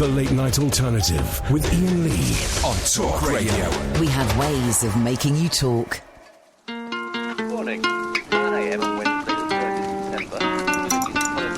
The Late Night Alternative with Iain Lee on Talk Radio. We have ways of making you talk. Good morning. 9 a.m. on Wednesday, the 3rd of September. This is Politics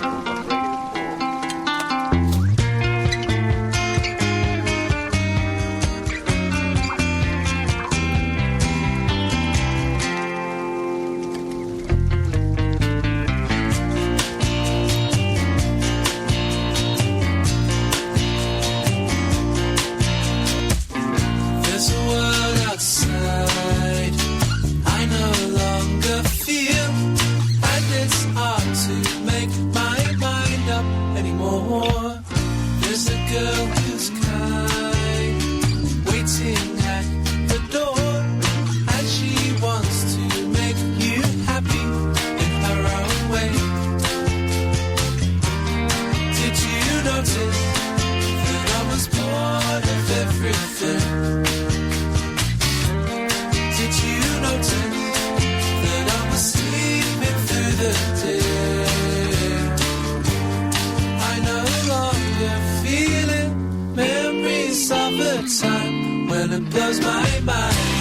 on Radio 4.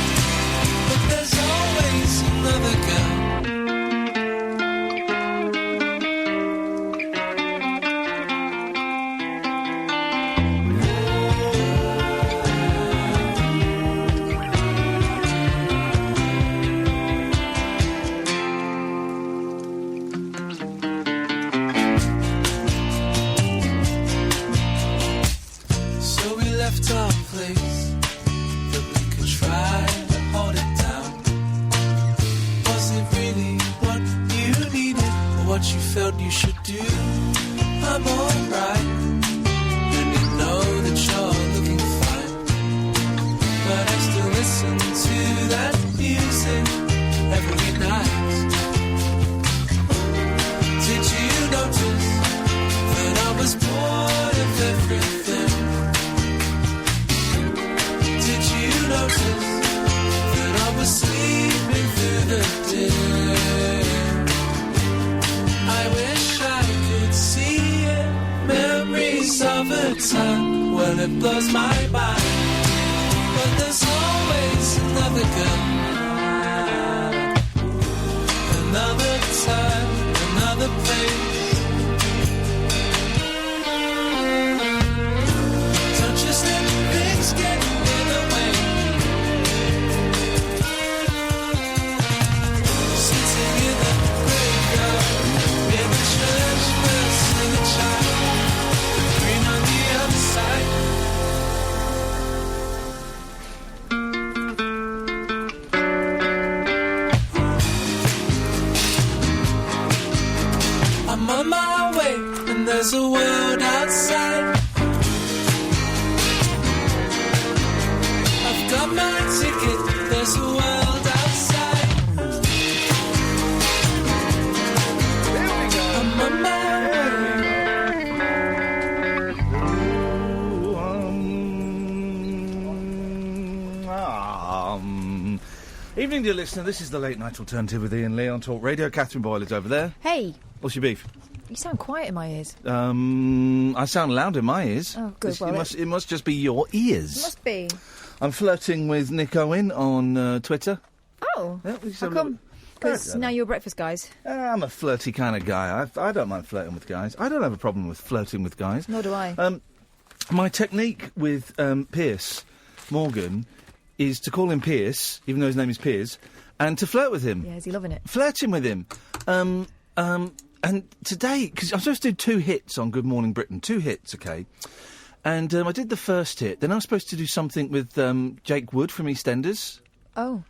Evening, dear listener. This is the Late Night Alternative with Iain Lee on Talk Radio. Catherine Boyle is over there. Hey. What's your beef? You sound quiet in my ears. I sound loud in my ears. Oh, good. It must just be your ears. It must be. I'm flirting with Nick Owen on Twitter. Oh. Yeah, how come? Because now you're breakfast guys. I'm a flirty kind of guy. I don't mind flirting with guys. I don't have a problem with flirting with guys. Nor do I. My technique with Piers Morgan is to call him Piers, even though his name is Piers, and to flirt with him. Yeah, is he loving it? Flirting with him. And today, because I'm supposed to do 2 hits on Good Morning Britain, 2 hits, OK? And I did the first hit. Then I was supposed to do something with Jake Wood from EastEnders. Oh,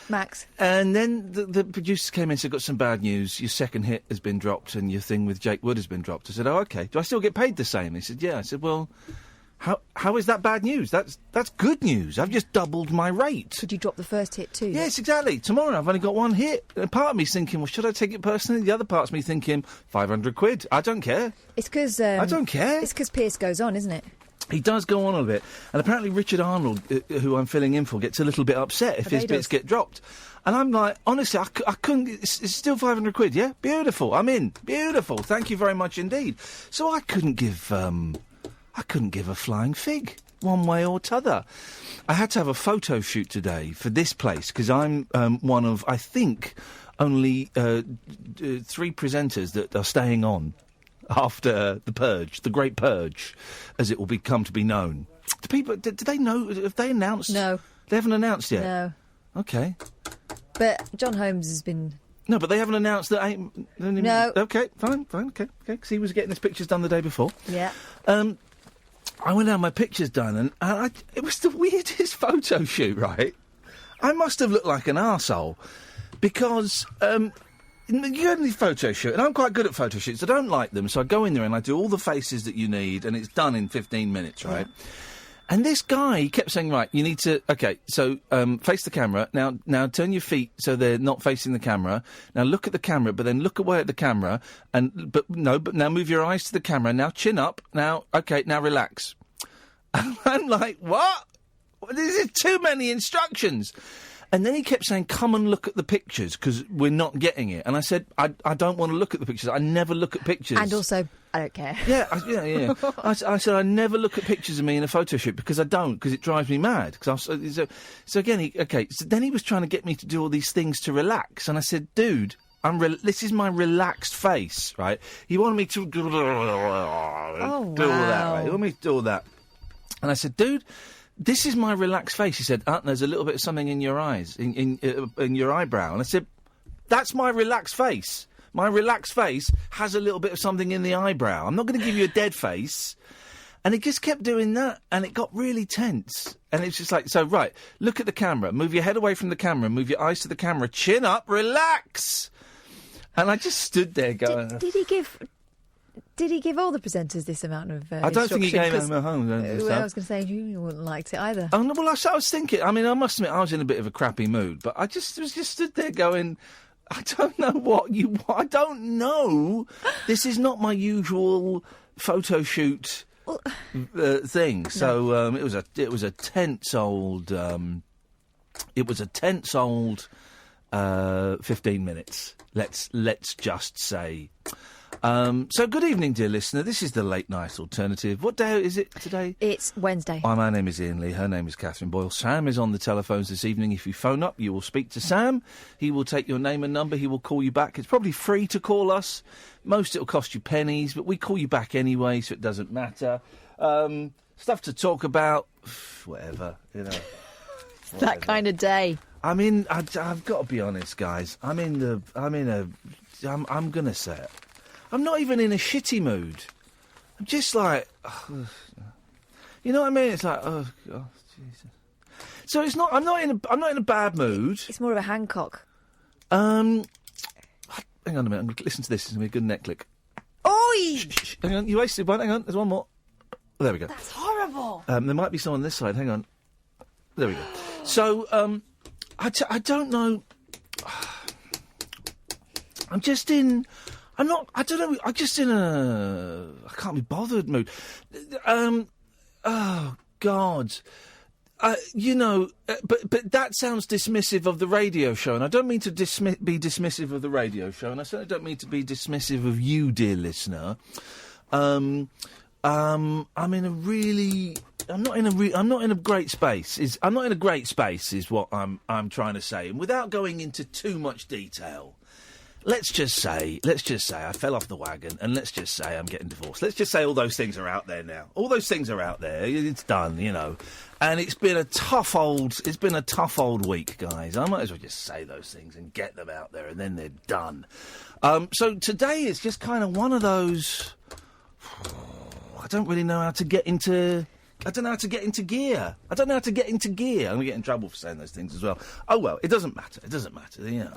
Max. And then the producers came in and said, got some bad news. Your second hit has been dropped and your thing with Jake Wood has been dropped. I said, oh, OK. Do I still get paid the same? He said, yeah. I said, well, how is that bad news? That's good news. I've just doubled my rate. Could you drop the first hit too? Yes, exactly. Tomorrow I've only got 1 hit. And part of me's thinking, well, should I take it personally? The other part's me thinking, 500 quid. I don't care. It's because... I don't care. It's because Pierce goes on, isn't it? He does go on a bit. And apparently Richard Arnold, who I'm filling in for, gets a little bit upset if his bits get dropped. And I'm like, honestly, I couldn't... It's still 500 quid, yeah? Beautiful. I'm in. Beautiful. Thank you very much indeed. So I couldn't give... I couldn't give a flying fig, one way or t'other. I had to have a photo shoot today for this place, because I'm one of, I think, only 3 presenters that are staying on after the purge, the Great Purge, as it will become to be known. Do people, do they know, have they announced? No. They haven't announced yet? No. Okay. But John Holmes has been... No, but they haven't announced that... No. Okay, fine, okay, because he was getting his pictures done the day before. Yeah. I went to have my pictures done, and it was the weirdest photo shoot, right? I must have looked like an arsehole, because you had any photo shoot, and I'm quite good at photo shoots. I don't like them, so I go in there and I do all the faces that you need, and it's done in 15 minutes, right? Yeah. And this guy, he kept saying, right, you need to... OK, so face the camera. Now turn your feet so they're not facing the camera. Now look at the camera, but then look away at the camera. But now move your eyes to the camera. Now chin up. Now, OK, now relax. And I'm like, what? This is too many instructions. And then he kept saying, come and look at the pictures, because we're not getting it. And I said, I don't want to look at the pictures. I never look at pictures. And also, I don't care. Yeah. I said, I never look at pictures of me in a photo shoot, because I don't, because it drives me mad. So again, so then he was trying to get me to do all these things to relax. And I said, dude, this is my relaxed face, right? He wanted me to do all that, right? He wanted me to do all that. And I said, dude... this is my relaxed face. He said, there's a little bit of something in your eyes, in your eyebrow. And I said, that's my relaxed face. My relaxed face has a little bit of something in the eyebrow. I'm not going to give you a dead face. And he just kept doing that, and it got really tense. And it's just like, so, right, look at the camera. Move your head away from the camera. Move your eyes to the camera. Chin up. Relax. And I just stood there going... Did he give all the presenters this amount of I don't think he gave them a home. I was going to say, you wouldn't have liked it either. Oh, no, well, I was thinking, I mean, I must admit, I was in a bit of a crappy mood, but I just stood there going, I don't know what you want. I don't know. This is not my usual photo shoot thing. So it was a tense old 15 minutes. Let's just say. So good evening, dear listener. This is the Late Night Alternative. What day is it today? It's Wednesday. My name is Iain Lee. Her name is Catherine Boyle. Sam is on the telephones this evening. If you phone up, you will speak to Sam. He will take your name and number. He will call you back. It's probably free to call us. Most it will cost you pennies, but we call you back anyway, so it doesn't matter. Stuff to talk about. Whatever, you know. That kind of day. I mean, I've got to be honest, guys. I'm going to say it. I'm not even in a shitty mood. I'm just like, you know what I mean? It's like, oh God, Jesus. So it's not. I'm not in a bad mood. It's more of a Hancock. Hang on a minute. I'm going to listen to this. It's going to be a good neck click. Oi! Shh. Hang on. You wasted one. Hang on. There's one more. Oh, there we go. That's horrible. There might be some on this side. Hang on. There we go. So I don't know. I'm just in. I'm not. I don't know. I'm just in a. I can't be bothered mood. Oh God. You know, but that sounds dismissive of the radio show, and I don't mean to be dismissive of the radio show, and I certainly don't mean to be dismissive of you, dear listener. I'm in a really. I'm not in a great space. I'm not in a great space, is what I'm trying to say, and without going into too much detail. Let's just say I fell off the wagon, and let's just say I'm getting divorced. Let's just say all those things are out there now. All those things are out there. It's done, you know. And it's been a tough old week, guys. I might as well just say those things and get them out there, and then they're done. So today is just kind of one of those. I don't really know how to get into. I don't know how to get into gear. I'm going to get in trouble for saying those things as well. Oh, well, it doesn't matter. You know,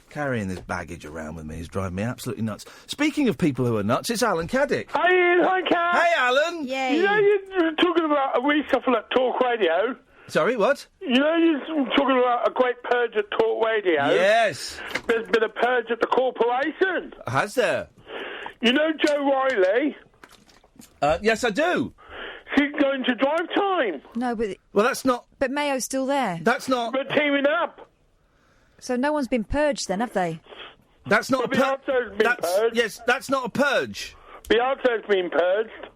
carrying this baggage around with me is driving me absolutely nuts. Speaking of people who are nuts, it's Alan Caddick. Hi, Ian. Hi, Kat. Hey, Alan. Yay. You know, you're talking about a reshuffle at Talk Radio. Sorry, what? You know, you're talking about a great purge at Talk Radio. Yes. There's been a purge at the corporation. Has there? You know Joe Riley? Yes, I do. She's going to drive time. No, but... Well, that's not... But Mayo's still there. That's not... We're teaming up. So no one's been purged then, have they? That's not Beyonce's been purged. Yes, that's not a purge. Beyonce's been purged.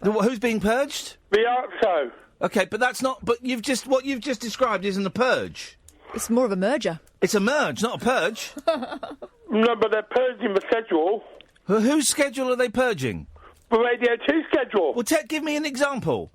Who's being purged? The ARTSO. Okay, but that's not... But what you've just described isn't a purge. It's more of a merger. It's a merge, not a purge. No, but they're purging the schedule. Whose schedule are they purging? The Radio 2 schedule. Well, give me an example.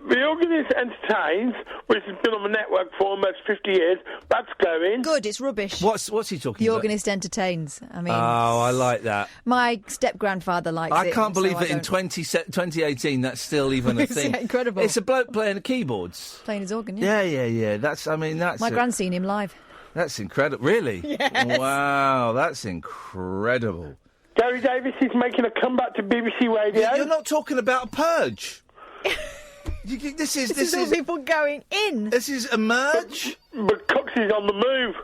The Organist Entertains, which has been on the network for almost 50 years, that's going. Good, it's rubbish. What's he talking The about? Organist Entertains. I mean... Oh, I like that. My step-grandfather likes it. I can't believe so that in 2018 that's still even a thing. Incredible. It's a bloke playing the keyboards. Playing his organ, yeah. Yeah. That's... My grand's seen him live. That's incredible. Really? Yes. Wow, that's incredible. Gary Davis is making a comeback to BBC Radio. You're not talking about a purge. This is all people going in. This is a merge. But Cox is on the move.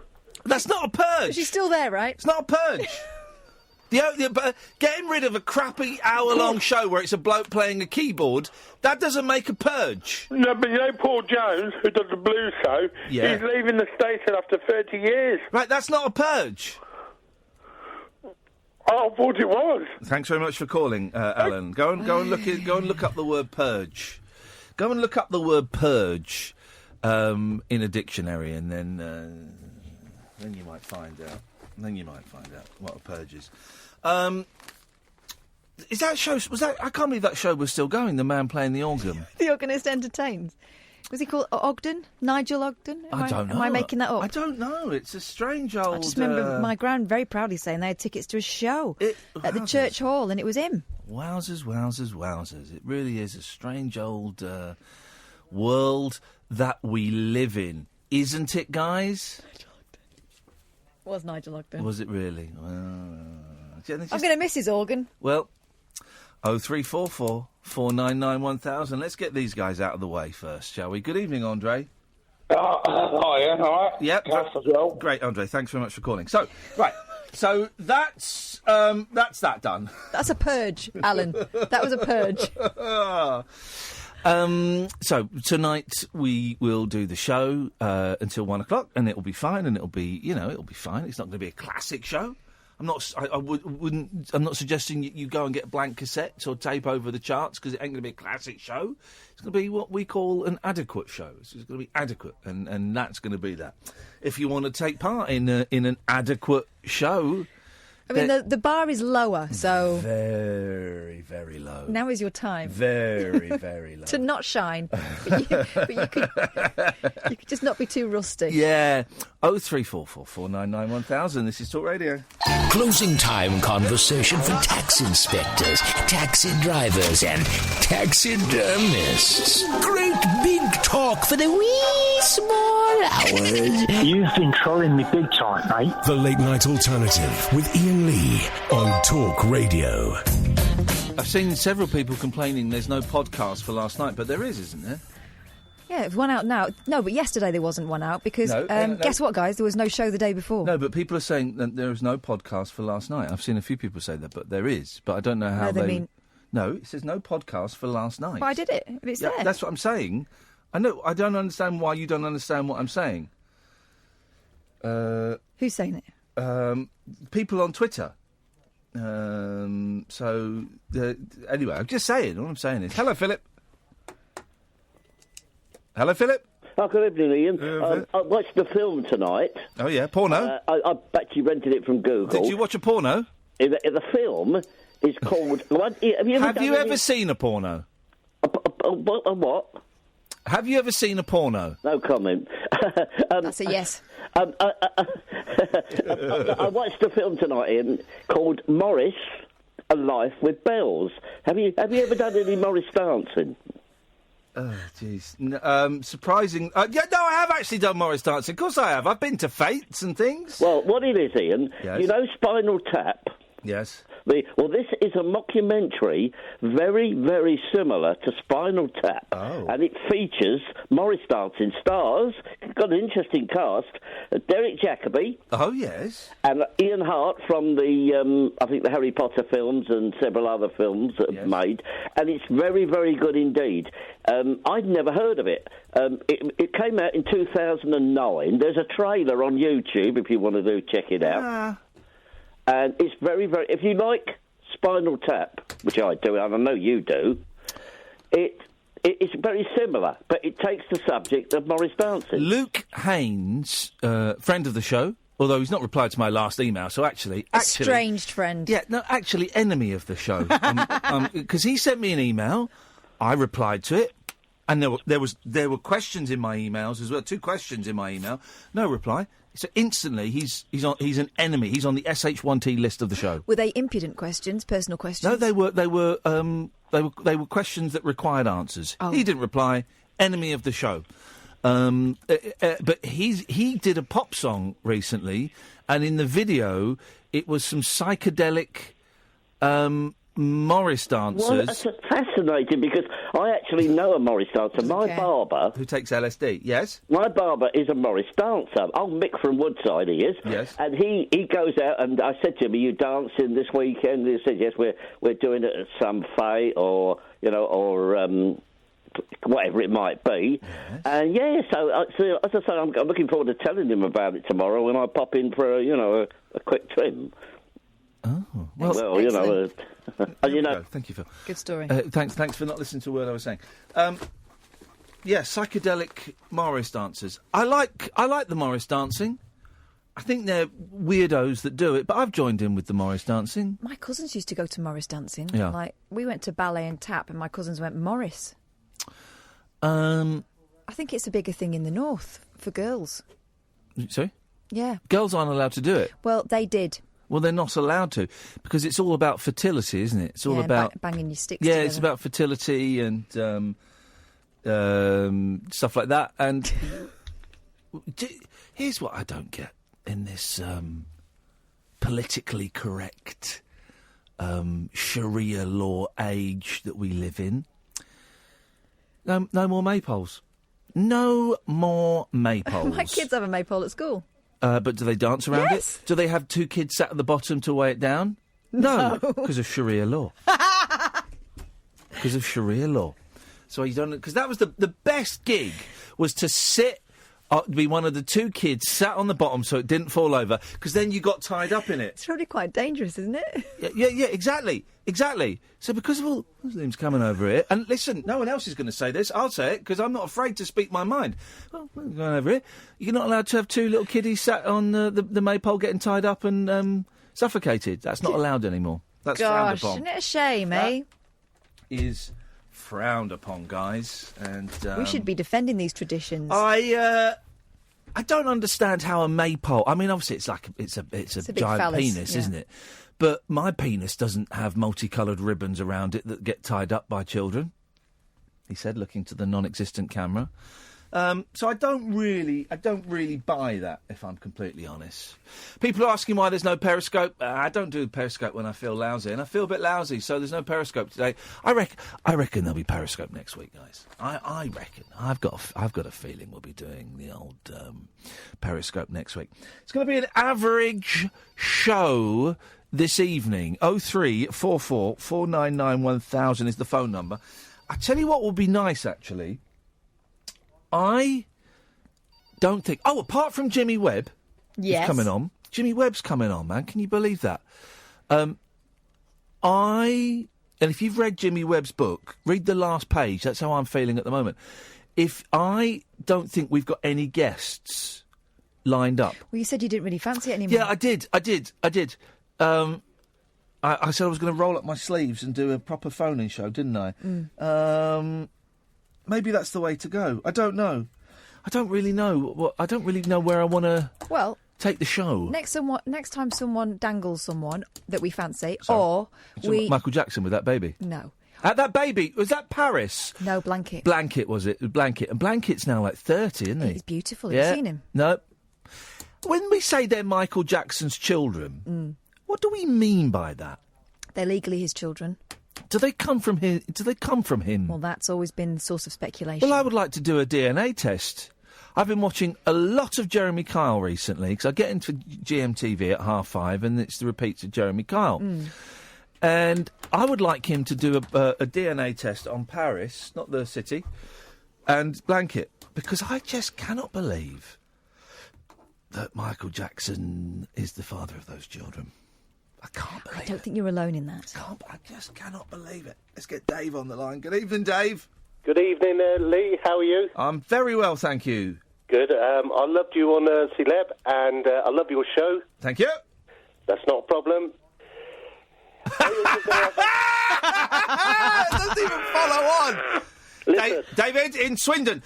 That's not a purge. She's still there, right? It's not a purge. Getting rid of a crappy hour-long show where it's a bloke playing a keyboard, that doesn't make a purge. No, but you know Paul Jones, who does the blues show, Yeah. he's leaving the station after 30 years. Right, that's not a purge. Oh, I thought it was. Thanks very much for calling, Alan. Go and look up the word purge. Go and look up the word purge in a dictionary, and then you might find out. Then you might find out what a purge is. Is that show? Was that? I can't believe that show was still going. The man playing the organ. The Organist Entertains. Was he called Ogden? Nigel Ogden? I don't know. Am I making that up? I don't know. It's a strange old... I just remember my gran very proudly saying they had tickets to a show at the church hall, and it was him. Wowzers. It really is a strange old world that we live in. Isn't it, guys? Was Nigel Ogden. Was it really? I'm going to miss his organ. Well, 0344 499 1000. Let's get these guys out of the way first, shall we? Good evening, Andre. Hi, Ian. All right. Yep. Cass as well. Great, Andre. Thanks very much for calling. So, right. So that's that done. That's a purge, Alan. That was a purge. So tonight we will do the show until 1 o'clock, and it'll be fine, and it'll be fine. It's not going to be a classic show. I'm not. I'm not suggesting you go and get blank cassettes or tape over the charts, because it ain't going to be a classic show. It's going to be what we call an adequate show. It's going to be adequate, and that's going to be that. If you want to take part in an adequate show. I mean, the bar is lower, so... Very, very low. Now is your time. Very, very low. To not shine. But you could just not be too rusty. Yeah. 0344 499 1000. This is Talk Radio. Closing time conversation for tax inspectors, taxi drivers, and taxidermists. Great big talk for the wee small hours. You've been trolling me big time, mate. The Late Night Alternative with Iain Lee on Talk Radio. I've seen several people complaining there's no podcast for last night, but there is, isn't there? Yeah, there's one out now. No, but yesterday there wasn't one out because, No. guess what, guys? There was no show the day before. No, but people are saying that there is no podcast for last night. I've seen a few people say that, but there is. But I don't know how No, they mean- No, it says no podcast for last night. But I did it. It's Yeah, there. that's what I'm saying. I know. I don't understand why you don't understand what I'm saying. Who's saying it? People on Twitter. Anyway, I'm just saying. All I'm saying is, hello, Philip. Hello, Philip. Oh, good evening, Ian. I watched the film tonight. Oh yeah, porno. I actually rented it from Google. Did you watch a porno? The film is called... Have you ever seen a porno? What? Have you ever seen a porno? No comment. That's a yes. I watched a film tonight, Ian, called Morris, A Life with Bells. Have you ever done any Morris dancing? Oh, jeez. Surprising. I have actually done Morris dancing. Of course I have. I've been to fetes and things. Well, what it is, Ian, Yes. you know Spinal Tap? Yes. Well, this is a mockumentary very, very similar to Spinal Tap. Oh. And it features Morris dancing stars, got an interesting cast, Derek Jacobi. Oh, yes. And Ian Hart from the, I think, the Harry Potter films and several other films that have made. And it's very, very good indeed. I'd never heard of it. It came out in 2009. There's a trailer on YouTube if you want to check it out. And it's very, very... If you like Spinal Tap, which I do, and I know you do, It's very similar, but it takes the subject of Morris dancing. Luke Haynes, friend of the show, although he's not replied to my last email, so actually... Estranged friend. Yeah, no, actually enemy of the show. Because he sent me an email, I replied to it, and there were questions in my emails as well, 2 questions in my email, no reply. So instantly, he's an enemy. He's on the SH1T list of the show. Were they impudent questions, personal questions? No, they were questions that required answers. Oh. He didn't reply. Enemy of the show. But he did a pop song recently, and in the video, it was some psychedelic Morris dancers. Well, that's fascinating because I actually know a Morris dancer. My barber... Who takes LSD, yes? My barber is a Morris dancer. Old Mick from Woodside he is. Yes. And he goes out, and I said to him, are you dancing this weekend? And he said, yes, we're doing it at some fete or whatever it might be. Yes. And so as I say, I'm looking forward to telling him about it tomorrow when I pop in for a quick trim. Oh, well, Thank you, Phil. Good story. Thanks for not listening to a word I was saying. Psychedelic Morris dancers. I like the Morris dancing. I think they're weirdos that do it, but I've joined in with the Morris dancing. My cousins used to go to Morris dancing. Yeah. Like, we went to ballet and tap, and my cousins went Morris. I think it's a bigger thing in the north for girls. Sorry? Yeah. Girls aren't allowed to do it. Well, they did. Well, they're not allowed to, because it's all about fertility, isn't it? It's all about... banging your sticks Yeah, together. it's about fertility and stuff like that. And here's what I don't get in this politically correct Sharia law age that we live in. No more maypoles. No more maypoles. My kids have a maypole at school. But do they dance around Yes. it? Do they have 2 kids sat at the bottom to weigh it down? No, because of Sharia law. Because of Sharia law. So you don't... Because that was the best gig, was to sit... be one of the 2 kids sat on the bottom so it didn't fall over, because then you got tied up in it. It's really quite dangerous, isn't it? Yeah, exactly. So because of all Muslims coming over here, and listen, no one else is going to say this, I'll say it, because I'm not afraid to speak my mind. Well, we're going over here. You're not allowed to have 2 little kiddies sat on the maypole getting tied up and suffocated. That's not allowed anymore. That's frowned upon. Isn't it a shame, eh? Is frowned upon, guys. And we should be defending these traditions. I don't understand how a maypole... I mean, obviously, it's a big giant phallus, penis, yeah. isn't it? But my penis doesn't have multicoloured ribbons around it that get tied up by children, he said, looking to the non-existent camera. So I don't really buy that, if I'm completely honest. People are asking why there's no Periscope. I don't do Periscope when I feel lousy, and I feel a bit lousy, so there's no Periscope today. I reckon there'll be Periscope next week, guys. I reckon. I've got a feeling we'll be doing the old Periscope next week. It's going to be an average show this evening. 0344 499 1000 is the phone number. I tell you what will be nice, actually. I don't think... Oh, apart from Jimmy Webb, yes, who's coming on. Jimmy Webb's coming on, man. Can you believe that? And if you've read Jimmy Webb's book, read the last page. That's how I'm feeling at the moment. I don't think we've got any guests lined up. Well, you said you didn't really fancy it anymore. Yeah, I did. I said I was going to roll up my sleeves and do a proper phone-in show, didn't I? Maybe that's the way to go. I don't know. I don't really know where I want to take the show. Next time someone dangles someone that we fancy, Sorry. Michael Jackson with that baby. No. That baby, was that Paris? No, Blanket. Blanket, was it? Blanket. And Blanket's now like 30, isn't he? He's beautiful. Have you seen him? No. When we say they're Michael Jackson's children, what do we mean by that? They're legally his children. Do they come from him? Well, that's always been the source of speculation. Well, I would like to do a DNA test. I've been watching a lot of Jeremy Kyle recently, because I get into GMTV at 5:30, and it's the repeats of Jeremy Kyle. And I would like him to do a DNA test on Paris, not the city, and Blanket, because I just cannot believe that Michael Jackson is the father of those children. I don't think you're alone in that. I just cannot believe it. Let's get Dave on the line. Good evening, Dave. Good evening, Lee. How are you? I'm very well, thank you. Good. I loved you on Celeb, and I love your show. Thank you. That's not a problem. It doesn't even follow on. David in Swindon.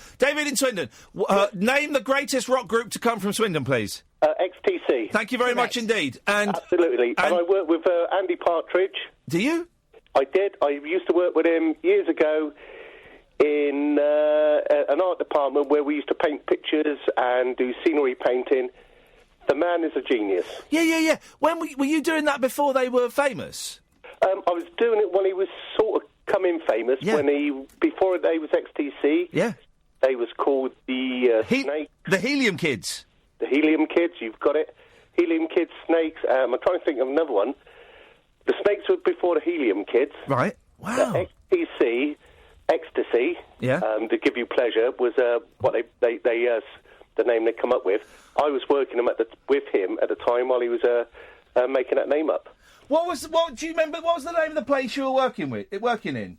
Name the greatest rock group to come from Swindon, please. XTC. Thank you very much indeed. And absolutely. And I work with Andy Partridge. Do you? I did. I used to work with him years ago in an art department where we used to paint pictures and do scenery painting. The man is a genius. Yeah. When were you doing that before they were famous? I was doing it when he was sort of coming famous. Yeah. Before they was XTC. Yeah. They was called the Snakes. The Helium Kids. The Helium Kids, you've got it. Helium Kids, Snakes. I'm trying to think of another one. The Snakes were before the Helium Kids. Right. Wow. The XTC, Ecstasy, yeah. To give you pleasure, was what they the name they come up with. I was working with him at the time while he was making that name up. Do you remember? What was the name of the place you were working in?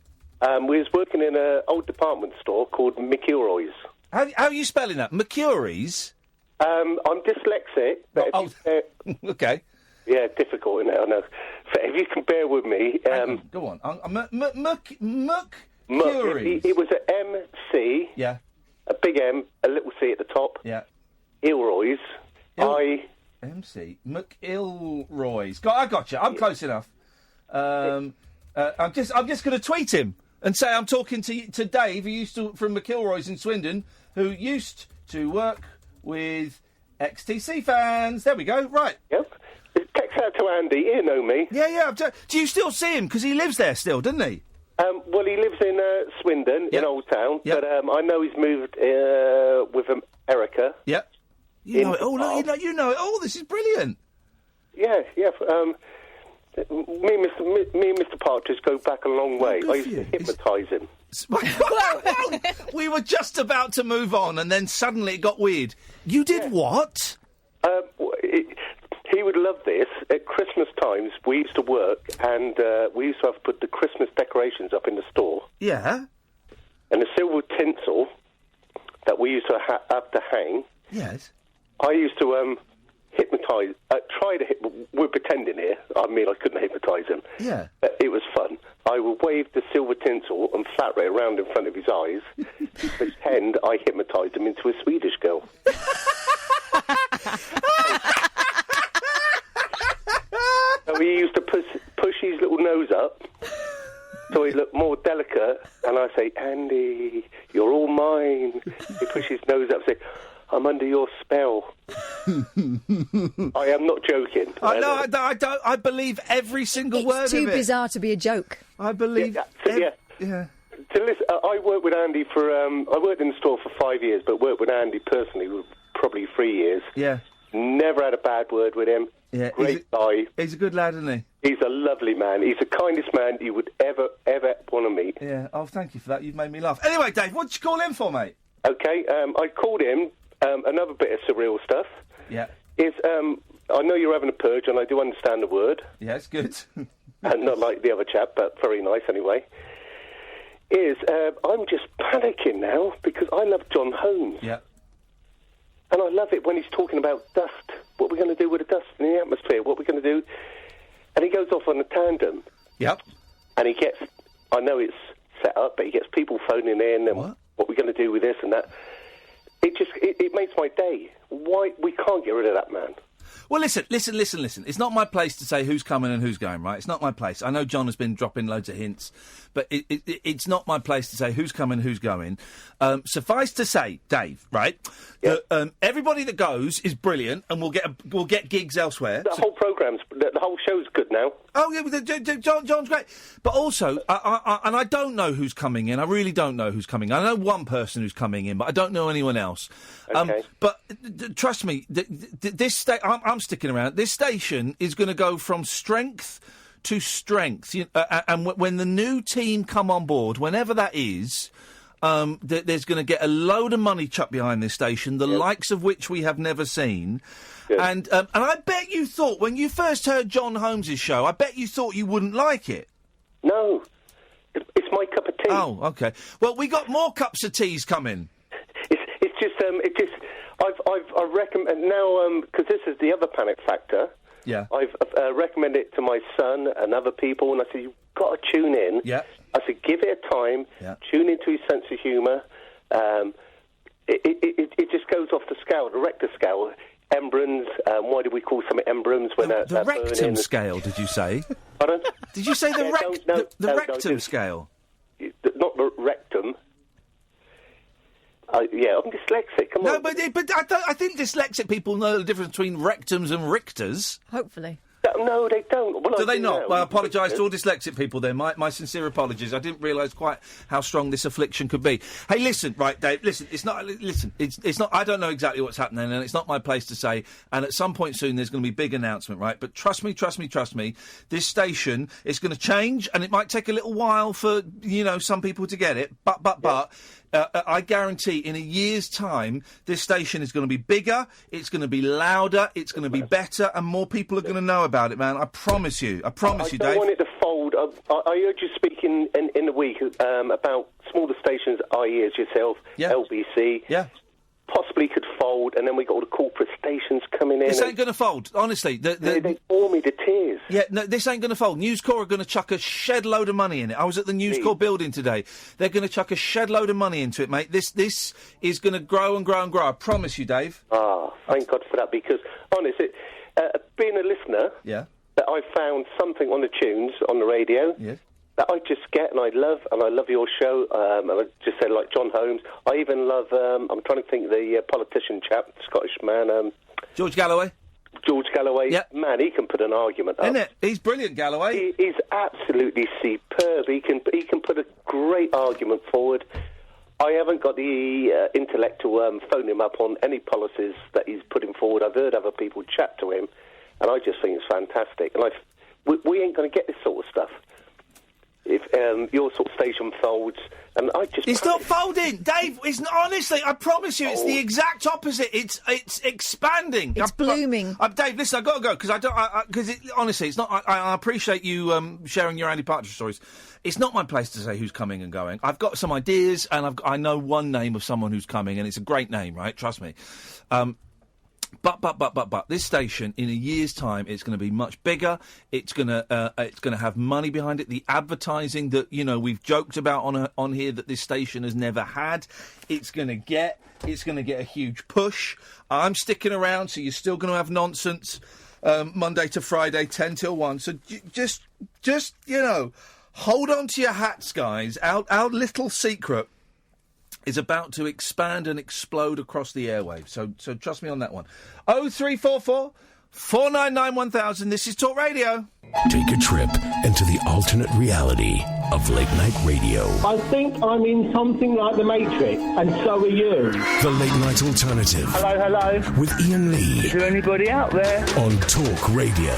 We was working in an old department store called McIlroy's. How are you spelling that? McIlroy's? I'm dyslexic. But okay. Yeah, difficult, I know. If you can bear with me. Go on. McIlroy's. It was an MC. Yeah. A big M, a little C at the top. Yeah. Ilroy's. MC. McIlroy's. I got you. I'm close enough. I'm just going to tweet him and say I'm talking to Dave, from McIlroy's in Swindon, who used to work with XTC fans. There we go. Right. Yep. Text out to Andy. He'll know me. Yeah. Do you still see him? Because he lives there still, doesn't he? Well, he lives in Swindon, in Old Town. Yep. But I know he's moved with Erica. Yep. You know it all. You know it all. This is brilliant. Yeah. Me and Mr. Partridge go back a long way. I used to hypnotise him. We were just about to move on, and then suddenly it got weird. You did what? He would love this. At Christmas times, we used to work, and we used to have to put the Christmas decorations up in the store. Yeah. And the silver tinsel that we used to have to hang. Yes. I used to hypnotise. We're pretending here. I mean, I couldn't hypnotise him. Yeah. It was fun. I would wave the silver tinsel and flat it around in front of his eyes. Pretend I hypnotised him into a Swedish girl. So he used to push his little nose up, so he looked more delicate. And I say, Andy, you're all mine. He pushes his nose up, and say, I'm under your spell. I am not joking. I don't. I believe every single word of it. It's too bizarre to be a joke. I believe. Yeah. So listen, I worked with Andy I worked in the store for 5 years, but worked with Andy personally for probably 3 years. Yeah. Never had a bad word with him. Yeah. Great guy. He's a good lad, isn't he? He's a lovely man. He's the kindest man you would ever want to meet. Yeah. Oh, thank you for that. You've made me laugh. Anyway, Dave, what did you call in for, mate? Okay. I called him. Another bit of surreal stuff. Yeah. Is I know you're having a purge, and I do understand the word. Yeah, it's good. And not like the other chap, but very nice anyway. I'm just panicking now because I love John Holmes. Yeah. And I love it when he's talking about dust. What we're going to do with the dust in the atmosphere. What we're going to do. And he goes off on a tandem. Yep. And he gets, I know it's set up, but he gets people phoning in and what we're going to do with this and that. It makes my day. Why we can't get rid of that man? Well, listen. It's not my place to say who's coming and who's going, right? It's not my place. I know John has been dropping loads of hints, but it's not my place to say who's coming and who's going. Suffice to say, Dave, right? Yeah. That, everybody that goes is brilliant, and we'll get gigs elsewhere. The whole program's, the whole show's good now. Oh yeah, John's great, but also, and I don't know who's coming in. I really don't know who's coming in. I know one person who's coming in, but I don't know anyone else. Okay. But trust me, I'm sticking around. This station is going to go from strength to strength, and when the new team come on board, whenever that is, There's going to get a load of money chucked behind this station, the likes of which we have never seen. Good. And I bet you thought, when you first heard John Holmes' show, I bet you thought you wouldn't like it. No. It's my cup of tea. Oh, OK. Well, we got more cups of teas coming. I recommend now, because this is the other panic factor. Yeah. I've recommended it to my son and other people, and I said, you've got to tune in. Yeah. I said, give it a time, Yeah. tune into his sense of humour. It just goes off the scale, the Richter scale. Embryons, why do we call something embryons when the rectum scale, did you say? Pardon? Did you say the rectum scale? Not the rectum. Yeah, I'm dyslexic. Come on. No, but I think dyslexic people know the difference between rectums and Richters. Hopefully. No, they don't. Well, Do they not? Know. Well, I apologise to all dyslexic people then. My sincere apologies. I didn't realise quite how strong this affliction could be. Hey, listen, right, Dave, listen, it's not, I don't know exactly what's happening, and it's not my place to say, and at some point soon there's going to be a big announcement, right? But trust me, this station is going to change, and it might take a little while for, some people to get it, but... I guarantee in a year's time, this station is going to be bigger, it's going to be louder, it's going to be better, and more people are going to know about it, man. I promise you. I don't Dave. want it to fold. I heard you speaking in the week about smaller stations, i.e. as yourself, LBC. Yeah. Possibly could fold, and then we got all the corporate stations coming in. This ain't going to fold, honestly. They bore me to tears. Yeah, no, this ain't going to fold. News Corp are going to chuck a shed load of money in it. I was at the News Corp building today. They're going to chuck a shed load of money into it, mate. This is going to grow and grow and grow. I promise you, Dave. Thank God for that, because, honestly, being a listener, that I found something on the tunes, on the radio, that I just get and I love your show, and I just said, like John Holmes. I even love, I'm trying to think, the politician chap, Scottish man. George Galloway. George Galloway, man, he can put an argument up. Isn't it? He's brilliant, Galloway. He's absolutely superb. He can put a great argument forward. I haven't got the intellect to phone him up on any policies that he's putting forward. I've heard other people chat to him, and I just think it's fantastic. And we ain't going to get this sort of stuff if your sort of station folds. And I just... It's not folding, Dave. It's not, honestly, I promise you, it's the exact opposite. It's expanding. It's blooming. Dave, listen, I've got to go, because honestly, it's not... I appreciate you sharing your Andy Partridge stories. It's not my place to say who's coming and going. I've got some ideas, and I know one name of someone who's coming, and it's a great name, right? Trust me. But this station, in a year's time, it's going to be much bigger. It's going to have money behind it. The advertising that we've joked about on here that this station has never had, it's going to get a huge push. I'm sticking around, so you're still going to have nonsense Monday to Friday, 10 till 1. So just hold on to your hats, guys. Our little secret is about to expand and explode across the airwaves. So trust me on that one. 0344 499 1000. This is Talk Radio. Take a trip into the alternate reality of late night radio. I think I'm in something like The Matrix, and so are you. The Late Night Alternative. Hello. With Iain Lee. Is there anybody out there? On Talk Radio.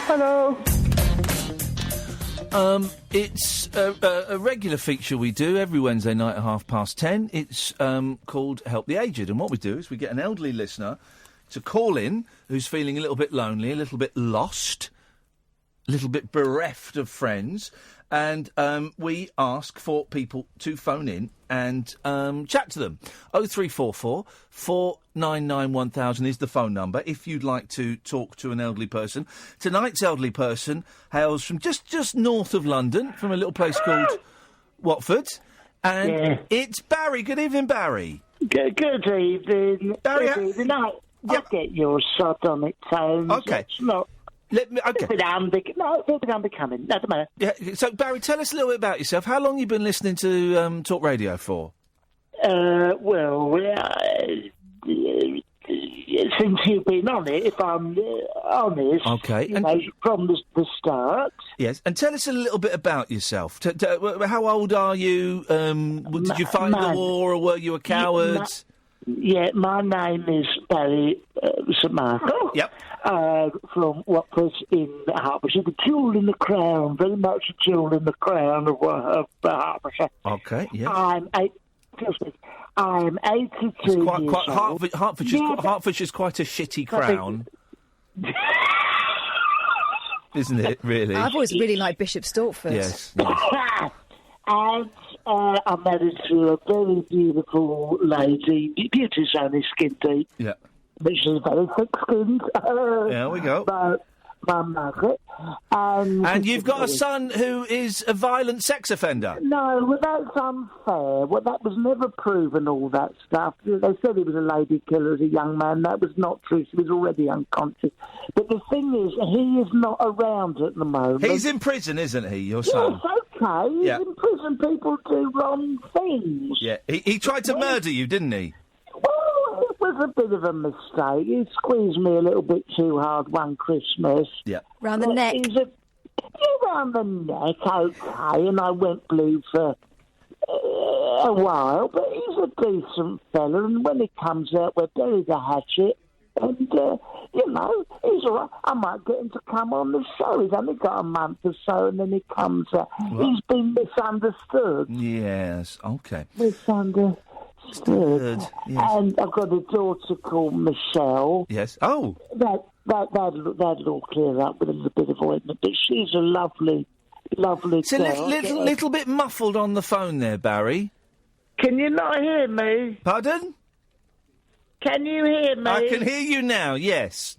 Hello. It's a regular feature we do every Wednesday night at 10:30. It's called Help the Aged, and what we do is we get an elderly listener to call in who's feeling a little bit lonely, a little bit lost, a little bit bereft of friends, and we ask for people to phone in and chat to them. 0344 499 1000 is the phone number if you'd like to talk to an elderly person. Tonight's elderly person hails from just north of London, from a little place called Watford, and it's Barry. Good evening, Barry. Good evening. Barry, Good evening. I'll get your sardonic tones. Okay. It's not... Okay. A bit unbecoming. Doesn't matter. Yeah. So, Barry, tell us a little bit about yourself. How long have you been listening to Talk Radio for? Since you've been on it, if I'm honest. Okay. From the start. Yes. And tell us a little bit about yourself. How old are you? Did you fight the war, or were you a coward? My name is Barry St Michael. Yep. From Watford in Hertfordshire. The jewel in the crown, very much a jewel in the crown of Hertfordshire. Okay, yeah. I'm I am 82 It's quite years old. Hertfordshire's quite a shitty crown. Isn't it, really? I've always really liked Bishop Stortford. Yes. And I'm married to a very beautiful lady. Beauty's only skin deep. Yeah. But she's very thick-skinned. There we go. But Margaret. And you've got a son who is a violent sex offender. No, well, that's unfair. Well, that was never proven, all that stuff. They said he was a lady killer as a young man. That was not true. He was already unconscious. But the thing is, he is not around at the moment. He's in prison, isn't he, your son? Yes, okay. He's in prison. People do wrong things. Yeah. He tried to murder you, didn't he? Well, it was a bit of a mistake. He squeezed me a little bit too hard one Christmas. Yeah. Round the neck. Around the neck, okay, and I went blue for a while, but he's a decent fella, and when he comes out, we'll bury the hatchet, and, he's all right. I might get him to come on the show. He's only got a month or so, and then he comes out. Well, he's been misunderstood. Yes, okay. Misunderstood. Yes. And I've got a daughter called Michelle. Yes. Oh. That'll all clear up with a little bit of ointment. But she's a lovely It's a little bit muffled on the phone there, Barry. Can you not hear me? Pardon? Can you hear me? I can hear you now. Yes.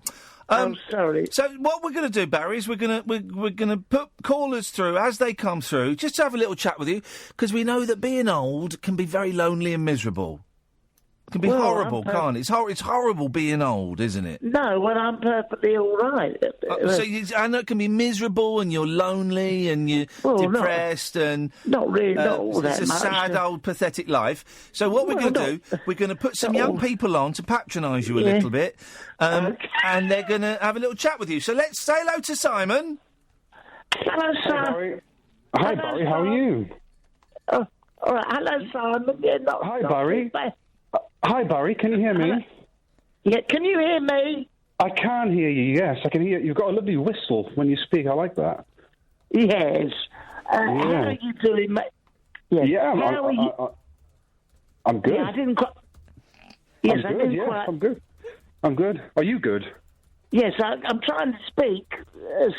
I'm sorry. So what we're going to do, Barry, is we're going to put callers through as they come through, just to have a little chat with you, because we know that being old can be very lonely and miserable. It can be horrible, can't it? It's horrible being old, isn't it? No, well, I'm perfectly all right. I know it can be miserable, and you're lonely, and you're depressed, and not really, not all that it's a much. sad, old, pathetic life. So what we're going to do, we're going to put some young people on to patronise you a little bit, and they're going to have a little chat with you. So let's say hello to Simon. Hello, Simon. Hi, Barry. How are you? Oh, all right. Hello, Simon. Yeah, Hi, Barry. Hi, Barry. Can you hear me? Yeah, can you hear me? I can hear you, yes. I can hear you. You've got a lovely whistle when you speak. I like that. Yes. How are you doing, mate? Yes. Yeah, I'm good. Yeah, I didn't quite... Yes, I'm good, I'm good. I'm good. Are you good? Yes, I'm trying to speak,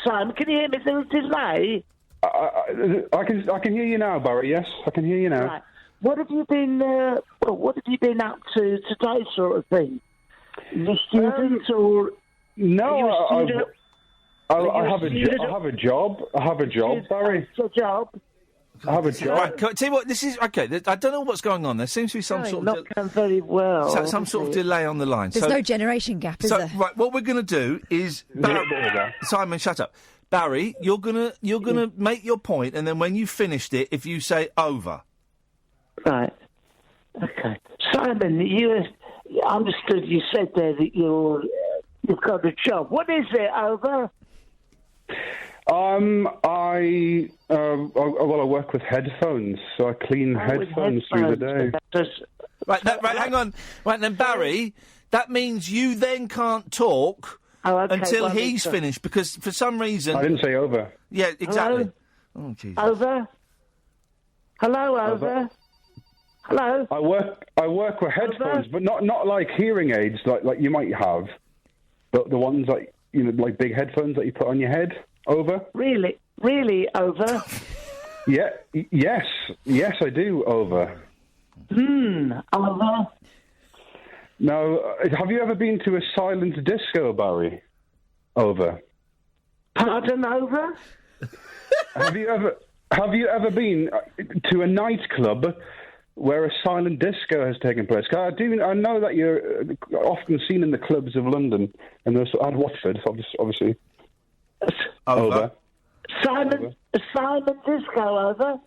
Simon. Can you hear me through the delay? I can hear you now, Barry, yes. I can hear you now. Right. What have you been up to today, sort of thing? The student or... No, I have a job. Barry. It's a job. I have a job. Right, tell you what, this is... OK, I don't know what's going on. There seems to be some sort of... not going very well. Some sort of delay on the line. There's no generation gap, is there? Right, what we're going to do is... Simon, shut up. Barry, you're gonna make your point, and then when you've finished it, if you say over... Right. Okay. Simon, you understood you said there that you've got a job. What is it, over? I work with headphones, so I clean headphones through the day. Right, hang on. Right, then, Barry, that means you then can't talk until he's finished, because for some reason... I didn't say over. Yeah, exactly. Hello? Oh, Jesus. Over? Hello, over? Hello? I work with headphones, but not like hearing aids like you might have, but the ones like like big headphones that you put on your head. Over. Really, over. Yes, I do. Over. Over. Now, have you ever been to a silent disco, Barry? Over. Pardon, over. Have you ever been to a nightclub where a silent disco has taken place? I know that you're often seen in the clubs of London and Watford, obviously. Over. Simon Disco, over.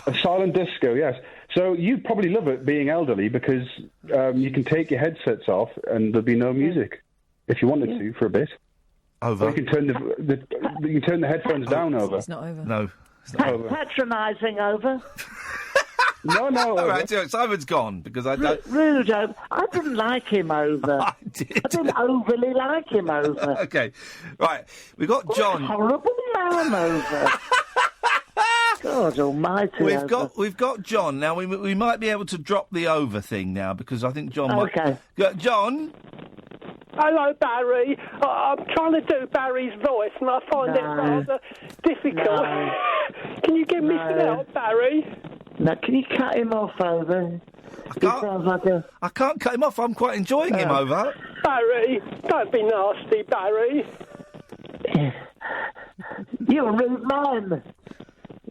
A silent disco, yes. So you probably love it being elderly because you can take your headsets off and there'll be no music if you wanted to for a bit. Over. Or you can turn you can turn the headphones down. Over. It's not over. No. It's not over. Patronising, over. No. All right, Simon's gone because I don't... Rude, over. I didn't like him, over. I didn't overly like him, over. OK. Right, we've got John... Horrible man, over. God almighty. We've got John now. We might be able to drop the over thing now because I think John might. Okay. John. Hello, Barry. I'm trying to do Barry's voice, and I find it rather difficult. No. Can you give me some help, Barry? Now, can you cut him off over? I can't cut him off. I'm quite enjoying him over. Barry, don't be nasty, Barry. You're a rude man.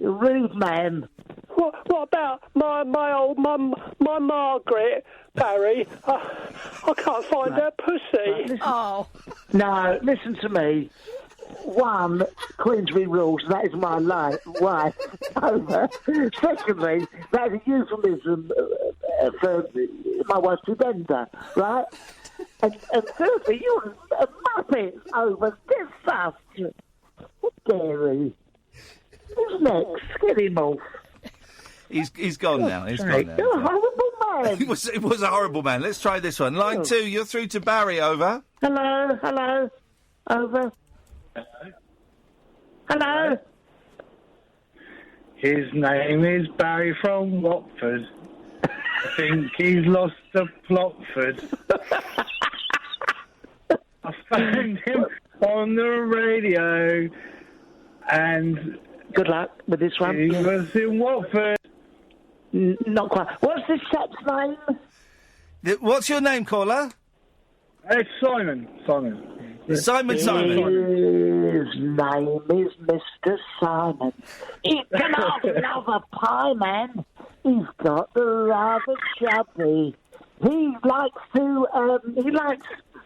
You're a rude man. What about my old mum, my Margaret, Barry? I can't find her pussy. Oh. No, listen to me. One, Queensbury rules, that is my wife. Over. Secondly, that is a euphemism for my wife's vendor, right? And thirdly, you're a muppet over this stuff. What dare he? Who's next? Get him off. He's gone now. He's gone now. You're a horrible man. It was a horrible man. Let's try this one. Line 2, you're through to Barry, over. Hello. Over. Hello. His name is Barry from Watford. I think he's lost to Plotford. I found him on the radio, and good luck with this one. He was in Watford. Not quite. What's this chap's name? What's your name, caller? It's Simon. His name is Mr. Simon. He can love a pie, man. He's got the rather chubby. He likes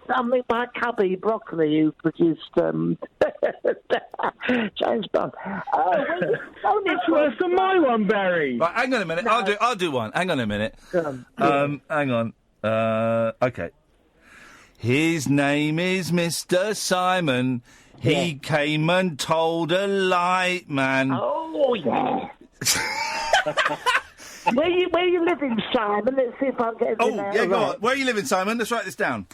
something by Cubby Broccoli, who produced James Bond. That's worse than my one, Barry. Right, hang on a minute. No. I'll do one. Hang on a minute. Hang on. Okay. His name is Mr. Simon. He came and told a lie, man. Oh, yeah. Where you living, Simon? Let's see if I can get go on. Where are you living, Simon? Let's write this down.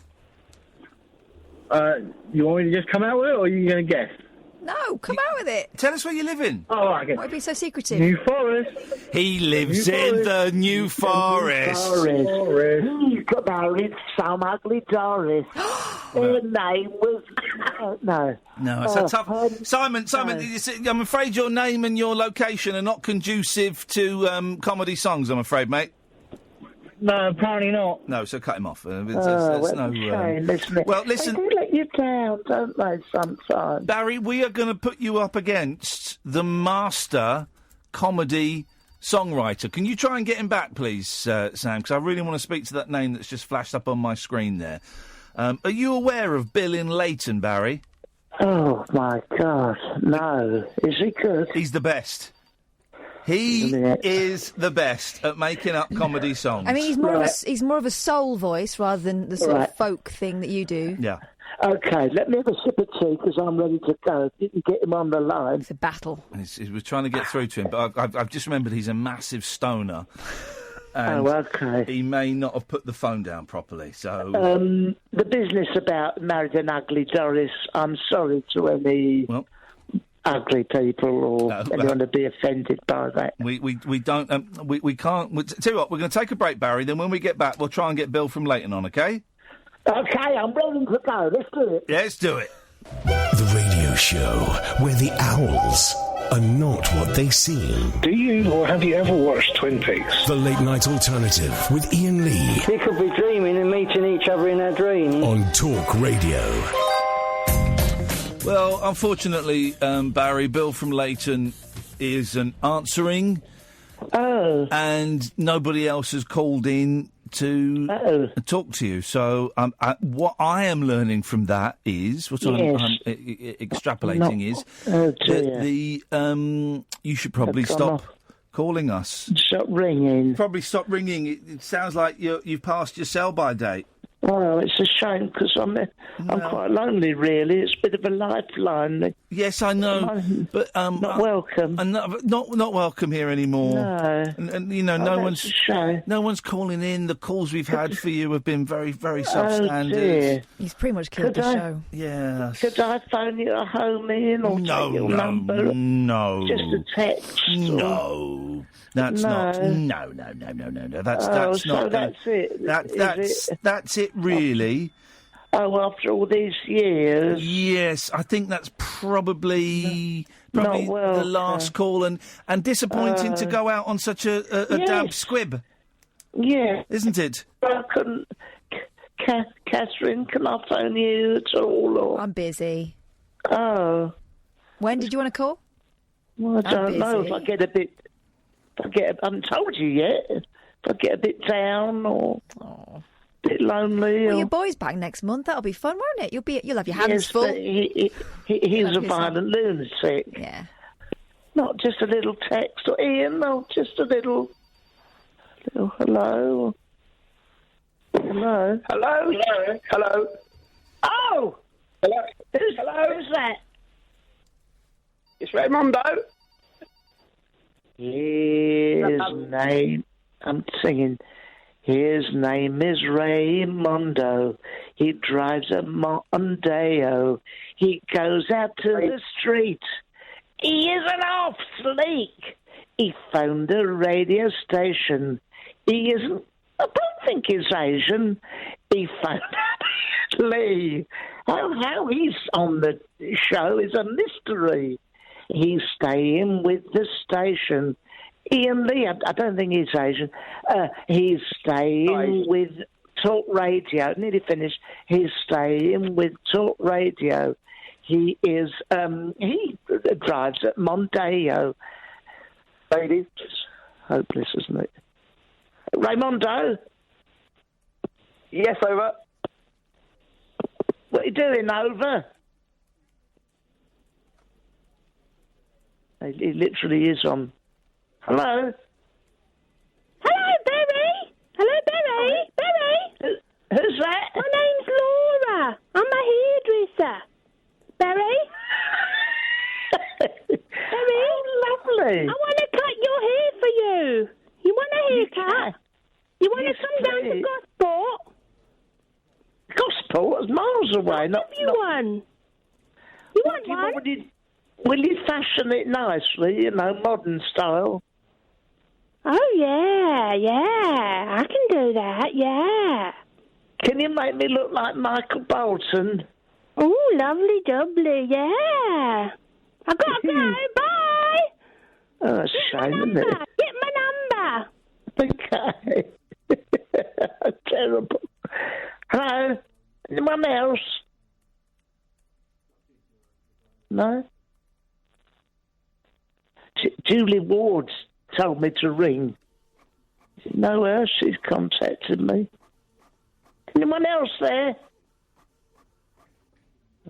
You want me to just come out with it, or are you going to guess? No, come out with it. Tell us where you live in. Oh, right, okay. Why be so secretive? New Forest. He lives in the New Forest. He's got married some ugly Doris. Her name was... no. No, it's a tough... Simon, I'm afraid your name and your location are not conducive to comedy songs, I'm afraid, mate. No, apparently not. No, so cut him off. Well, listen. They do let you down, don't they, sometimes? Barry, we are going to put you up against the master comedy songwriter. Can you try and get him back, please, Sam? Because I really want to speak to that name that's just flashed up on my screen there. Are you aware of Bill in Leighton, Barry? Oh, my God, no. Is he good? He's the best. He is the best at making up comedy songs. I mean, he's more of a soul voice rather than the sort of folk thing that you do. Yeah. OK, let me have a sip of tea because I'm ready to go. If you can get him on the line. It's a battle. We're trying to get through to him, but I've just remembered he's a massive stoner. And OK. He may not have put the phone down properly, so... the business about married an ugly Doris, I'm sorry to any... Well... ugly people or anyone to be offended by that. We don't we can't. Tell you what, we're going to take a break, Barry. Then when we get back, we'll try and get Bill from Leighton on. Okay? Okay, I'm ready to go. Let's do it. Yeah, let's do it. The radio show where the owls are not what they seem. Do you or have you ever watched Twin Peaks? The Late Night Alternative with Iain Lee. We could be dreaming and meeting each other in our dreams. On Talk Radio. Well, unfortunately, Barry, Bill from Leighton isn't answering. Oh. And nobody else has called in to talk to you. So what I am learning from that is, what I'm extrapolating is, that you should probably stop calling us. Stop ringing. Probably stop ringing. It sounds like you've passed your sell-by date. Well, it's a shame because I'm quite lonely, really. It's a bit of a lifeline. Yes, I know, but not welcome. Not welcome here anymore. No, and you know, no one's calling in. The calls we've had for you have been very, very substandard. Dear. He's pretty much killed the show. Yeah. Could I phone you at home in or take your number? No. Just a text. No. That's not. No. That's not. So that's it. That's it. Really. Oh, after all these years. Yes, I think that's probably the last call, and disappointing to go out on such a damp squib. Yeah, isn't it? Catherine, can I phone you at all? Or? I'm busy. Oh. When did you want to call? Well, I don't know if I get a bit. I haven't told you yet. If I get a bit down or a bit lonely. Well, your boy's back next month. That'll be fun, won't it? You'll have your hands full. But he's a violent lunatic. Yeah. Not just a little text or Ian. No, just a little hello. Hello. Oh. Hello. Who's that? It's Raymondo. His name, I'm singing, his name is Raymondo. He drives a Mondeo. He goes out to the street. He isn't off sleek. He phoned a radio station. He isn't, I don't think he's Asian. He phoned Lee. How he's on the show is a mystery. He's staying with the station. Ian Lee, I don't think he's Asian. He's staying with Talk Radio. Nearly finished. He's staying with Talk Radio. He is, he drives at Mondeo. Ladies. It's hopeless, isn't it? Raymondo? Yes, over. What are you doing, over? He literally is on. Hello? Hello, Berry. Hello, Berry. Berry. Who's that? My name's Laura. I'm a hairdresser. Berry. Berry. Oh, lovely. I want to cut your hair for you. You want a haircut? You want to come down to Gosport? Gosport is miles away. I'll give you one. You want one? Will you fashion it nicely, modern style? Oh, yeah, I can do that, yeah. Can you make me look like Michael Bolton? Oh, lovely jubbly, yeah. I've got to go, bye! Oh, that's a shame, isn't it? Get my number. Okay. Terrible. Hello? Anyone else? No? Julie Ward's told me to ring. No her, she's contacted me. Anyone else there?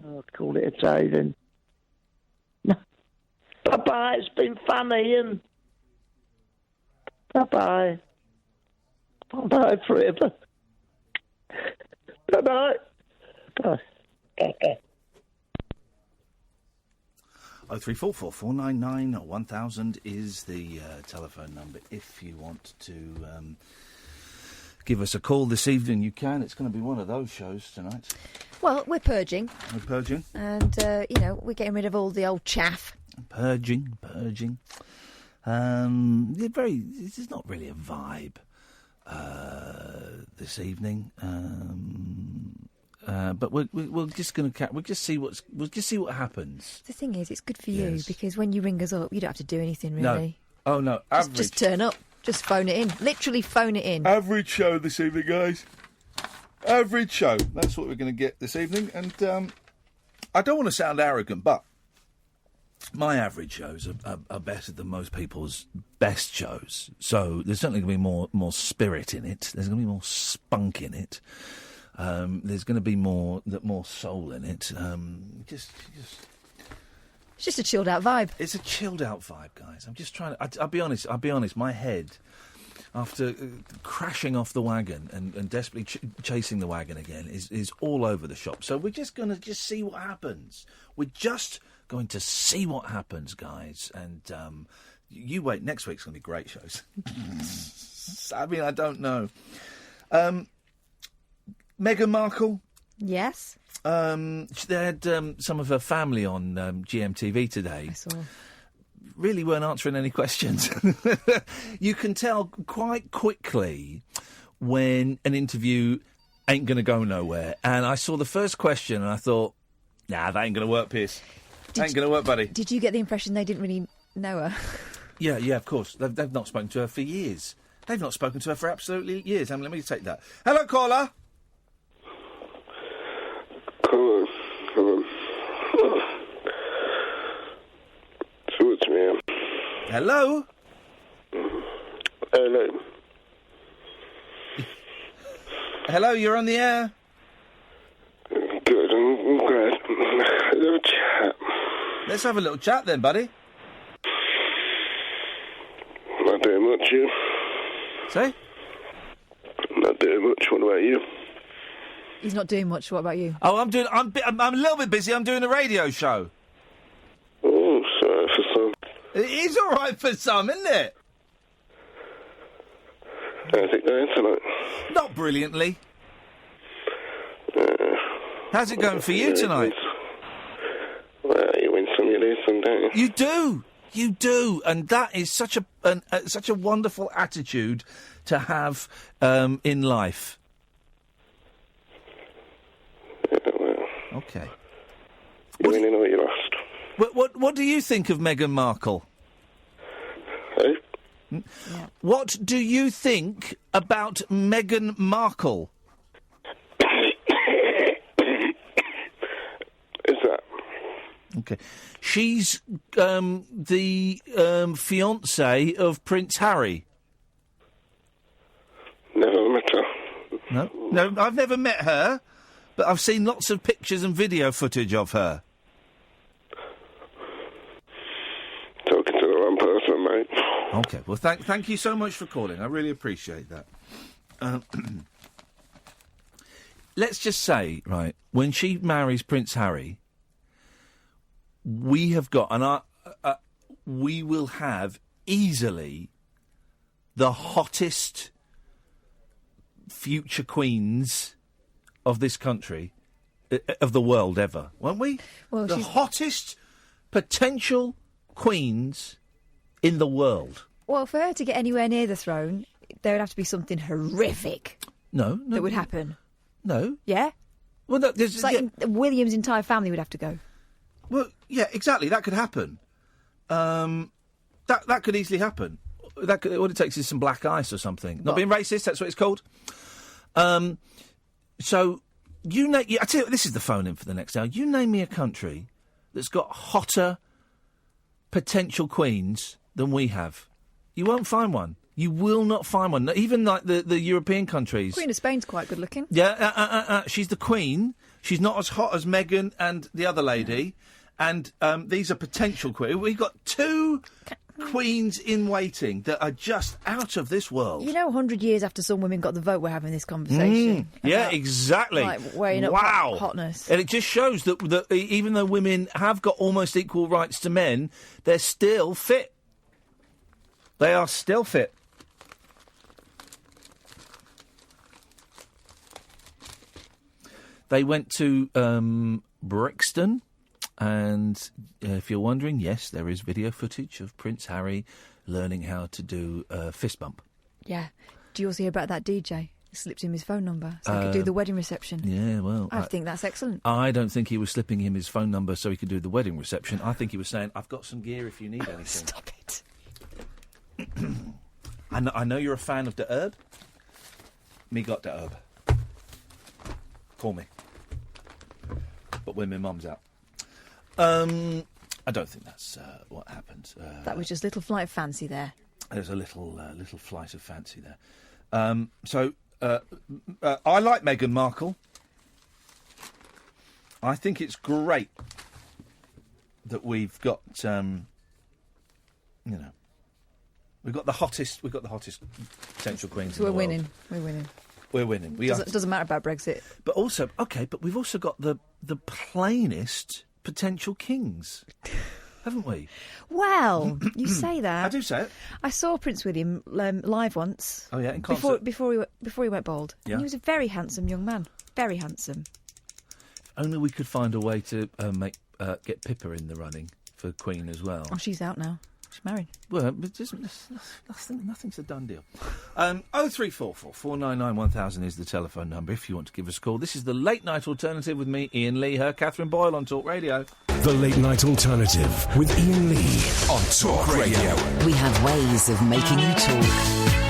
I'll call it a day then. Bye-bye, it's been fun, Ian. Bye-bye. Bye-bye forever. Bye-bye. Bye. Okay. 03444991000 is the telephone number. If you want to give us a call this evening, you can. It's going to be one of those shows tonight. Well, we're purging. We're purging. And, we're getting rid of all the old chaff. Purging. This is not really a vibe this evening. But we're just going to we'll just see what happens. The thing is, it's good for you because when you ring us up, you don't have to do anything really. No. Oh no, just turn up, just phone it in, literally phone it in. Average show this evening, guys. Average show. That's what we're going to get this evening, and I don't want to sound arrogant, but my average shows are better than most people's best shows. So there's certainly going to be more spirit in it. There's going to be more spunk in it. There's going to be more soul in it. It's just a chilled out vibe. It's a chilled out vibe, guys. I'm just trying to. I'll be honest. My head after crashing off the wagon and desperately chasing the wagon again, is all over the shop. So we're just going to see what happens. We're just going to see what happens, guys. And you wait. Next week's going to be great shows. I mean, I don't know. Meghan Markle? Yes. They had some of her family on GMTV today. I saw. Really weren't answering any questions. You can tell quite quickly when an interview ain't going to go nowhere. And I saw the first question and I thought, nah, that ain't going to work, Piers. Ain't going to work, buddy. Did you get the impression they didn't really know her? Yeah, of course. They've not spoken to her for years. They've not spoken to her for absolutely years. Let me take that. Hello, caller. Come on. Talk to me. Hello? Hello. Hello, you're on the air. Good, I'm glad. A little chat. Let's have a little chat then, buddy. Not doing much, you? Say? Not doing much. What about you? He's not doing much. What about you? Oh, I'm a little bit busy. I'm doing a radio show. Oh, sorry for some. It is all right for some, isn't it? How's it going tonight? Not brilliantly. How's it going for you tonight? Well, you win some, you lose some, don't you? You do, and that is such a wonderful attitude to have in life. Yeah, well. Okay. You winning or you lost? What do you think of Meghan Markle? Hey? Yeah. What do you think about Meghan Markle? Is that? Okay. She's the fiancée of Prince Harry. Never met her. No, I've never met her, but I've seen lots of pictures and video footage of her. Talking to the wrong person, mate. Okay, well, thank you so much for calling. I really appreciate that. Let's just say, right, when she marries Prince Harry, we have got, and we will have easily the hottest future queens of this country, of the world ever, won't we? Well, the hottest potential queens in the world. Well, for her to get anywhere near the throne, there would have to be something horrific. No. That would happen. No. Yeah? Well, no, there's... It's like William's entire family would have to go. Well, yeah, exactly. That could happen. That could easily happen. All it takes is some black ice or something. Not being racist, that's what it's called. So, I tell you, this is the phone in for the next hour. You name me a country that's got hotter potential queens than we have. You won't find one. You will not find one. Even like the European countries. Queen of Spain's quite good looking. Yeah, she's the queen. She's not as hot as Meghan and the other lady. And these are potential queens. We've got two queens in waiting that are just out of this world. You know, 100 years after some women got the vote, we're having this conversation. Yeah, exactly. Like, weighing up hotness. And it just shows that even though women have got almost equal rights to men, they're still fit. They are still fit. They went to Brixton, and if you're wondering, yes, there is video footage of Prince Harry learning how to do a fist bump. Yeah. Do you also hear about that DJ? He slipped him his phone number so he could do the wedding reception. Yeah, well... I think that's excellent. I don't think he was slipping him his phone number so he could do the wedding reception. I think he was saying, I've got some gear if you need anything. Stop it. I know you're a fan of the herb. Me got the herb. Call me. But when my mum's out. I don't think that's what happened. That was just a little flight of fancy there. There's a little flight of fancy there. So I like Meghan Markle. I think it's great that we've got, We've got the hottest potential queens. So in the we're world. winning. We're winning. We're winning. Doesn't matter about Brexit. But also, but we've also got the plainest potential kings, haven't we? Well, you say that. I do say it. I saw Prince William live once. Oh yeah, in concert. Before he went bald. Yeah. And he was a very handsome young man. Very handsome. If only we could find a way to get Pippa in the running for Queen as well. Oh, she's out now. She's married. Well, nothing's a done deal. 0344 499 1000 is the telephone number if you want to give us a call. This is the Late Night Alternative with me, Iain Lee, her Catherine Boyle on Talk Radio. The Late Night Alternative with Iain Lee on Talk Radio. We have ways of making you talk.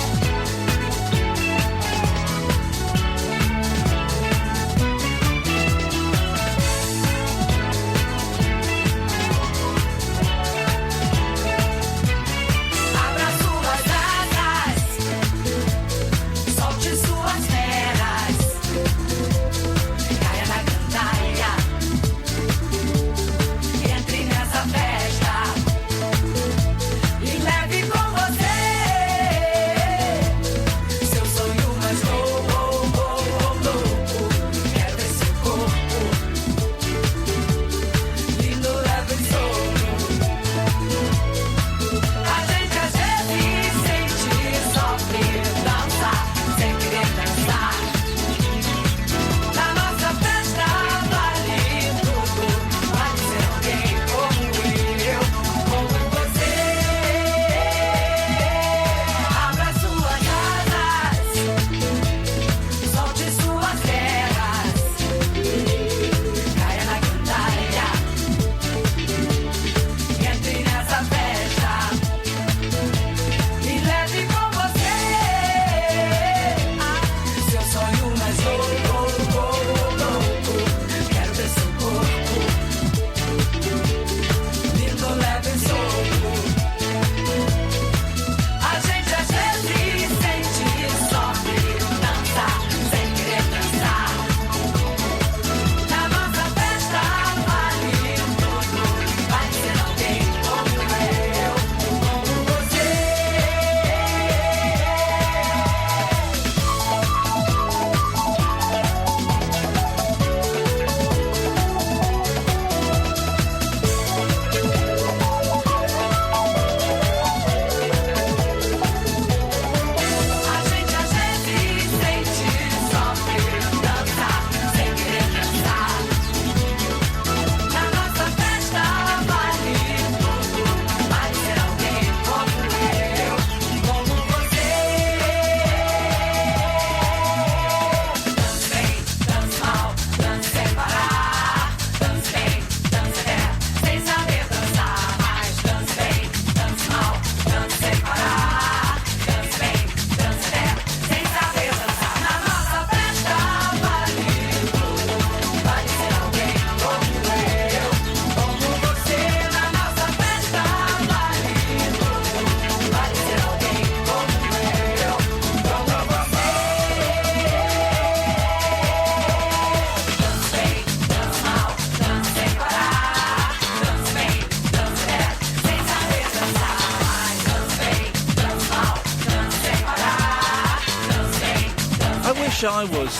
I was,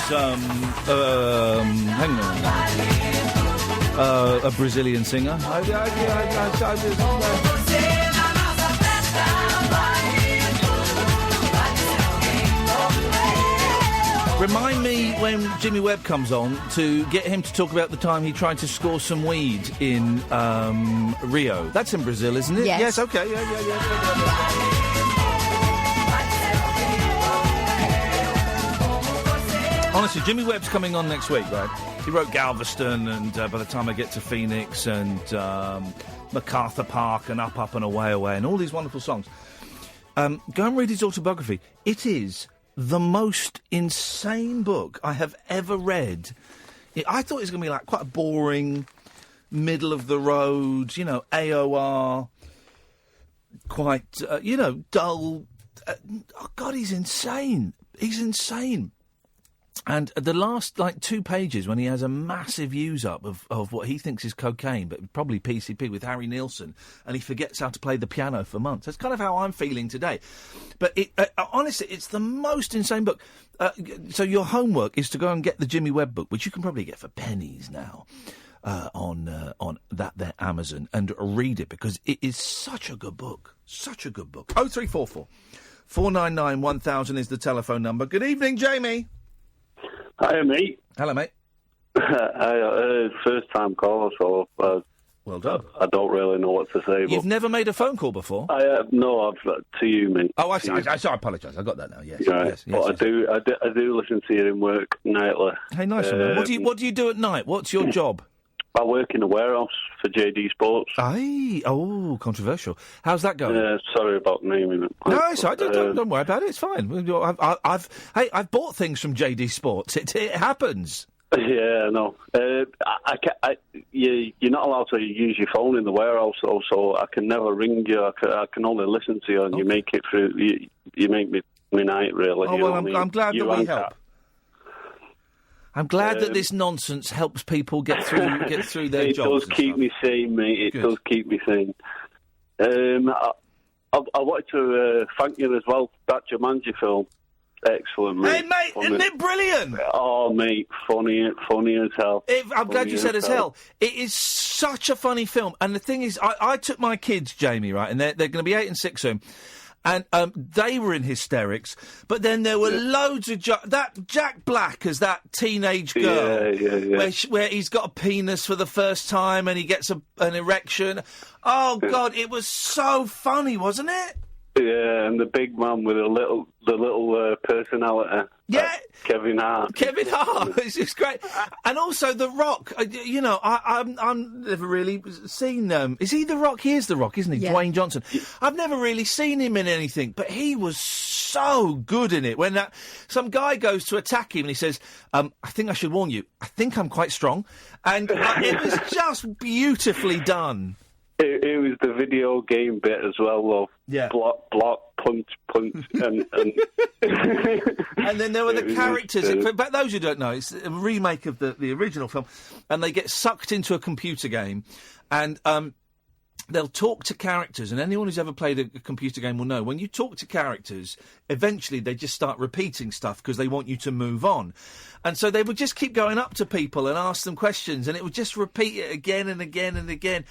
hang on, a Brazilian singer. Remind me when Jimmy Webb comes on to get him to talk about the time he tried to score some weed in Rio. That's in Brazil, isn't it? Yes. Okay. Yeah. Honestly, Jimmy Webb's coming on next week, right? He wrote Galveston, and by the time I get to Phoenix, and MacArthur Park, and Up, and Away, and all these wonderful songs. Go and read his autobiography. It is the most insane book I have ever read. I thought it was going to be like quite a boring, middle of the road, AOR, quite, dull. Oh God, he's insane. He's insane. And the last, 2 pages, when he has a massive use-up of what he thinks is cocaine, but probably PCP with Harry Nilsson, and he forgets how to play the piano for months. That's kind of how I'm feeling today. But honestly, it's the most insane book. So your homework is to go and get the Jimmy Webb book, which you can probably get for pennies now, on their Amazon, and read it, because it is such a good book. Such a good book. 0344 499 1000 is the telephone number. Good evening, Jamie. Hi, mate. Hello, mate. First time caller, so well done. I don't really know what to say. You've never made a phone call before? No, to you, mate. Oh, I apologise. I got that now. Yes, right. yes. But I do listen to you in work nightly. Hey, nice one. Man. What do you do at night? What's your job? I work in a warehouse for JD Sports. Aye, controversial. How's that going? Sorry about naming it. No, it's all right. Don't worry about it. It's fine. I've bought things from JD Sports. It happens. Yeah, no. You're not allowed to use your phone in the warehouse, though, so I can never ring you. I can only listen to you, and you make it through. You make me night, really. Oh, well, I'm glad that we help. I'm glad that this nonsense helps people get through their jobs. It does keep me sane, mate. It does keep me sane. I wanted to thank you as well. That Jumanji film, excellent, mate. Hey, mate, isn't it brilliant? Oh, mate, funny as hell. I'm glad you said as hell. It is such a funny film, and the thing is, I took my kids, Jamie, right, and they're going to be 8 and 6 soon. And they were in hysterics, but then there were loads of that Jack Black as that teenage girl, where he's got a penis for the first time and he gets an erection. Oh God, it was so funny, wasn't it? Yeah, and the big man with the little personality. Yeah, Kevin Hart. It's just great. And also The Rock. I've never really seen. Is he The Rock? He is The Rock, isn't he? Yeah. Dwayne Johnson. I've never really seen him in anything, but he was so good in it. When some guy goes to attack him and he says, "I think I should warn you. I think I'm quite strong," and it was just beautifully done. It was the video game bit as well, though. Yeah. Block, punch, and... and then there were the characters. But those who don't know, it's a remake of the original film, and they get sucked into a computer game, and they'll talk to characters, and anyone who's ever played a computer game will know, when you talk to characters, eventually they just start repeating stuff because they want you to move on. And so they would just keep going up to people and ask them questions, and it would just repeat it again and again and again.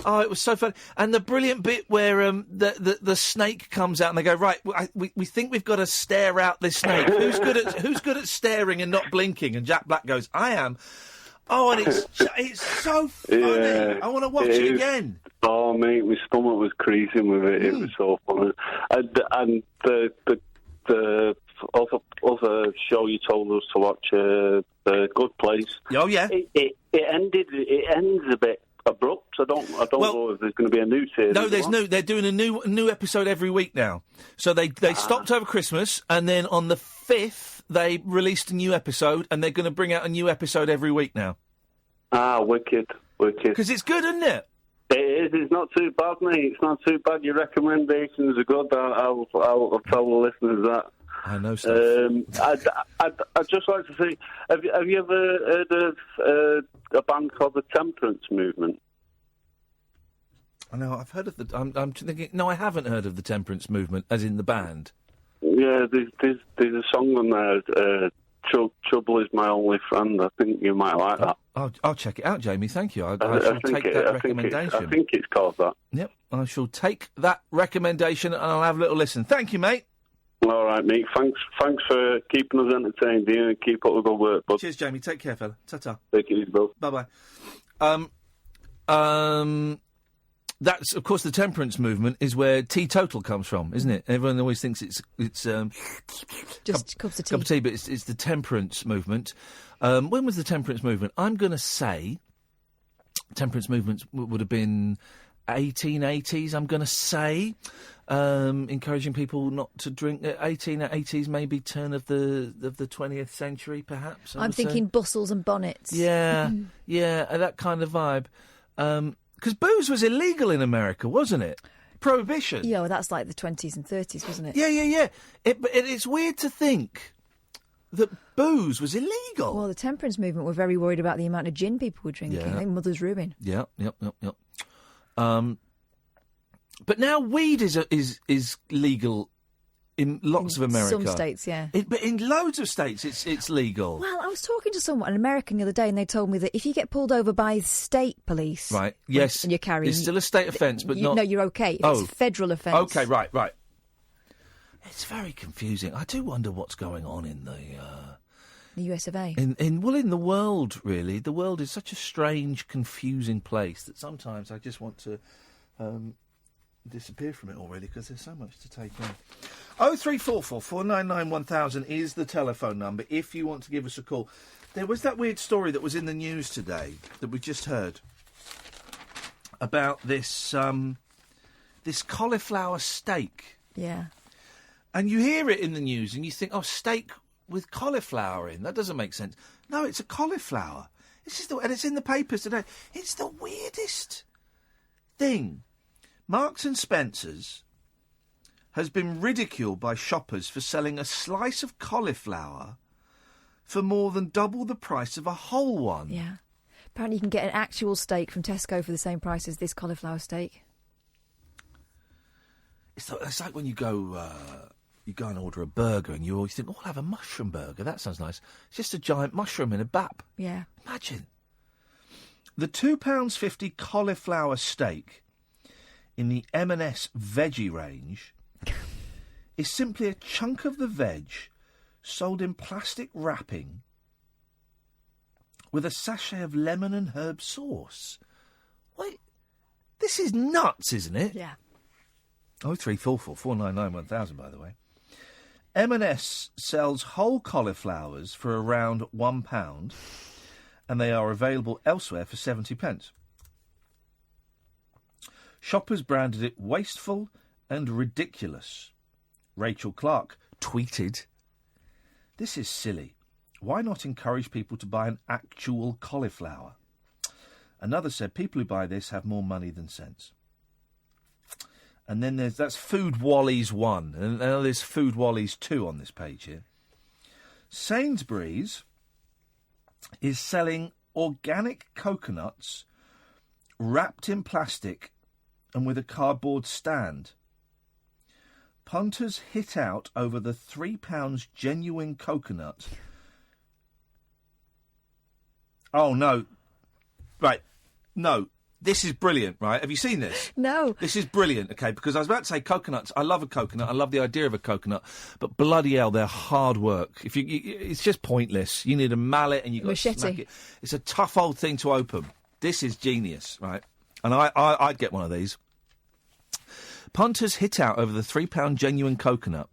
Oh, it was so fun. And the brilliant bit where the snake comes out and they go, right, we think we've got to stare out this snake. Who's good at staring and not blinking? And Jack Black goes, I am. Oh, and it's so funny. Yeah, I want to watch it again. Oh, mate, my stomach was creasing with it. It was so funny. And the other show you told us to watch, The Good Place. Oh, yeah. It ends a bit abrupt. I don't know if there's going to be a new series. No, there's no. They're doing a new episode every week now. So they stopped over Christmas, and then on the 5th they released a new episode, and they're going to bring out a new episode every week now. Ah, wicked. Because it's good, isn't it? It is. It's not too bad, mate. It's not too bad. Your recommendations are good. I'll tell the listeners that. I know stuff. I'd just like to say, have you ever heard of a band called the Temperance Movement? I know. I've heard of the. I'm thinking. No, I haven't heard of the Temperance Movement, as in the band. Yeah, there's a song on there. Trouble is my only friend. I think you might like that. I'll check it out, Jamie. Thank you. I shall take that recommendation. I think it's called that. Yep, I shall take that recommendation and I'll have a little listen. Thank you, mate. All right, mate. Thanks for keeping us entertained, Ian, and keep up with the work, bud. Cheers, Jamie. Take care, fella. Ta-ta. Take it easy, bud. Bye-bye. That's, of course, the temperance movement is where teetotal comes from, isn't it? Everyone always thinks it's just cups of tea. Cup of tea, but it's the temperance movement. When was the temperance movement? I'm going to say temperance movement would have been 1880s, I'm going to say. Encouraging people not to drink. 1880s, maybe turn of the 20th century, perhaps. I'm thinking bustles and bonnets. Yeah, that kind of vibe. Because booze was illegal in America, wasn't it? Prohibition. Yeah, well, that's like the 20s and 30s, wasn't it? Yeah. But it's weird to think that booze was illegal. Well, the temperance movement were very worried about the amount of gin people were drinking. Yeah. I think Mother's Ruin. Yep. But now weed is legal in lots of America. Some states, yeah. But in loads of states, it's legal. Well, I was talking to someone, an American, the other day, and they told me that if you get pulled over by state police, Right. Yes. and you're carrying, it's still a state offence, but not. No, you're okay. If it's a federal offence. Okay. Right. It's very confusing. I do wonder what's going on in the US of A. In the world, really. The world is such a strange, confusing place that sometimes I just want to disappear from it all, really, because there's so much to take in. 0344 499 1000 is the telephone number if you want to give us a call. There was that weird story that was in the news today that we just heard about this this cauliflower steak. Yeah. And you hear it in the news and you think, oh, steak with cauliflower in. That doesn't make sense. No, it's a cauliflower. And it's in the papers today. It's the weirdest thing. Marks and Spencer's has been ridiculed by shoppers for selling a slice of cauliflower for more than double the price of a whole one. Yeah. Apparently you can get an actual steak from Tesco for the same price as this cauliflower steak. It's like when you go and order a burger and you always think, oh, I'll have a mushroom burger. That sounds nice. It's just a giant mushroom in a bap. Yeah. Imagine. The £2.50 cauliflower steak in the M&S veggie range is simply a chunk of the veg sold in plastic wrapping with a sachet of lemon and herb sauce. Wait, this is nuts, isn't it? Yeah. 0344 499 1000, by the way. M&S sells whole cauliflowers for around £1, and they are available elsewhere for 70p. Shoppers branded it wasteful and ridiculous. Rachel Clark tweeted, "This is silly. Why not encourage people to buy an actual cauliflower?" Another said, "People who buy this have more money than sense." And then that's Food Wallies 1, and there's Food Wallies 2 on this page here. Sainsbury's is selling organic coconuts wrapped in plastic and with a cardboard stand. Punters hit out over the £3 genuine coconut. Oh, no. Right. No. This is brilliant, right? Have you seen this? No. This is brilliant, okay, because I was about to say coconuts. I love a coconut. I love the idea of a coconut. But bloody hell, they're hard work. It's just pointless. You need a mallet and you've got to smack it. It's a tough old thing to open. This is genius, right? And I'd get one of these. Punters hit out over the £3 genuine coconut,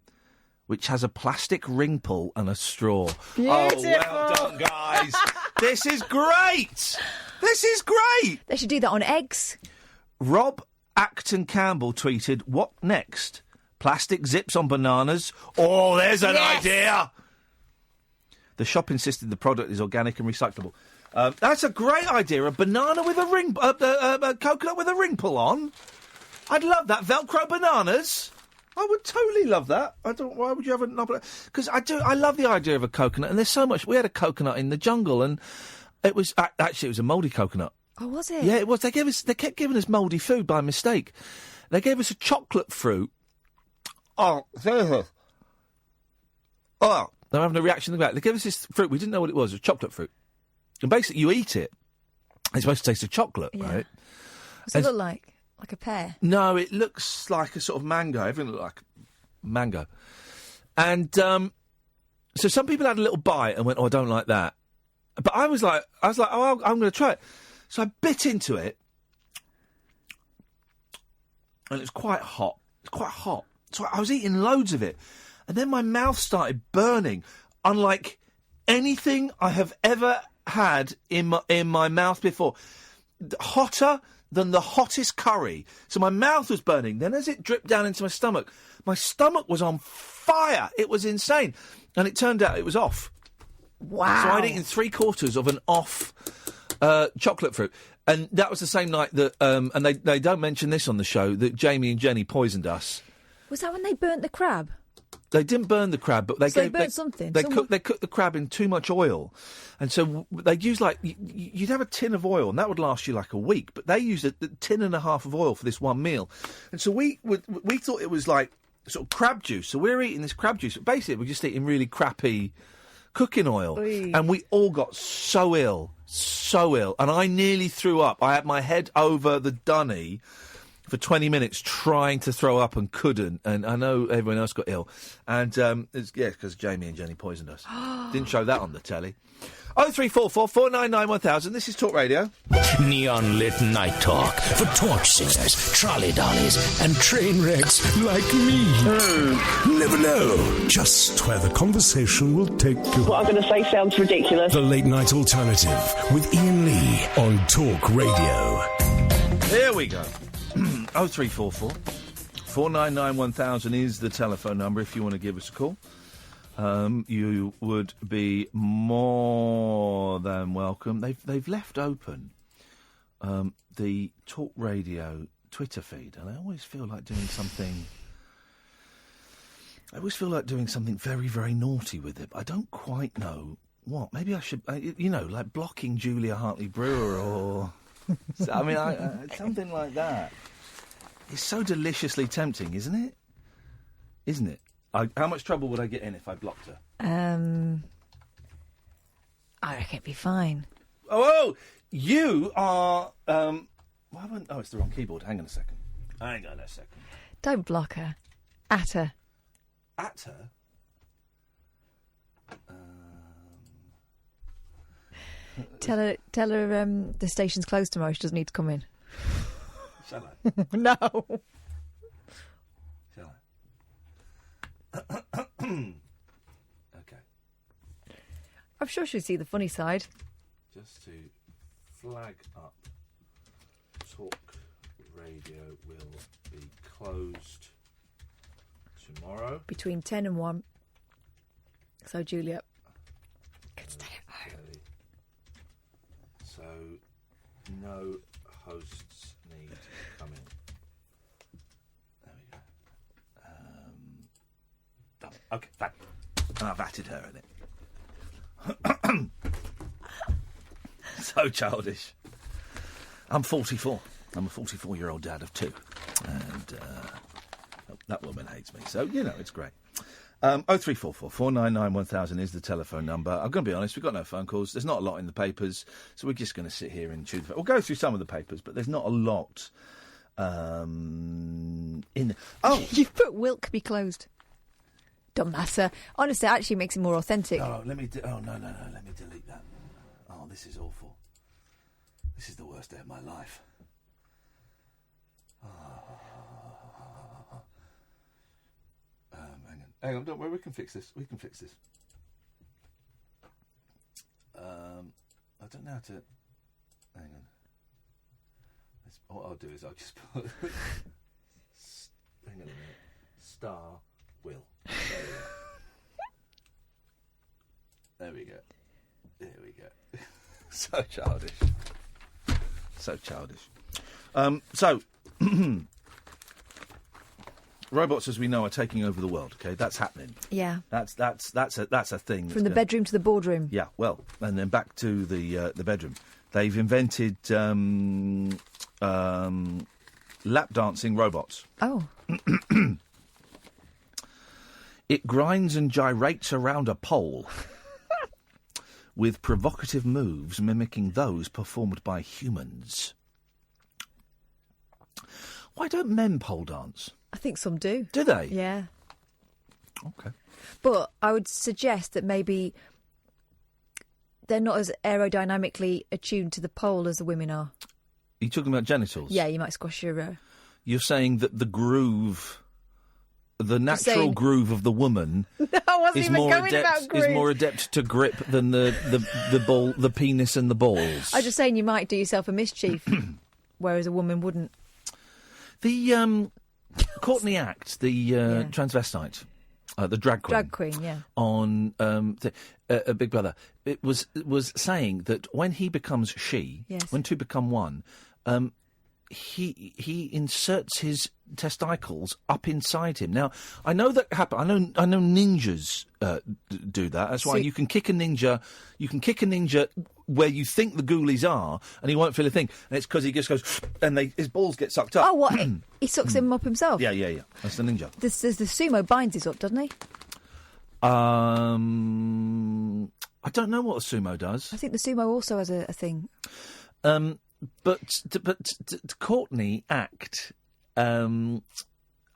which has a plastic ring pull and a straw. Beautiful. Oh, well done, guys. This is great. This is great. They should do that on eggs. Rob Acton Campbell tweeted, "What next? Plastic zips on bananas? Oh, there's an idea." The shop insisted the product is organic and recyclable. That's a great idea. A banana with a ring, a coconut with a ring pull on. I'd love that. Velcro bananas. I would totally love that. Why would you have a? Because I love the idea of a coconut. And there's so much. We had a coconut in the jungle, and it was actually it was a mouldy coconut. Oh, was it? Yeah, it was. They kept giving us mouldy food by mistake. They gave us a chocolate fruit. Oh, seriously. Oh, they're having a reaction to that. They gave us this fruit. We didn't know what it was. It was chocolate fruit. And basically, you eat it. It's supposed to taste of chocolate, right? What's it look like? Like a pear? No, it looks like a sort of mango. Everything looks like mango. And so some people had a little bite and went, "Oh, I don't like that." But I was like, "Oh, I'm going to try it." So I bit into it, and it's quite hot. It's quite hot. So I was eating loads of it, and then my mouth started burning, unlike anything I have ever had in my mouth before. Hotter than the hottest curry. So my mouth was burning. Then as it dripped down into my stomach was on fire. It was insane. And it turned out it was off. Wow. So I'd eaten 3/4 of an off chocolate fruit. And that was the same night that, and they don't mention this on the show, that Jamie and Jenny poisoned us. Was that when they burnt the crab? They didn't burn the crab, but they So they burnt something. They cooked the crab in too much oil, and so they'd use you'd have a tin of oil, and that would last you like a week. But they used a tin and a half of oil for this one meal, and so we thought it was like sort of crab juice. So we're eating this crab juice, but basically we're just eating really crappy cooking oil, and we all got so ill, and I nearly threw up. I had my head over the dunny for 20 minutes trying to throw up and couldn't, and I know everyone else got ill. And, it's because Jamie and Jenny poisoned us. Didn't show that on the telly. 0344 499 1000, this is Talk Radio. Neon lit night talk for torch singers, trolley dollies, and train wrecks like me. Never know just where the conversation will take you. What I'm going to say sounds ridiculous. The Late Night Alternative with Iain Lee on Talk Radio. Here we go. 0344 499 1000 is the telephone number if you want to give us a call. You would be more than welcome. They've left open the Talk Radio Twitter feed, and I always feel like doing something. Very, very naughty with it. I don't quite know what. Maybe I should, like blocking Julia Hartley-Brewer or something like that. It's so deliciously tempting, isn't it? Isn't it? How much trouble would I get in if I blocked her? I reckon it'd be fine. Oh, you are... it's the wrong keyboard. Hang on a second. Don't block her. At her. At her? Tell her the station's closed tomorrow. She doesn't need to come in. Shall I? No. Shall I? Okay. I'm sure she'll see the funny side. Just to flag up, Talk Radio will be closed tomorrow. Between 10 and 1. So, Julia can stay at home. So, no hosts need to come in. There we go. Done. Okay, fine. And I've atted her in it. So childish. I'm 44. I'm a 44-year-old dad of two. And that woman hates me. So, it's great. 0344 499 1000 is the telephone number. I'm going to be honest, we've got no phone calls. There's not a lot in the papers, so we're just going to sit here and chew the... We'll go through some of the papers, but there's not a lot in... Oh! You've put Wilk be closed. Don't matter. Honestly, it actually makes it more authentic. Oh, let me... no. Let me delete that. Oh, this is awful. This is the worst day of my life. Hang on, don't worry, we can fix this. I don't know how to... Hang on. What I'll do is I'll just put... hang on a minute. Star Will. There we go. So childish. Robots, as we know, are taking over the world. Okay, that's happening. Yeah, that's a thing. From the bedroom to the boardroom. Yeah, well, and then back to the bedroom. They've invented lap dancing robots. Oh. It grinds and gyrates around a pole with provocative moves mimicking those performed by humans. Why don't men pole dance? I think some do. Do they? Yeah. Okay. But I would suggest that maybe they're not as aerodynamically attuned to the pole as the women are. Are you talking about genitals? Yeah, you might squash your... You're saying that the groove... The natural groove of the woman is more adept to grip than the ball, the penis and the balls. I'm just saying you might do yourself a mischief, whereas a woman wouldn't. The Courtney Act, the transvestite, the drag queen, yeah, on Big Brother, it was saying that when he becomes she, yes, when two become one, he inserts his testicles up inside him. Now, I know that happen. I know ninjas do that. That's why you can kick a ninja. You can kick a ninja where you think the ghoulies are, and he won't feel a thing. And it's because he just goes, and his balls get sucked up. Oh, what? He sucks him up himself? Yeah. That's the ninja. The sumo binds his up, doesn't he? I don't know what a sumo does. I think the sumo also has a thing. But Courtney Act, I'm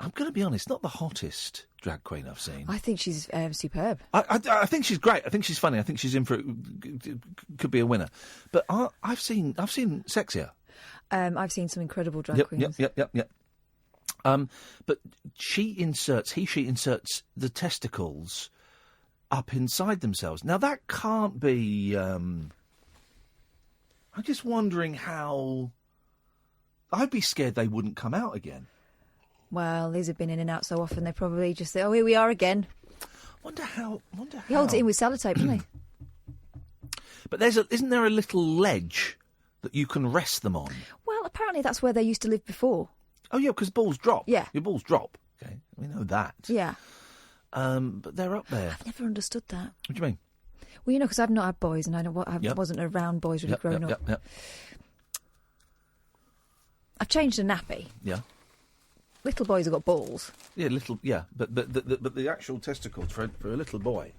going to be honest, not the hottest drag queen I've seen. I think she's superb. I think she's great. I think she's funny. I think she's in for could be a winner. But I've seen sexier. I've seen some incredible drag queens. Yep. But she inserts the testicles up inside themselves. Now that can't be. I'm just wondering how. I'd be scared they wouldn't come out again. Well, these have been in and out so often, they probably just say, "Oh, here we are again." Wonder how. He holds it in with sellotape, doesn't he? But isn't there a little ledge that you can rest them on? Well, apparently that's where they used to live before. Oh yeah, because balls drop. Yeah, your balls drop. Okay, we know that. Yeah. But they're up there. I've never understood that. What do you mean? Well, you know, because I've not had boys, and I wasn't around boys really growing up. Yep. I've changed a nappy. Yeah. Little boys have got balls. Yeah, but the actual testicles for a little boy,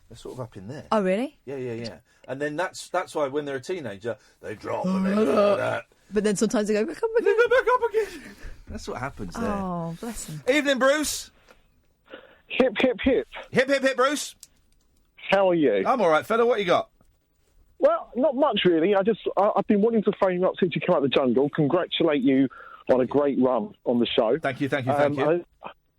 they're sort of up in there. Oh, really? Yeah. And then that's why when they're a teenager, they drop and they go like that. But then sometimes they go back up again. They go back up again. That's what happens there. Oh, bless them. Evening, Bruce. Hip, hip, hip. Hip, hip, hip, Bruce. How are you? I'm all right, fella. What you got? Well, not much, really. I've been wanting to phone you up since you came out of the jungle. Congratulate you on a great run on the show. Thank you.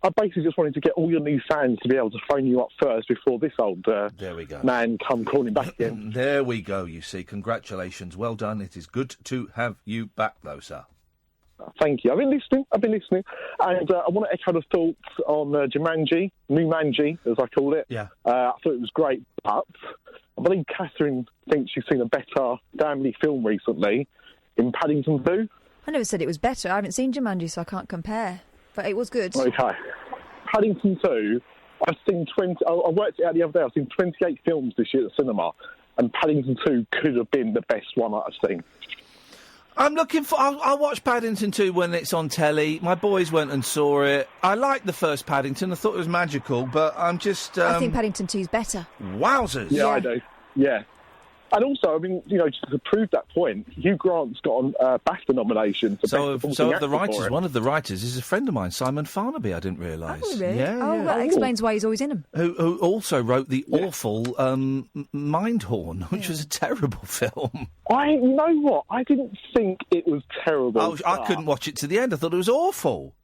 I basically just wanted to get all your new fans to be able to phone you up first before this old there we go. man come calling back again. There we go, you see. Congratulations. Well done. It is good to have you back, though, sir. Thank you. I've been listening. And I want to echo the thoughts on Jumanji, New Manji, as I call it. Yeah. I thought it was great, but I believe Catherine thinks she's seen a better family film recently in Paddington 2. I never said it was better. I haven't seen Jumanji, so I can't compare. But it was good. Okay. Paddington 2, I've seen 20... I worked it out the other day. I've seen 28 films this year at the cinema, and Paddington 2 could have been the best one I've seen. I'm looking for... I'll watch Paddington 2 when it's on telly. My boys went and saw it. I liked the first Paddington. I thought it was magical, but I'm just... I think Paddington 2's better. Wowzers. Yeah, I do. Yeah. And also, I mean, you know, just to prove that point, Hugh Grant's got a BAFTA nomination for So Best of the writers, one of the writers is a friend of mine, Simon Farnaby. I didn't realise. Oh, really? Yeah. Well, that explains why he's always in them. Who also wrote the awful Mindhorn, which was a terrible film. You know what? I didn't think it was terrible. Oh, I couldn't watch it to the end. I thought it was awful.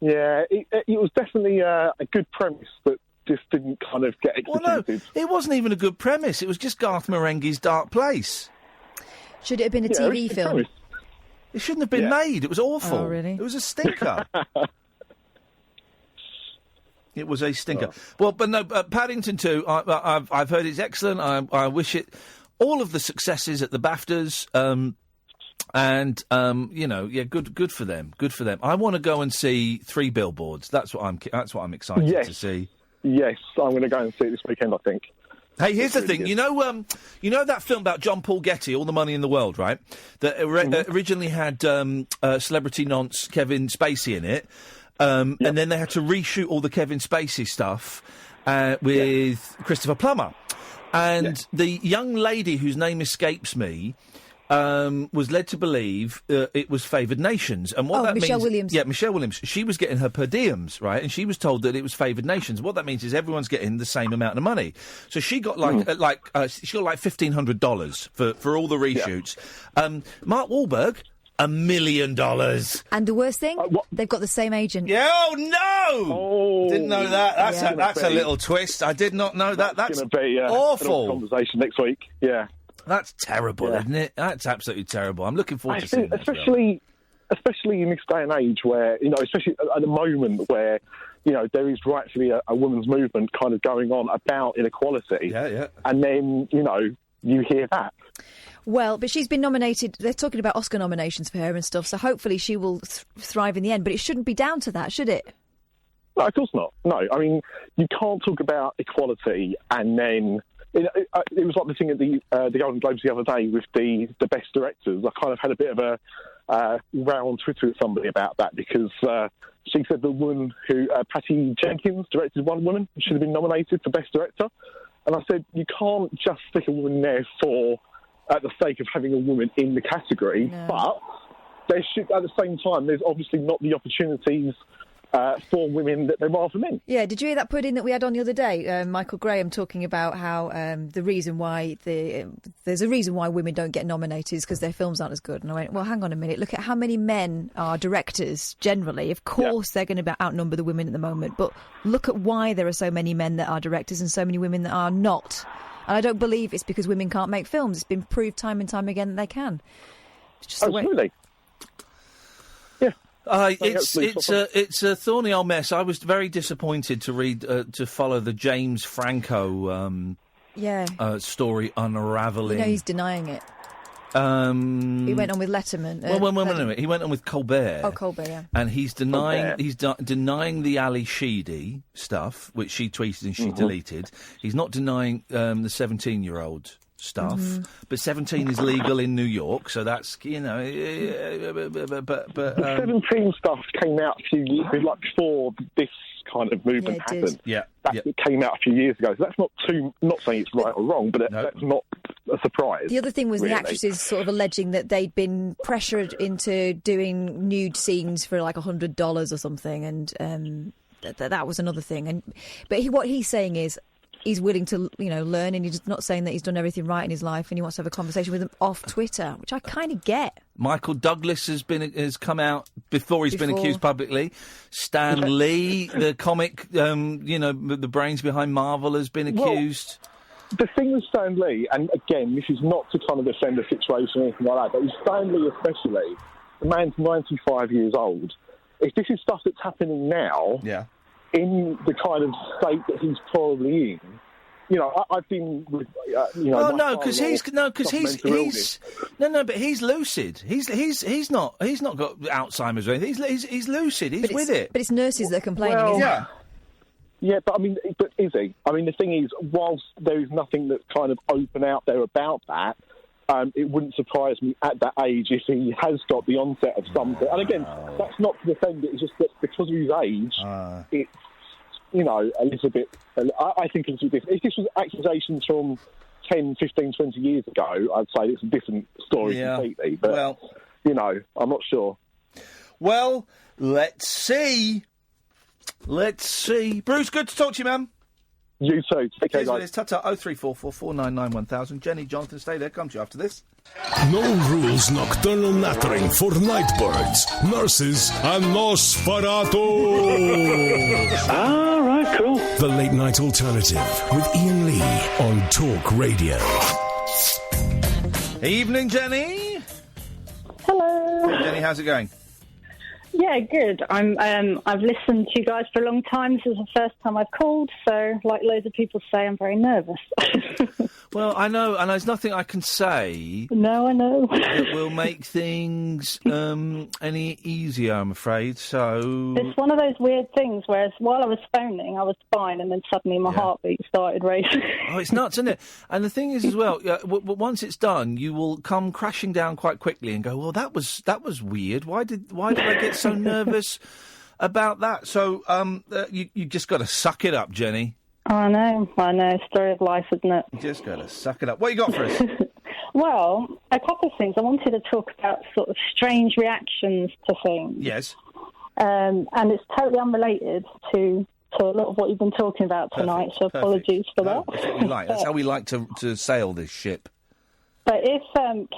Yeah, it was definitely a good premise, but just didn't kind of get executed. Well, no, it wasn't even a good premise. It was just Garth Marenghi's Dark Place. Should it have been a TV film? Premise. It shouldn't have been made. It was awful. Oh, really? It was a stinker. It was a stinker. Well, but no, Paddington 2, I've heard it's excellent. I wish it all of the successes at the BAFTAs. Good for them. Good for them. I want to go and see 3 Billboards. That's what I'm excited to see. Yes, I'm going to go and see it this weekend, I think. Hey, here's the thing. You know that film about John Paul Getty, All the Money in the World, right? That originally had celebrity nonce Kevin Spacey in it, and then they had to reshoot all the Kevin Spacey stuff with Christopher Plummer. And the young lady whose name escapes me was led to believe it was favoured nations. And what that Michelle means, Williams. Yeah, Michelle Williams. She was getting her per diems, right? And she was told that it was favoured nations. What that means is everyone's getting the same amount of money. So she got she got $1,500 for all the reshoots. Mark Wahlberg, $1 million. And the worst thing, they've got the same agent. Yeah, oh no! Didn't know that. That's a little twist. I did not know that. That's going to be awful. An conversation next week. Yeah. That's terrible, isn't it? That's absolutely terrible. I'm looking forward to seeing that. Especially in this day and age where, you know, especially at the moment where, you know, there is rightfully a women's movement kind of going on about inequality. Yeah. And then, you know, you hear that. Well, but she's been nominated. They're talking about Oscar nominations for her and stuff, so hopefully she will thrive in the end. But it shouldn't be down to that, should it? No, of course not. No, I mean, you can't talk about equality and then... It was like the thing at the Golden Globes the other day with the best directors. I kind of had a bit of a row on Twitter with somebody about that because she said the woman who, Patty Jenkins, directed Wonder Woman, should have been nominated for Best Director. And I said, you can't just stick a woman there at the sake of having a woman in the category, but there should, at the same time, there's obviously not the opportunities for women that there are for men. Yeah, did you hear that pudding that we had on the other day? Michael Graham talking about how the reason why there's a reason why women don't get nominated is because their films aren't as good. And I went, well, hang on a minute, look at how many men are directors generally. Of course they're going to outnumber the women at the moment, but look at why there are so many men that are directors and so many women that are not. And I don't believe it's because women can't make films. It's been proved time and time again that they can. It's just Absolutely. It's a thorny old mess. I was very disappointed to follow the James Franco story unravelling. You know, he's denying it. He went on with Letterman. No, he went on with Colbert. Oh, Colbert, yeah. And he's denying denying the Ali Sheedy stuff, which she tweeted and she deleted. He's not denying the 17-year-old stuff, but 17 is legal in New York, so that's, you know, the 17 stuff came out a few years before this kind of movement happened. It came out a few years ago, so that's not saying it's right or wrong, but that's not a surprise. The other thing was really. The actresses sort of alleging that they'd been pressured into doing nude scenes for like $100 or something, and that was another thing. But what he's saying is, he's willing to, learn, and he's not saying that he's done everything right in his life, and he wants to have a conversation with them off Twitter, which I kind of get. Michael Douglas has come out before he's been accused publicly. Stan Lee, the comic, the brains behind Marvel, has been accused. The thing with Stan Lee, and again, this is not to kind of defend the situation or anything like that, but with Stan Lee especially, the man's 95 years old. If this is stuff that's happening now... Yeah. In the kind of state that he's probably in, I've been with, but he's lucid. He's not got Alzheimer's or anything. He's lucid. He's with it. But it's nurses that are complaining. Isn't it? Yeah, but is he? I mean, the thing is, whilst there is nothing that's kind of open out there about that, it wouldn't surprise me at that age if he has got the onset of something. And again, that's not to defend it. It's just that because of his age, it's, a little bit... I think it's a bit different. If this was accusations from 10, 15, 20 years ago, I'd say it's a different story completely. But, I'm not sure. Well, let's see. Bruce, good to talk to you, man. You too. Take care, guys. Ta-ta, 0344 499 1000. Jenny, Jonathan, stay there. Come to you after this. No rules nocturnal nattering for nightbirds, nurses, and Nosferatu. All right, cool. The Late Night Alternative with Iain Lee on Talk Radio. Evening, Jenny. Hello. Hey, Jenny, how's it going? Yeah, good. I've listened to you guys for a long time. This is the first time I've called, so like loads of people say, I'm very nervous. Well, I know, and there's nothing I can say. No, I know. That will make things any easier, I'm afraid. So it's one of those weird things. Whereas while I was phoning, I was fine, and then suddenly my heartbeat started racing. Oh, it's nuts, isn't it? And the thing is, as well, once it's done, you will come crashing down quite quickly and go, "Well, that was weird. Why did I get so nervous about that?" So you just got to suck it up, Jenny. I know. Story of life, isn't it? You just got to suck it up. What you got for us? Well, a couple of things. I wanted to talk about sort of strange reactions to things. Yes. And it's totally unrelated to a lot of what you've been talking about tonight, so apologies for that. That's what we like. That's how we like to sail this ship. But if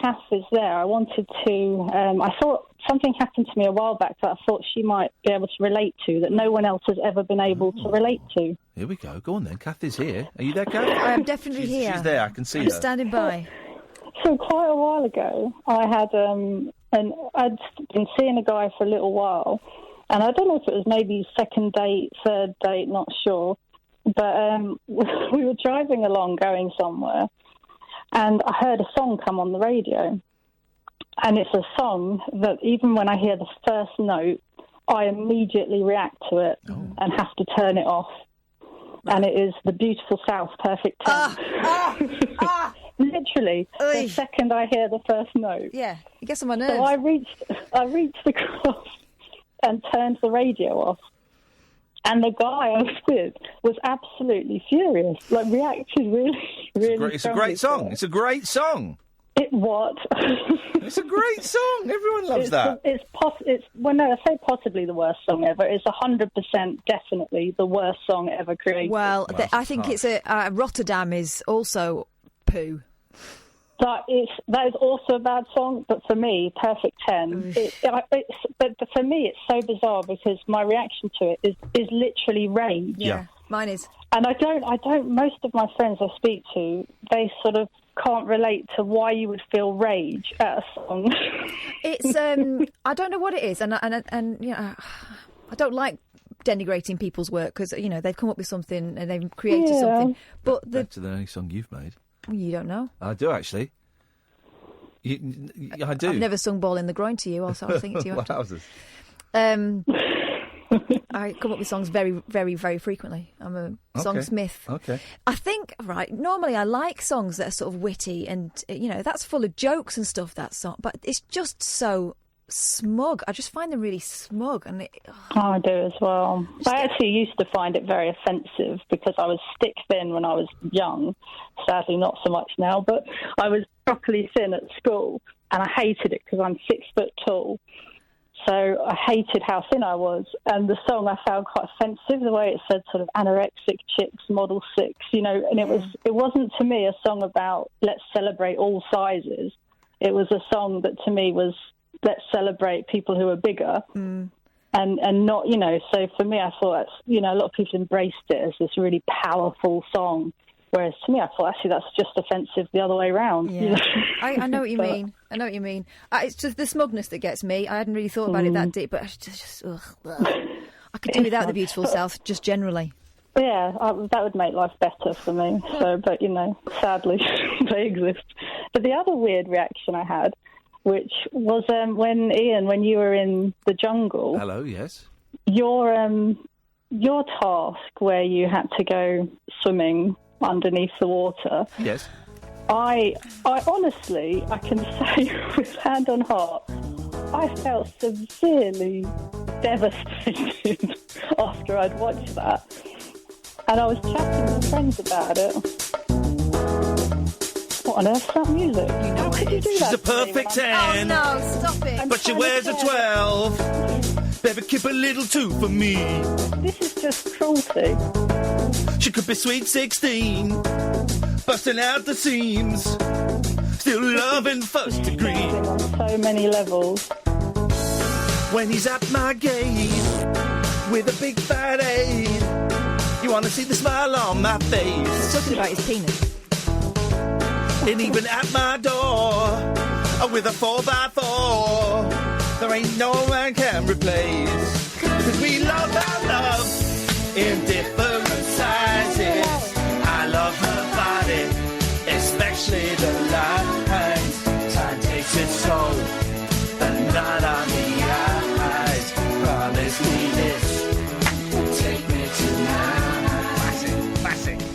Kath is there, I wanted to... I thought something happened to me a while back that I thought she might be able to relate to, that no one else has ever been able to relate to. Here we go. Go on then. Kath is here. Are you there, Kath? I am definitely here. She's there. I can see her. I'm standing by. So quite a while ago, I had... I'd been seeing a guy for a little while, and I don't know if it was maybe second date, third date, not sure. But we were driving along, going somewhere, and I heard a song come on the radio. And it's a song that even when I hear the first note, I immediately react to it and have to turn it off. And it is The Beautiful South, Perfect 10. Literally, the second I hear the first note. Yeah, it gets on my nerves. So I reached across and turned the radio off. And the guy I was with was absolutely furious, like reacted really It's a great song. It's a great song. It what? It's a great song. Everyone loves that. I say possibly the worst song ever. It's 100% definitely the worst song ever created. Well, I think it's Rotterdam is also poo. That is also a bad song, but for me, Perfect 10. But for me, it's so bizarre because my reaction to it is literally rage. Yeah, mine is. And I don't. Most of my friends I speak to, they sort of can't relate to why you would feel rage at a song. It's I don't know what it is, and you know, I don't like denigrating people's work because you know they've come up with something and they've created something. But better than any song you've made. You don't know. I do actually. I do. I've never sung "Ball in the Groin" to you. Also, I was thinking to you. Wowzers. I come up with songs very, very, very frequently. I'm a songsmith. Okay. I think, right, normally I like songs that are sort of witty and, you know, that's full of jokes and stuff, that song. But it's just so smug. I just find them really smug. And I do as well. I actually used to find it very offensive because I was stick thin when I was young. Sadly, not so much now. But I was properly thin at school and I hated it because I'm 6 foot tall. So I hated how thin I was, and the song I found quite offensive, the way it said sort of anorexic chicks, model 6, you know, and it wasn't to me a song about let's celebrate all sizes. It was a song that to me was let's celebrate people who are bigger and not, you know, so for me I thought, you know, a lot of people embraced it as this really powerful song. Whereas to me, I thought, actually, that's just offensive the other way around. Yeah. You know? I know what you mean. I know what you mean. It's just the smugness that gets me. I hadn't really thought about it that deep, but I could do without the beautiful South, just generally. Yeah, that would make life better for me. So, but, you know, sadly, they exist. But the other weird reaction I had, which was when, Iain, when you were in the jungle... Hello, yes. Your task where you had to go swimming underneath the water. Yes. I honestly, I can say with hand on heart, I felt severely devastated after I'd watched that. And I was chatting with friends about it. What on earth's that music? You know How could you do She's that a perfect 10. Oh, no, stop it. But she wears a 12. Baby, keep a little 2 for me. This is just cruelty. She could be sweet 16, busting out the seams, still loving first degree. On so many levels. When he's at my gate with a big fat 8, you want to see the smile on my face. He's talking about his penis. And even at my door with a 4x4, there ain't no one can replace. 'Cause we love our love in different sizes. I love her body, especially the lines. Time takes its toll, but not on the eyes. Promise me this, take me tonight.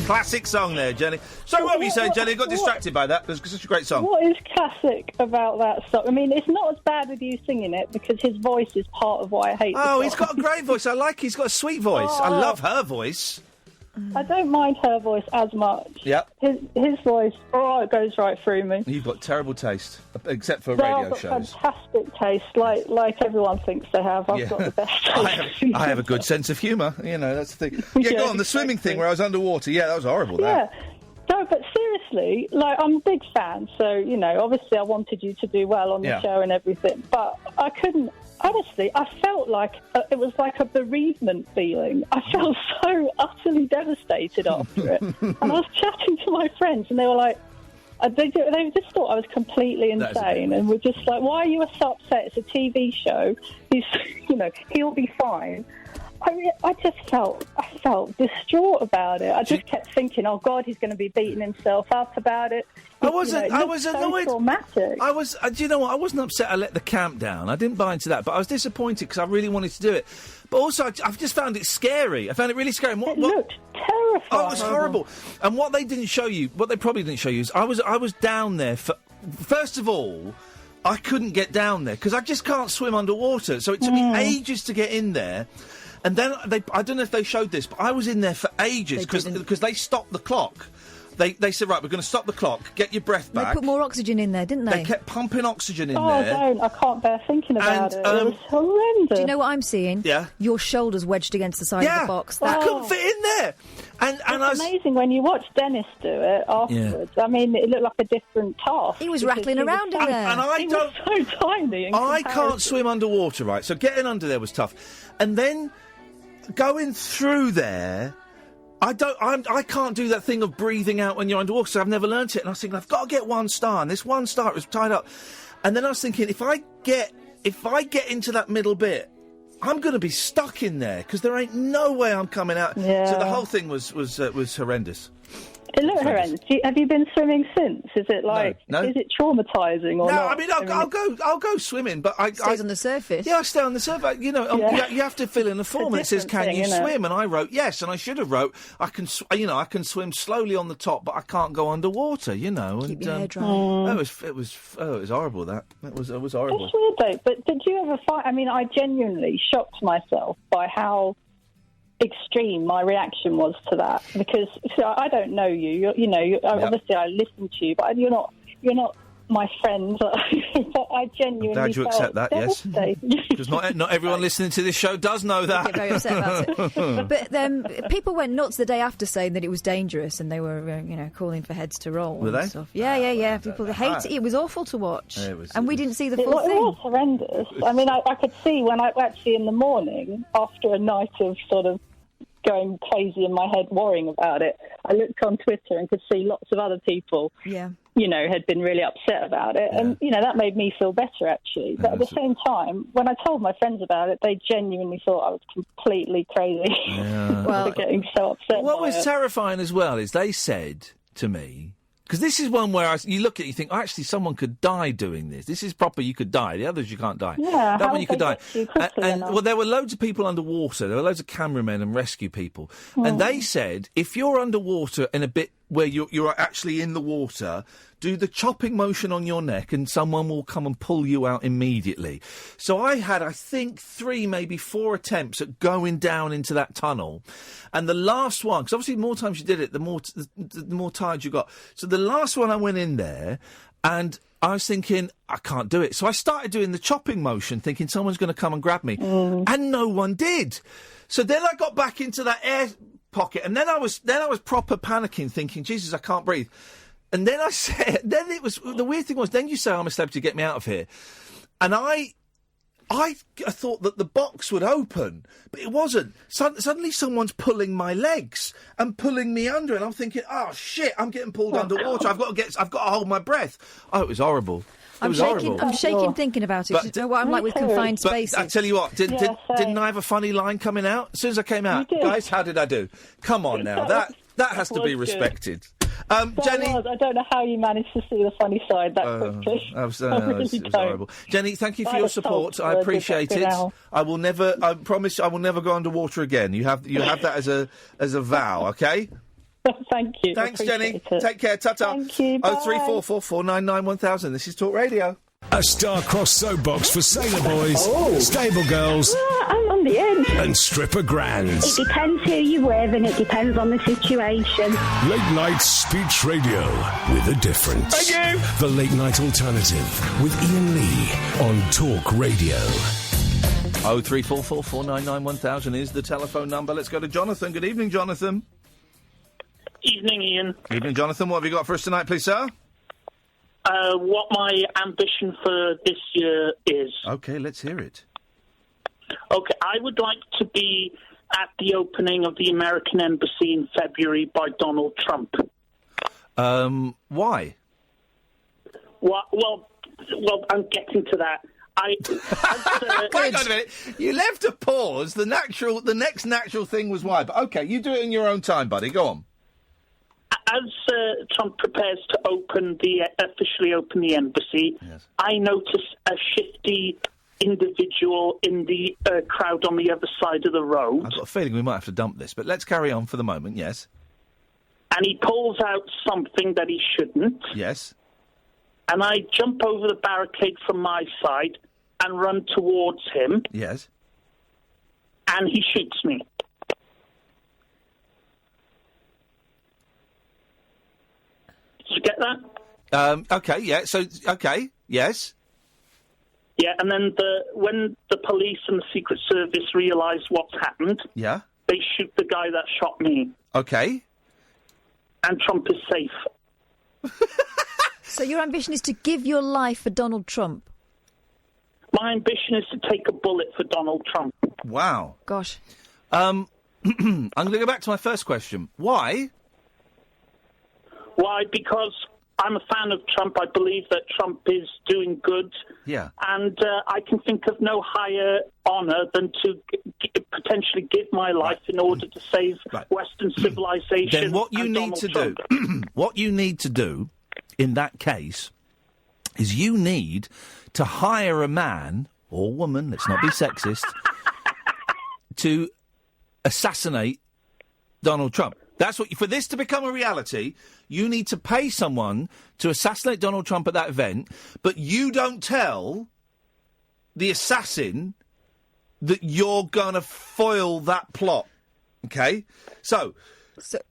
Classic song there, Jenny. Sorry, what were you saying, Jenny? I got distracted by that. It was such a great song. What is classic about that song? I mean, it's not as bad with you singing it because his voice is part of why I hate the song. He's got a great voice. I like he's got a sweet voice. I love her voice. I don't mind her voice as much. Yep. His voice, it goes right through me. You've got terrible taste, except for Well, radio I've got shows. fantastic taste, like everyone thinks they have. I've got the best taste. I have a good sense of humour. You know, that's the thing. Yeah, go on. The swimming thing where I was underwater. Yeah, that was horrible. That. Yeah. No, but seriously, like, I'm a big fan, so, you know, obviously I wanted you to do well on the show and everything, but I couldn't, honestly, I felt like it was like a bereavement feeling. I felt so utterly devastated after it. And I was chatting to my friends, and they were like, they just thought I was completely insane, and were just like, why are you so upset? It's a TV show. He'll be fine. I felt distraught about it. I just kept thinking, oh God, he's going to be beating himself up about it. I was annoyed. So traumatic. I was. Do you know what? I wasn't upset I let the camp down. I didn't buy into that, but I was disappointed because I really wanted to do it. But also, I've just found it scary. I found it really scary. It looked terrifying. Oh, it was horrible. And what they didn't show you, what they probably didn't show you, is I was down there for. First of all, I couldn't get down there because I just can't swim underwater. So it took me ages to get in there. And then I don't know if they showed this, but I was in there for ages because they stopped the clock. They said, right, we're going to stop the clock, get your breath back. They put more oxygen in there, didn't they? They kept pumping oxygen in there. I can't bear thinking about it. It was horrendous. Do you know what I'm seeing? Yeah. Your shoulders wedged against the side of the box. I couldn't fit in there. And it's amazing when you watch Dennis do it afterwards. Yeah. I mean, it looked like a different task. He was rattling around in there. And he was so tiny. I can't swim underwater, right? So getting under there was tough. And then going through there, I can't do that thing of breathing out when you're underwater, so I've never learnt it. And I was thinking, I've got to get 1 star, and this 1 star was tied up. And then I was thinking, if I get into that middle bit, I'm going to be stuck in there because there ain't no way I'm coming out. Yeah. So the whole thing was horrendous. It looked horrendous. Have you been swimming since? Is it No. Is it traumatising or not? No, I mean I'll go swimming, but I stays on the surface. Yeah, I stay on the surface. You know, you have to fill in a form that says, "Can you swim?" And I wrote yes, and I should have wrote, "I can." I can swim slowly on the top, but I can't go underwater. You know, keep your hair dry. It was horrible. It was horrible. That's weird though. But did you ever find? I mean, I genuinely shocked myself by how extreme my reaction was to that, because I don't know you. Obviously I listen to you, but you're not my friend. But I genuinely Glad you accept that. Yes, because not everyone listening to this show does know that. Get very upset about it. But people went nuts the day after saying that it was dangerous, and they were calling for heads to roll. Were and they? Stuff. Yeah. People hate it. It was awful to watch, and we didn't see the full thing. It was horrendous. I mean, I could see when I actually in the morning after a night of sort of going crazy in my head worrying about it, I looked on Twitter and could see lots of other people had been really upset about it, and that made me feel better actually. But at the same time, when I told my friends about it, they genuinely thought I was completely crazy for getting so upset. What was terrifying as well is they said to me, because this is one where you look at it, you think, oh, actually, someone could die doing this. This is proper, you could die. The others, you can't die. Yeah, that one you could die. Well, there were loads of people underwater. There were loads of cameramen and rescue people. And they said, if you're underwater in a bit where you're actually in the water, do the chopping motion on your neck and someone will come and pull you out immediately. So I had, I think, 3, maybe 4 attempts at going down into that tunnel. And the last one, because obviously the more times you did it, the more tired you got. So the last one I went in there and I was thinking, I can't do it. So I started doing the chopping motion, thinking someone's going to come and grab me. And no one did. So then I got back into that air pocket, and then I was proper panicking, thinking, Jesus, I can't breathe. And then it was, the weird thing was, then you say, I'm a celebrity, get me out of here. And I thought that the box would open, but it wasn't. Suddenly someone's pulling my legs and pulling me under, and I'm thinking, oh shit, I'm getting pulled underwater. I've got to hold my breath. Oh, it was horrible. I'm shaking thinking about it. But, you know what I'm like with confined spaces. I tell you what, didn't I have a funny line coming out? As soon as I came out, guys, how did I do? Come on now, that has to be respected. Jenny, I don't know how you managed to see the funny side that quickly. It was horrible. Jenny, thank you for your support. I appreciate it. I promise I will never go underwater again. You have that as a vow, okay? Thank you. Thanks, Jenny. Take care. Ta-ta. Thank you. 03444991000. This is Talk Radio. A star-crossed soapbox for sailor boys, stable girls, I'm on the edge, and stripper grands. It depends who you're with and it depends on the situation. Late night speech radio with a difference. Thank you. The Late Night Alternative with Iain Lee on Talk Radio. 03444991000 is the telephone number. Let's go to Jonathan. Good evening, Jonathan. Evening, Ian. Evening, Jonathan. What have you got for us tonight, please, sir? What my ambition for this year is. Okay, let's hear it. Okay, I would like to be at the opening of the American Embassy in February by Donald Trump. Why? Well, I'm getting to that. Hang on a minute. You left a pause. The next natural thing was why. But OK, you do it in your own time, buddy. Go on. As Trump prepares to officially open the embassy, I notice a shifty individual in the crowd on the other side of the road. I've got a feeling we might have to dump this, but let's carry on for the moment, yes. And he pulls out something that he shouldn't. Yes. And I jump over the barricade from my side and run towards him. Yes. And he shoots me. Did you get that? OK, yeah, so, OK, yes. Yeah, and then when the police and the Secret Service realise what's happened, yeah, they shoot the guy that shot me. OK. And Trump is safe. So your ambition is to give your life for Donald Trump? My ambition is to take a bullet for Donald Trump. Wow. Gosh. I'm going to go back to my first question. Why? Why? Because I'm a fan of Trump. I believe that Trump is doing good. Yeah. And I can think of no higher honour than to potentially give my life in order to save Western civilization. Then what you need to do, what you need to do in that case is you need to hire a man or woman, let's not be sexist, to assassinate Donald Trump. That's what. For this to become a reality, you need to pay someone to assassinate Donald Trump at that event, but you don't tell the assassin that you're going to foil that plot. Okay? So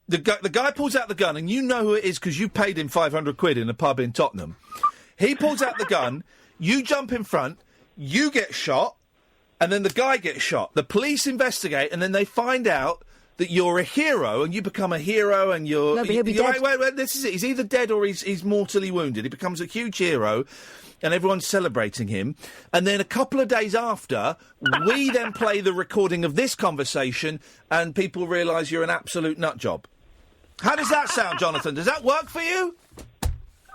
the guy pulls out the gun, and you know who it is because you paid him 500 quid in a pub in Tottenham. He pulls out the gun, you jump in front, you get shot, and then the guy gets shot. The police investigate, and then they find out that you're a hero, and you become a hero, and you're... No, but he'll be dead. Wait, this is it. He's either dead or he's mortally wounded. He becomes a huge hero, and everyone's celebrating him. And then a couple of days after, we then play the recording of this conversation, and people realise you're an absolute nut job. How does that sound, Jonathan? Does that work for you?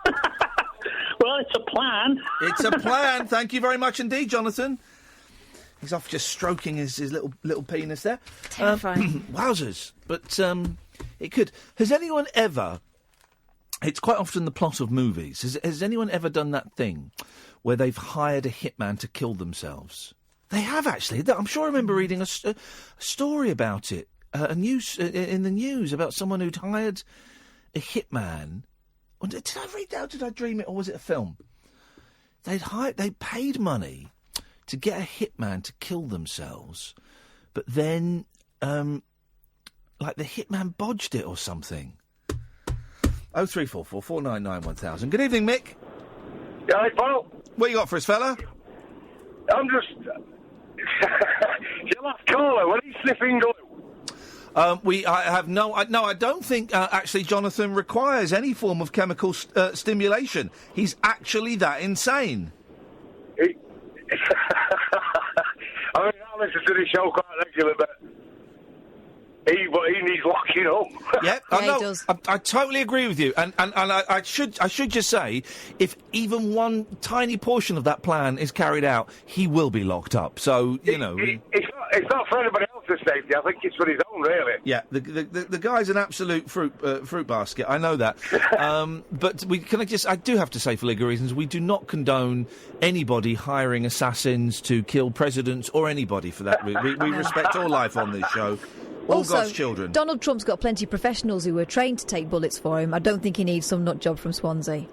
Well, it's a plan. It's a plan. Thank you very much indeed, Jonathan. He's off just stroking his little penis there. Terrifying. Wowzers. But it could. Has anyone ever... It's quite often the plot of movies. Has anyone ever done that thing where they've hired a hitman to kill themselves? They have, actually. I'm sure I remember reading a story about it. In the news about someone who'd hired a hitman. Did I read that or did I dream it, or was it a film? They paid money to get a hitman to kill themselves, but then, the hitman bodged it or something. 0344 499 1000. Good evening, Mick. Yeah, hi, Paul. What you got for us, fella? I'm just... Your last caller, when he's sniffing glue. I don't think, actually, Jonathan requires any form of chemical stimulation. He's actually that insane. I mean, I listen to this show quite regularly, but he needs locking up. Yeah, he does. I totally agree with you, and I should just say, if even one tiny portion of that plan is carried out, he will be locked up. So it's not for anybody else's safety. I think it's for his own, really. Yeah, the guy's an absolute fruit basket. I know that, but I do have to say, for legal reasons, we do not condone anybody hiring assassins to kill presidents or anybody for that. We respect all life on this show. All also, God's children. Donald Trump's got plenty of professionals who are trained to take bullets for him. I don't think he needs some nut job from Swansea.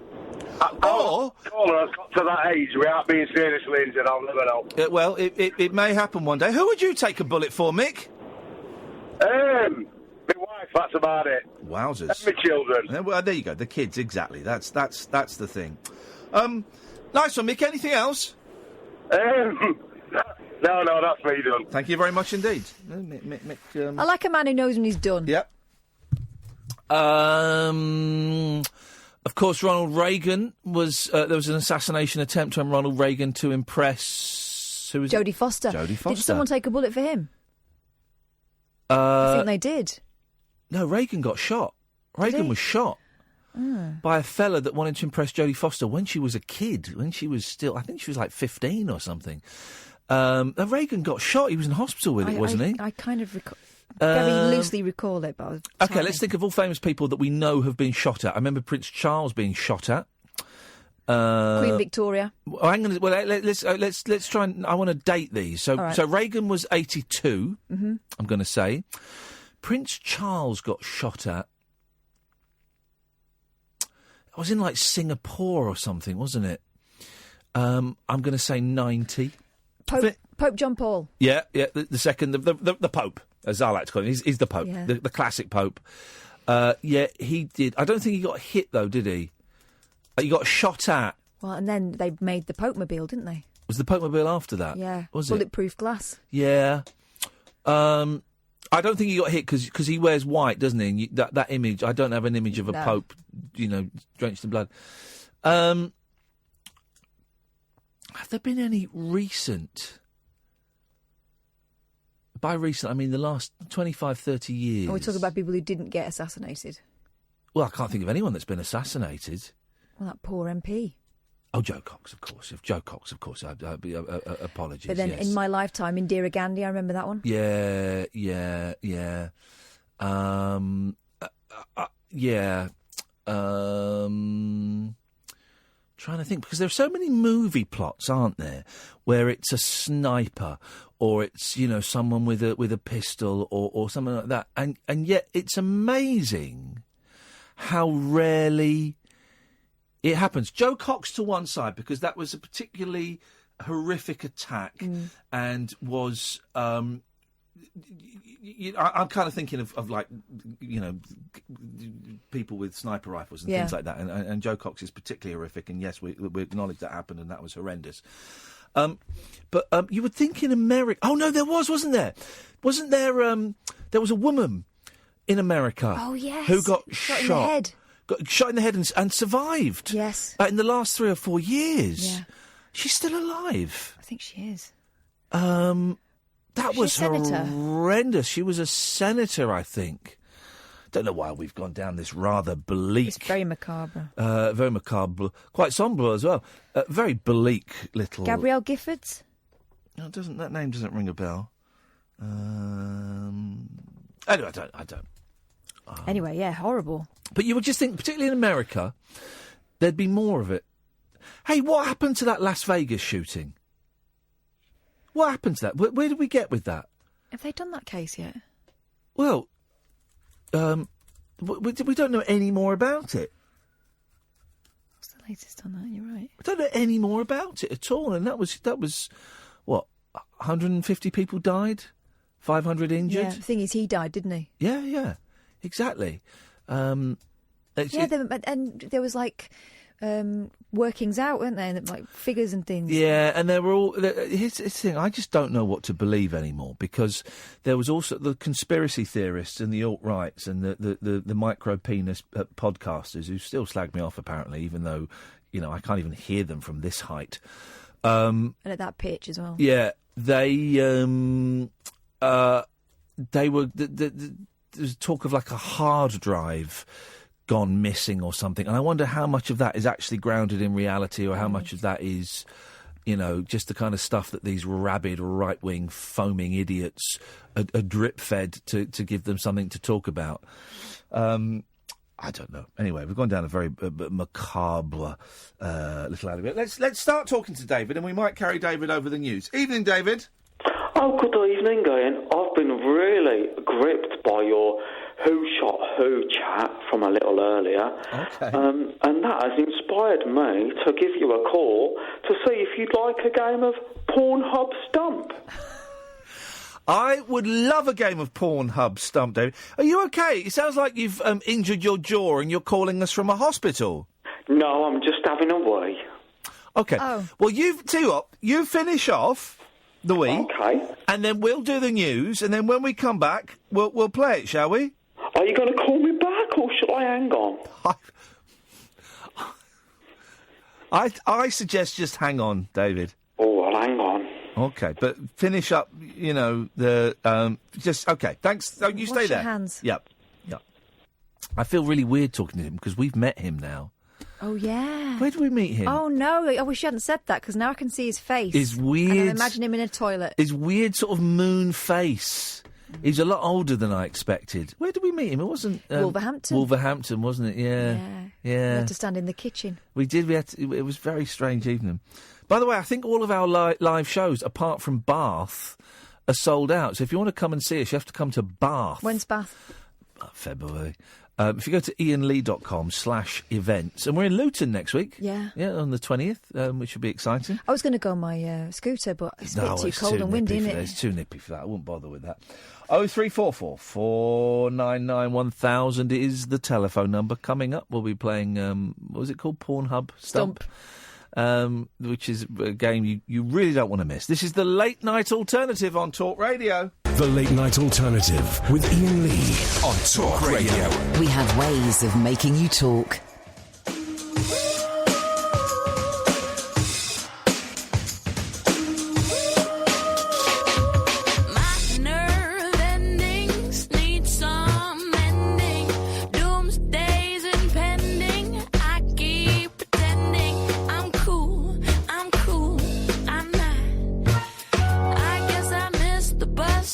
Caller has got to that age without being seriously injured. I'll never know. Well, it may happen one day. Who would you take a bullet for, Mick? My wife. That's about it. Wowzers. And my children. Well, there you go. The kids, exactly. That's the thing. Nice one, Mick. Anything else? No, that's me done. Thank you very much indeed. Mick, I like a man who knows when he's done. Yep. Of course, Ronald Reagan was... there was an assassination attempt on Ronald Reagan to impress... Who was Jodie it? Foster. Jodie Foster. Did someone take a bullet for him? I think they did. No, Reagan got shot. Reagan was shot. by a fella that wanted to impress Jodie Foster when she was a kid, when she was still, I think she was like 15 or something. Reagan got shot. He was in hospital with it, wasn't he? I kind of very loosely recall it, but Okay, let's think of all famous people that we know have been shot at. I remember Prince Charles being shot at. Queen Victoria. Well, hang on. Well, let's try and. I want to date these. So, All right. so Reagan was 82. Mm-hmm. I'm going to say. Prince Charles got shot at. I was in like Singapore or something, wasn't it? I'm going to say 90. Pope John Paul. Yeah, the second, the Pope, as I like to call him. He's the Pope, Yeah. the classic Pope. Yeah, he did. I don't think he got hit, though, did he? He got shot at. Well, and then they made the Pope-mobile, didn't they? Was the Pope-mobile after that? Yeah. Was it? Bulletproof glass. Yeah. I don't think he got hit because he wears white, doesn't he? And that image, I don't have an image of a No. Pope, drenched in blood. Have there been any recent... By recent, I mean the last 25, 30 years. Are we talking about people who didn't get assassinated? Well, I can't think of anyone that's been assassinated. Well, that poor MP. Oh, Joe Cox, of course. Apologies. But then yes. in my lifetime, Indira Gandhi, I remember that one. Yeah. Trying to think, because there are so many movie plots, aren't there, where it's a sniper or it's, someone with a pistol or something like that. And yet it's amazing how rarely it happens. Joe Cox to one side, because that was a particularly horrific attack and was... I'm kind of thinking of like, people with sniper rifles and things like that. And Joe Cox is particularly horrific. And yes, we acknowledge that happened and that was horrendous. But you would think in America... Oh, no, there wasn't there? Wasn't there... there was a woman in America who got shot. In the head. Got shot in the head and survived. Yes. In the last 3 or 4 years. Yeah. She's still alive. I think she is. That was She's a senator. horrendous. She was a senator, I think. Don't know why we've gone down this rather bleak... It's very macabre. Very macabre. Quite sombre as well. Very bleak little... Gabrielle Giffords? No, that name doesn't ring a bell. Anyway, I don't. Anyway, yeah, horrible. But you would just think, particularly in America, there'd be more of it. Hey, what happened to that Las Vegas shooting? What happened to that? Where did we get with that? Have they done that case yet? Well, we don't know any more about it. What's the latest on that? You're right. We don't know any more about it at all. And that was what, 150 people died? 500 injured? Yeah, the thing is, he died, didn't he? Yeah, exactly. And there was like workings out, weren't there? Like figures and things. Yeah, and there were all... Here's the thing, I just don't know what to believe anymore, because there was also the conspiracy theorists and the alt-rights and the micro-penis podcasters who still slag me off, apparently, even though, I can't even hear them from this height. And at that pitch as well. Yeah, they were... There's talk of like a hard drive gone missing or something, and I wonder how much of that is actually grounded in reality, or how much of that is, just the kind of stuff that these rabid right-wing foaming idiots are drip-fed to give them something to talk about. I don't know. Anyway, we've gone down a very macabre little alley. Let's start talking to David, and we might carry David over the news. Evening, David. Oh, good evening, Iain. I've been really gripped by your Who Shot Who chat from a little earlier. Okay. And that has inspired me to give you a call to see if you'd like a game of Pornhub Stump. I would love a game of Pornhub Stump, David. Are you okay? It sounds like you've injured your jaw and you're calling us from a hospital. No, I'm just having a wee. Okay. Oh. Well, you finish off the week. Okay. And then we'll do the news, and then when we come back, we'll play it, shall we? Are you going to call me back, or should I hang on? I suggest just hang on, David. Oh, well, hang on. Okay, but finish up, okay, thanks. Oh, you stay Wash there. your hands. Yep. I feel really weird talking to him because we've met him now. Oh, yeah. Where did we meet him? Oh, no. I wish you hadn't said that, because now I can see his face. His weird... And I imagine him in a toilet. His weird sort of moon face. He's a lot older than I expected. Where did we meet him? It wasn't... Wolverhampton. Wolverhampton, wasn't it? Yeah. We had to stand in the kitchen. We did. It was a very strange evening. By the way, I think all of our live shows, apart from Bath, are sold out. So if you want to come and see us, you have to come to Bath. When's Bath? February. If you go to iainlee.com/events, and we're in Luton next week. Yeah. Yeah, on the 20th, which should be exciting. I was going to go on my scooter, but it's a bit too cold and windy, isn't it? It's too nippy for that. I wouldn't bother with that. 0344 499 1000 is the telephone number. Coming up, we'll be playing, what was it called? Pornhub Stump. Which is a game you really don't want to miss. This is the Late Night Alternative on Talk Radio. The Late Night Alternative with Iain Lee on Talk Radio. We have ways of making you talk.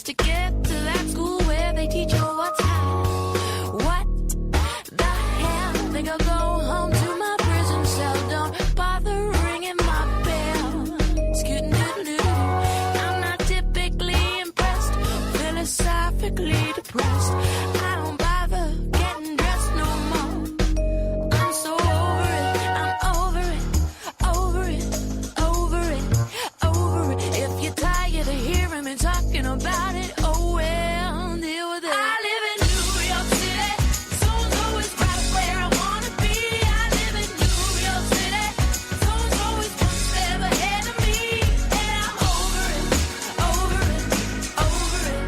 To get to that school where they teach you what's hot. What the hell? Think I'll go home to my prison cell. Don't bother ringing my bell. Scoot-a-doo-doo-doo. I'm not typically impressed, philosophically depressed. I don't bother getting dressed no more. I'm so over it. I'm over it. Over it. Over it. Over it. If you're tired of hearing me talking about it, oh well, deal with it. I live in New York City, so's always right where I wanna be. I live in New York City, so's always one step ahead of me. And I'm over it, over it, over it,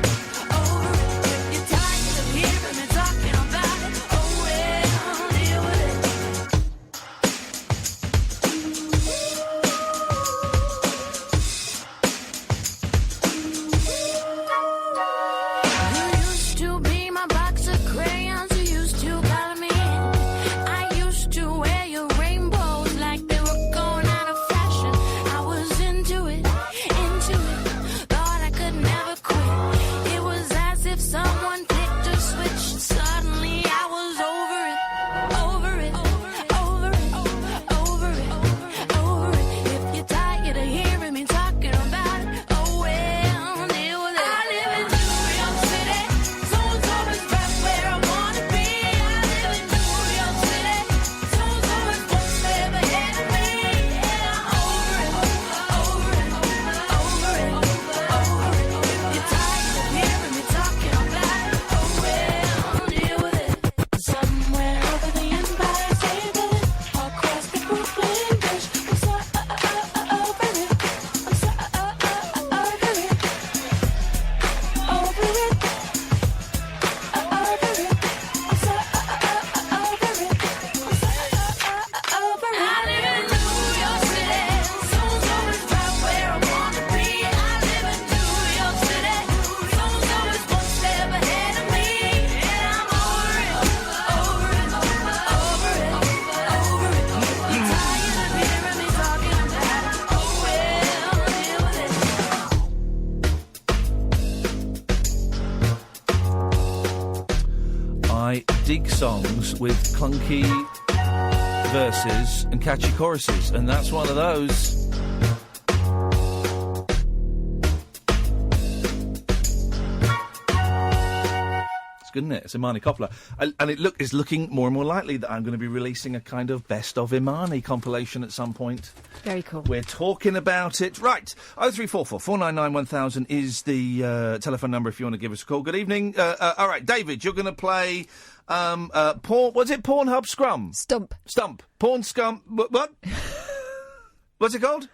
over it. If you're tired of hearing me talking about it, oh well, deal with it. You used to be my box of crayons, you used to color me in. I used to wear your rainbows like they were going out of fashion. I was into it, thought I could never quit. It was as if someone flicked a switch, suddenly I was over it, over it, over it, over it, over it. If you're tired of hearing me talking about it, oh well, deal with it. I live in New York City, so's always right where I wanna be. I live in New York City, so's always one step ahead of me. And I'm over it, over it, over it, over it. If you're tired of hearing me talking about it, oh well, deal with it. Somewhere over the Empire State Building, across the Brooklyn Bridge, I'm so over it. I'm so over it. Over it. I live in New York City, so's always right where I wanna be. I live in New York City, so's always one step ahead of me. And I'm over it, over it, over it, over it. You're tired of hearing me talking about it, oh well, deal with it. I dig songs with clunky verses and catchy choruses, and that's one of those. It's good, isn't it? It's Imani Coppola. And it's looking more and more likely that I'm going to be releasing a kind of best of Imani compilation at some point. Very cool. We're talking about it. Right. 0344 499 1000 is the telephone number if you want to give us a call. Good evening. All right, David, you're going to play... was it Pornhub Scrum? Stump. Porn Scum... What? What's it called?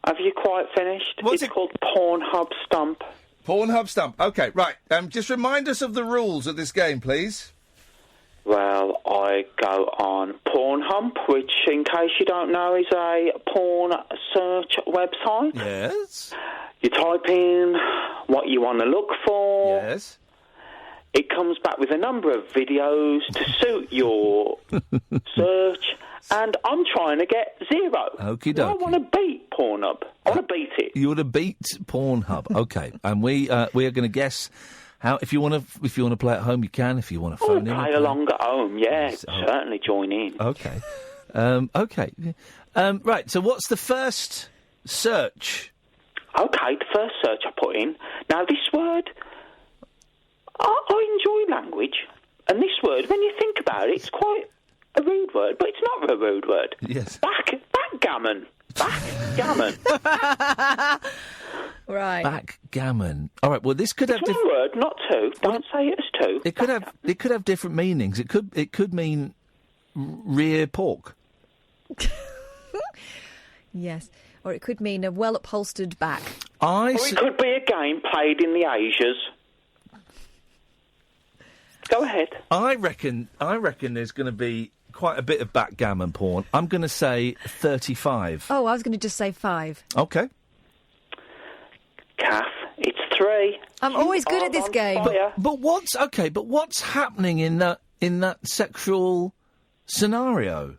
Have you quite finished? What's it's called Pornhub Stump. Pornhub Stump. OK, right. Just remind us of the rules of this game, please. Well, I go on Pornhub, which, in case you don't know, is a porn search website. Yes. You type in what you want to look for. Yes. it comes back with a number of videos to suit your search, and I'm trying to get 0. Okie I dokie. want to beat Pornhub. I want to beat it. You want to beat Pornhub, okay? And we are going to guess how. If you want to play at home, you can. If you want to phone in, Play along at home, yeah. Certainly join in. Okay. Okay. Right. So, what's the first search? Okay, the first search I put in. Now, this word, I enjoy language, and this word, when you think about it, it's quite a rude word, but it's not a rude word. Yes. Backgammon. Backgammon. Right. Backgammon. All right. Well, this could have one word, not two. Don't say it as two. It could have different meanings. It could mean rear pork. Yes. Or it could mean a well-upholstered back. Or it could be a game played in the Asias. Go ahead. I reckon there's going to be quite a bit of backgammon porn. I'm going to say 35. Oh, I was going to just say 5. Okay. Kath, it's 3. I'm always good at this game. But what's happening in that sexual scenario?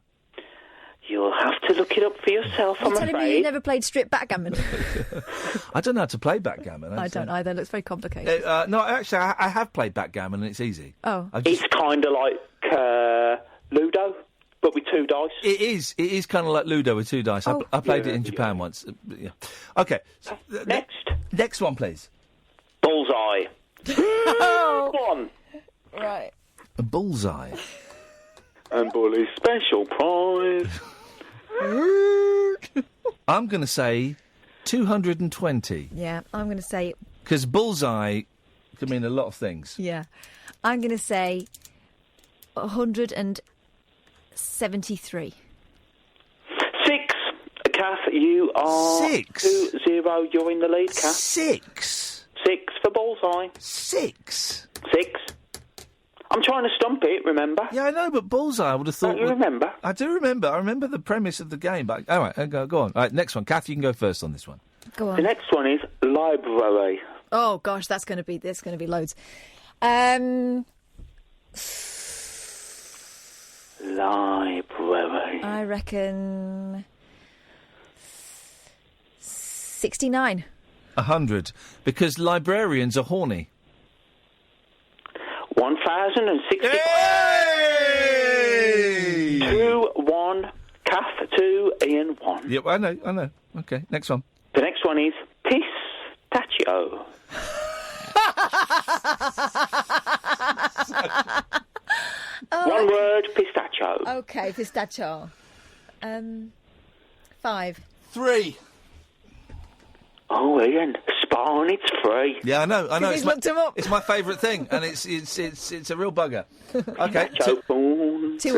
You'll have to look it up for yourself, I'm You're telling me afraid. you've never played strip backgammon? I don't know how to play backgammon. I don't either. It looks very complicated. No, actually, I have played backgammon and it's easy. Oh. It's kind of like Ludo, but with 2 dice. It is kind of like Ludo with 2 dice. Oh. I played it in Japan once. Yeah. Okay. Next one, please. Bullseye. Oh. Go on. Right. A bullseye. And Bully's special prize. I'm going to say 220. Yeah, I'm going to say... Because bullseye could mean a lot of things. Yeah. I'm going to say 173. 6. Kath, you are... 6? 2-0, you're in the lead, Kath. 6? 6 for Bullseye. 6? 6. I'm trying to stump it, remember? Yeah, I know, but bullseye I would have thought... Don't you remember? I do remember. I remember the premise of the game. But all right, go on. All right, next one. Kath, you can go first on this one. Go on. The next one is library. Oh, gosh, there's going to be loads. Library. I reckon 69. 100. Because librarians are horny. 1,065. 2-1. Kath 2, Iain 1. Yep, I know. Okay, next one. The next one is pistachio. One word, pistachio. Okay, pistachio. 5. 3. Oh, Iain, Spawn, it's free. Yeah, I know. He's looked him up. It's my favourite thing, and it's a real bugger. Okay, Two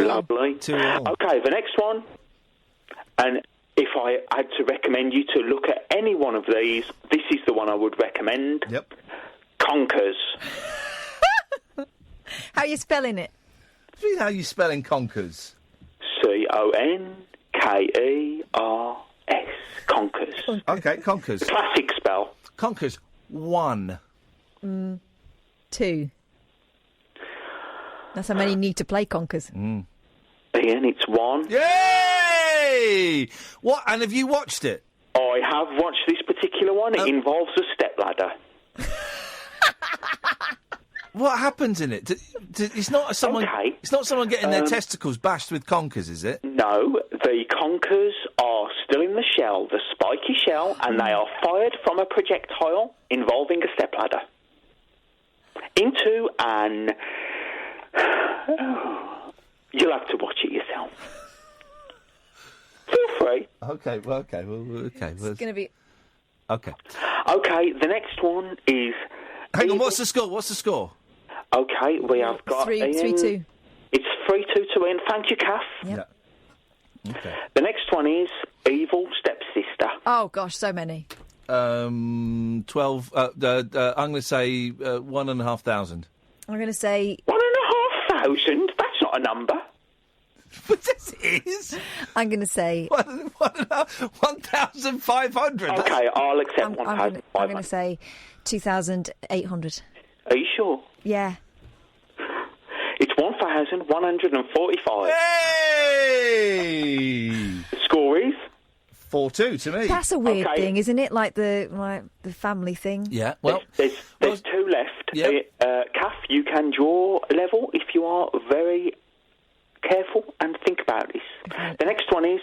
lovely. 2-2. Okay, the next one, and if I had to recommend you to look at any one of these, this is the one I would recommend. Yep. Conkers. How are you spelling it? See how you spelling conkers? Conkers. Conkers. Okay, conkers. The classic spell. Conkers. 1. 2. That's how many need to play conkers. Iain, it's 1. Yay! What? And have you watched it? I have watched this particular one. It involves a stepladder. What happens in it? It's not someone. Okay. It's not someone getting their testicles bashed with conkers, is it? No, the conkers are still in the shell, the spiky shell, and they are fired from a projectile involving a stepladder into an. You'll have to watch it yourself. Feel free. Okay. Well, okay. It's going to be. Okay. Okay. The next one is. Hang on. What's the score? Okay, we have got 3-2. It's 3-2 to Iain. Thank you, Kath. Yep. Okay. The next one is Evil Stepsister. Oh gosh, so many. 12. I'm going to say 1,500. I'm going to say 1,500. That's not a number. But this is. I'm going to say 1,500. Okay, I'll accept 1,500. I'm going to say 2,800. Are you sure? Yeah. It's 1,145. Hey! The score is 4-2 to me. That's a weird thing, isn't it? Like the family thing. Yeah. Well, there's two left. Yeah. Kath, you can draw a level if you are very careful and think about this. Okay. The next one is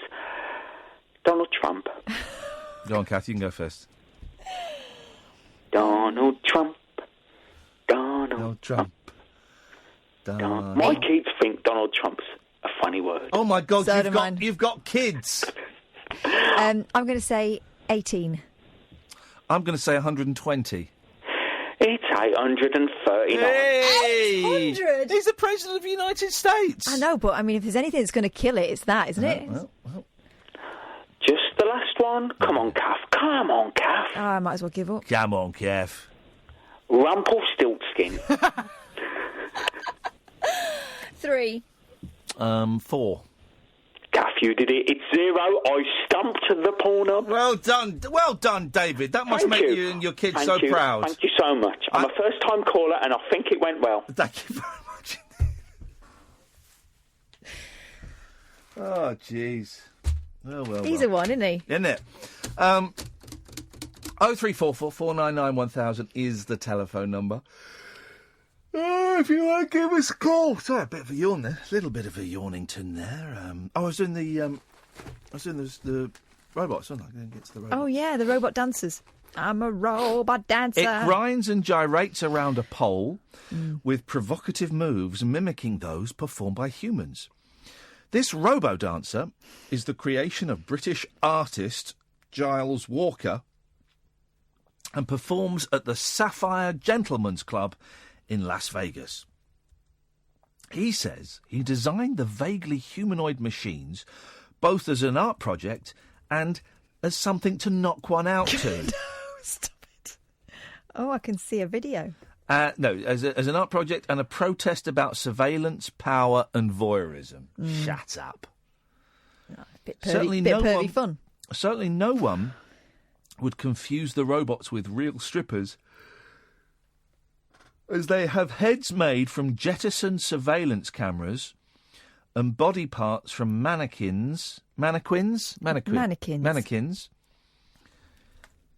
Donald Trump. Go on, Kath. You can go first. Donald Trump. Donald Trump. My kids think Donald Trump's a funny word. Oh my God! So do mine. You've got kids. I'm going to say 18. I'm going to say 120. It's 839. Hey! 800? He's the president of the United States. I know, but I mean, if there's anything that's going to kill it, it's that, isn't it? Well. Just the last one. Come on, Kath. Come on, Kath. Oh, I might as well give up. Come on, Kath. Rumpelstiltskin. 3. 4. Kath, you did it. It's 0. I stumped the porn. Well done, David. That must make you and your kids Thank so you. proud. Thank you so much. I'm a first-time caller, and I think it went well. Thank you very much. Oh, jeez. Oh, well. He's a one, isn't he? Isn't it? 0344 499 1000 is the telephone number. Oh, if you want to give us a call. Sorry, a bit of a yawn there. A little bit of a yawnington there. I was doing the robots, wasn't I? I didn't get to the robots. Oh, yeah, the robot dancers. I'm a robot dancer. It grinds and gyrates around a pole with provocative moves mimicking those performed by humans. This robo-dancer is the creation of British artist Giles Walker and performs at the Sapphire Gentlemen's Club in Las Vegas. He says he designed the vaguely humanoid machines both as an art project and as something to knock one out to. No, stop it. Oh, I can see a video. No, as an art project and a protest about surveillance, power and voyeurism. Shut up. Oh, bit pervy fun. Certainly no one would confuse the robots with real strippers, as they have heads made from jettisoned surveillance cameras and body parts from mannequins. Mannequins.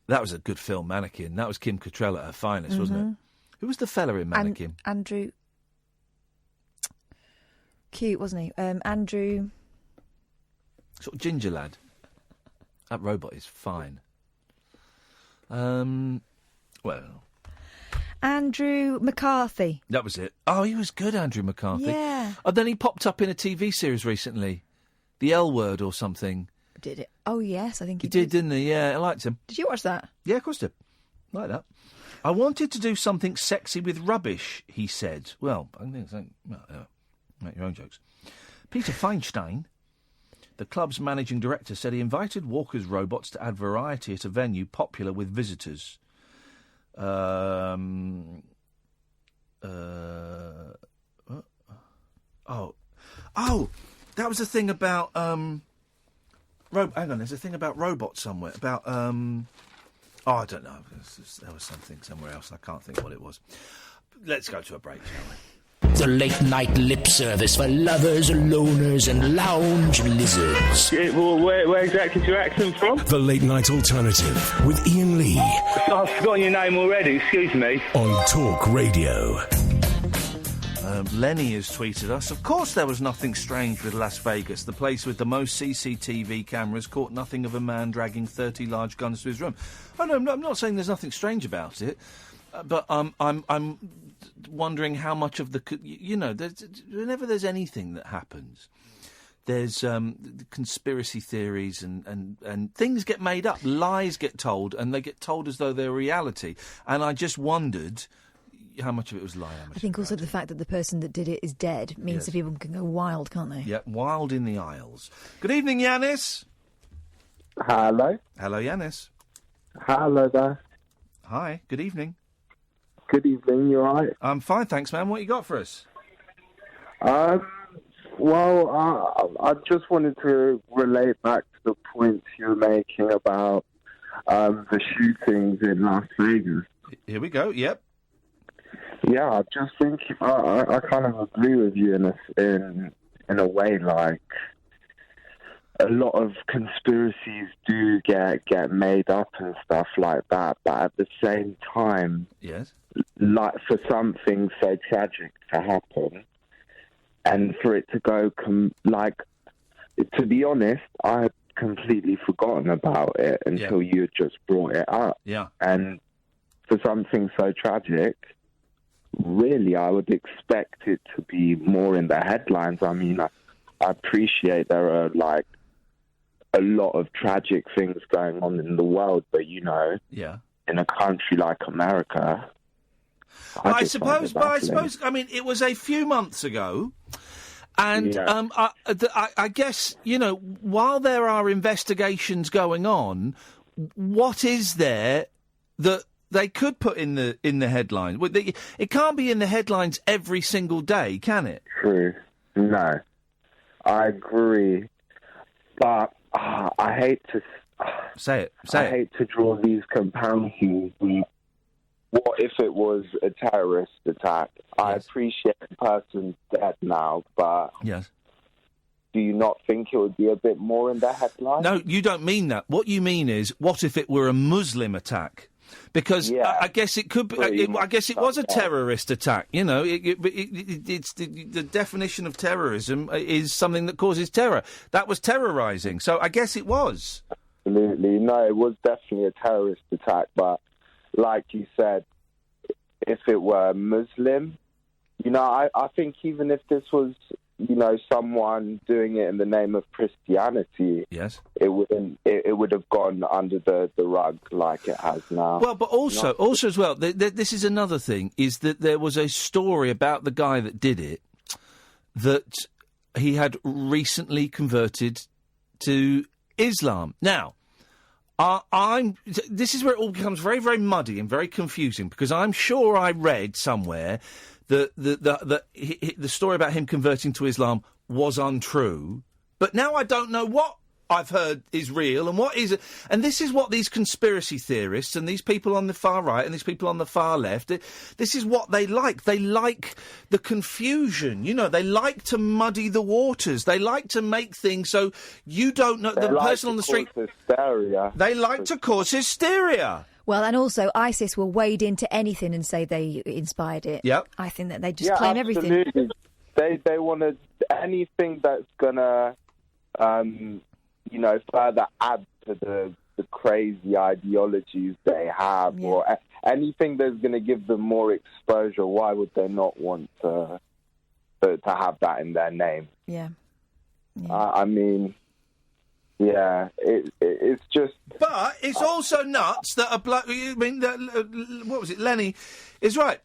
That was a good film, Mannequin. That was Kim Cattrall at her finest, wasn't it? Who was the fella in Mannequin? Andrew. Cute, wasn't he? Andrew. Sort of ginger lad. That robot is fine. Well. Andrew McCarthy. That was it. Oh, he was good, Andrew McCarthy. Yeah. Oh, then he popped up in a TV series recently. The L Word or something. Did it? Oh, yes, I think he did, didn't he? Yeah, I liked him. Did you watch that? Yeah, of course I did. Like that. I wanted to do something sexy with rubbish, he said. Well, I think it's make your own jokes. Peter Feinstein, the club's managing director, said he invited Walker's robots to add variety at a venue popular with visitors. That was the thing about hang on, there's a thing about robots somewhere about I don't know. There was something somewhere else. I can't think what it was. Let's go to a break, shall we? The late-night lip service for lovers, loners and lounge lizards. Yeah, well, where exactly is your accent from? The Late Night Alternative with Iain Lee. I've forgotten your name already, excuse me. On Talk Radio. Lenny has tweeted us. Of course there was nothing strange with Las Vegas. The place with the most CCTV cameras caught nothing of a man dragging 30 large guns to his room. Oh, no, I'm not saying there's nothing strange about it. But I'm wondering how much of the... whenever there's anything that happens, there's conspiracy theories and things get made up. Lies get told, and they get told as though they're reality. And I just wondered how much of it was lie. I think also the fact that the person that did it is dead means that people can go wild, can't they? Yeah, wild in the aisles. Good evening, Yanis. Hello. Hello, Yanis. Hello there. Hi, good evening. Good evening, you alright? I'm fine, thanks, man. What you got for us? I just wanted to relate back to the points you were making about the shootings in Las Vegas. Here we go, yep. Yeah, I just think I kind of agree with you in a way. Like, a lot of conspiracies do get made up and stuff like that, but at the same time, yes, like for something so tragic to happen, and for it to go to be honest, I had completely forgotten about it until you had just brought it up. Yeah, and for something so tragic, really, I would expect it to be more in the headlines. I mean, I appreciate there are, like, a lot of tragic things going on in the world, but, you know, in a country like America... I suppose, I mean, it was a few months ago, and I guess, you know, while there are investigations going on, what is there that they could put in the headlines? It can't be in the headlines every single day, can it? True. No. I agree. But I hate to... I hate to draw these comparisons. What if it was a terrorist attack? Yes. I appreciate the person's dead now, but... Yes. Do you not think it would be a bit more in the headlines? No, you don't mean that. What you mean is, what if it were a Muslim attack? Because I guess it could be. I guess it was a terrorist attack. You know, it's the definition of terrorism is something that causes terror. That was terrorising. So I guess it was. Absolutely, no, it was definitely a terrorist attack. But like you said, if it were Muslim, you know, I think even if this was, you know, someone doing it in the name of Christianity, yes, it would have gone under the rug like it has now. Well, but also as well, this is another thing, is that there was a story about the guy that did it, that he had recently converted to Islam. Now, this is where it all becomes very, very muddy and very confusing, because I'm sure I read somewhere the story about him converting to Islam was untrue, but now I don't know what I've heard is real and what is... And this is what these conspiracy theorists and these people on the far right and these people on the far left, this is what they like. They like the confusion, you know, they like to muddy the waters. They like to make things so you don't know... The person on the street... Hysteria. They like to cause hysteria. Well, and also ISIS will wade into anything and say they inspired it. Yep. I think that they just claim everything. Absolutely. They want to... Anything that's going to... you know, further add to the crazy ideologies they have, or anything that's going to give them more exposure. Why would they not want to have that in their name? Yeah. I mean, it's just... But it's also nuts that a bloke... I mean, what was it? Lenny is right.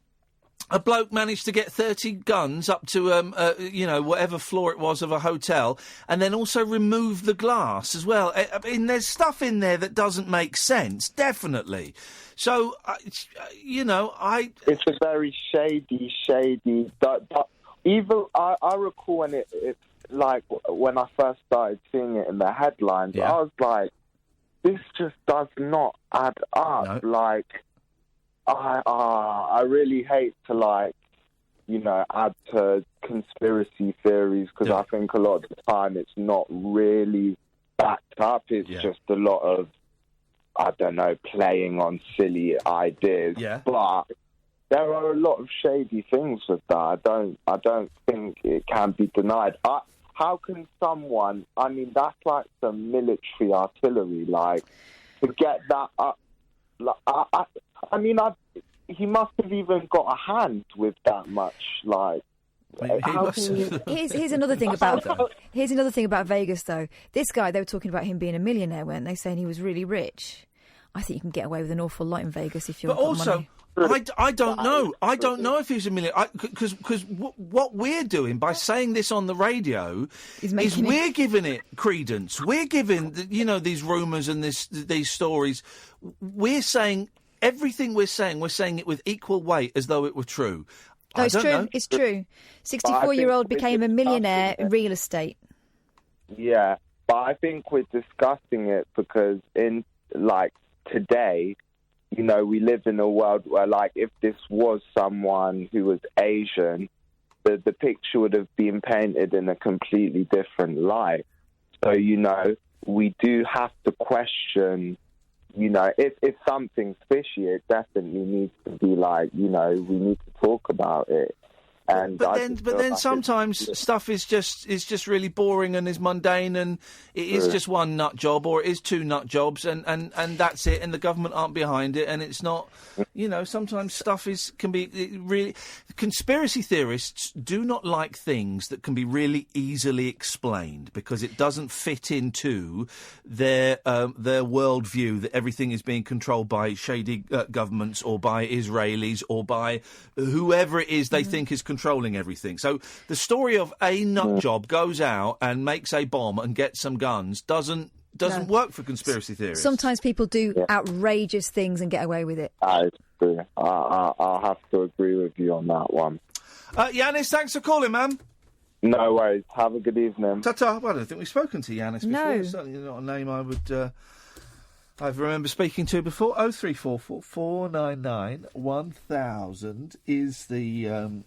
A bloke managed to get 30 guns up to, you know, whatever floor it was of a hotel, and then also remove the glass as well. I mean, there's stuff in there that doesn't make sense, definitely. So, you know, It's a very shady... Even, I recall when it like, when I first started seeing it in the headlines, I was like, this just does not add up. No. Like... I really hate to, like, you know, add to conspiracy theories, because I think a lot of the time it's not really backed up. It's just a lot of, I don't know, playing on silly ideas. Yeah. But there are a lot of shady things with that. I don't think it can be denied. How can someone... I mean, that's like some military artillery. Like, to get that up... I mean, he must have even got a hand with that much. Like, here's another thing about Vegas, though. This guy, they were talking about him being a millionaire, weren't they? Saying he was really rich. I think you can get away with an awful lot in Vegas if you're. But also, I don't know. I don't know if he's a millionaire, because what we're doing by saying this on the radio is we're giving it credence. We're giving these rumours and these stories. We're saying everything we're saying it with equal weight as though it were true. No, it's true. Know. It's true. 64-year-old became a millionaire in real estate. Yeah, but I think we're discussing it because in, like, today, you know, we live in a world where, like, if this was someone who was Asian, the picture would have been painted in a completely different light. So, you know, we do have to question, you know, if something's fishy, it definitely needs to be like, you know, we need to talk about it. And but then sometimes stuff is just really boring and is mundane, and it is just one nut job, or it is two nut jobs, and that's it, and the government aren't behind it, and it's not, you know, sometimes stuff can be really. Conspiracy theorists do not like things that can be really easily explained, because it doesn't fit into their worldview that everything is being controlled by shady governments, or by Israelis, or by whoever it is they think is controlling everything. So the story of a nut job goes out and makes a bomb and gets some guns doesn't work for conspiracy theorists. Sometimes people do outrageous things and get away with it. I agree. I'll have to agree with you on that one. Yanis, thanks for calling, man. No worries. Have a good evening. Ta-ta. Well, I don't think we've spoken to Yanis before. No. It's certainly not a name I would... I've remember speaking to before. 0344 499 1000 is the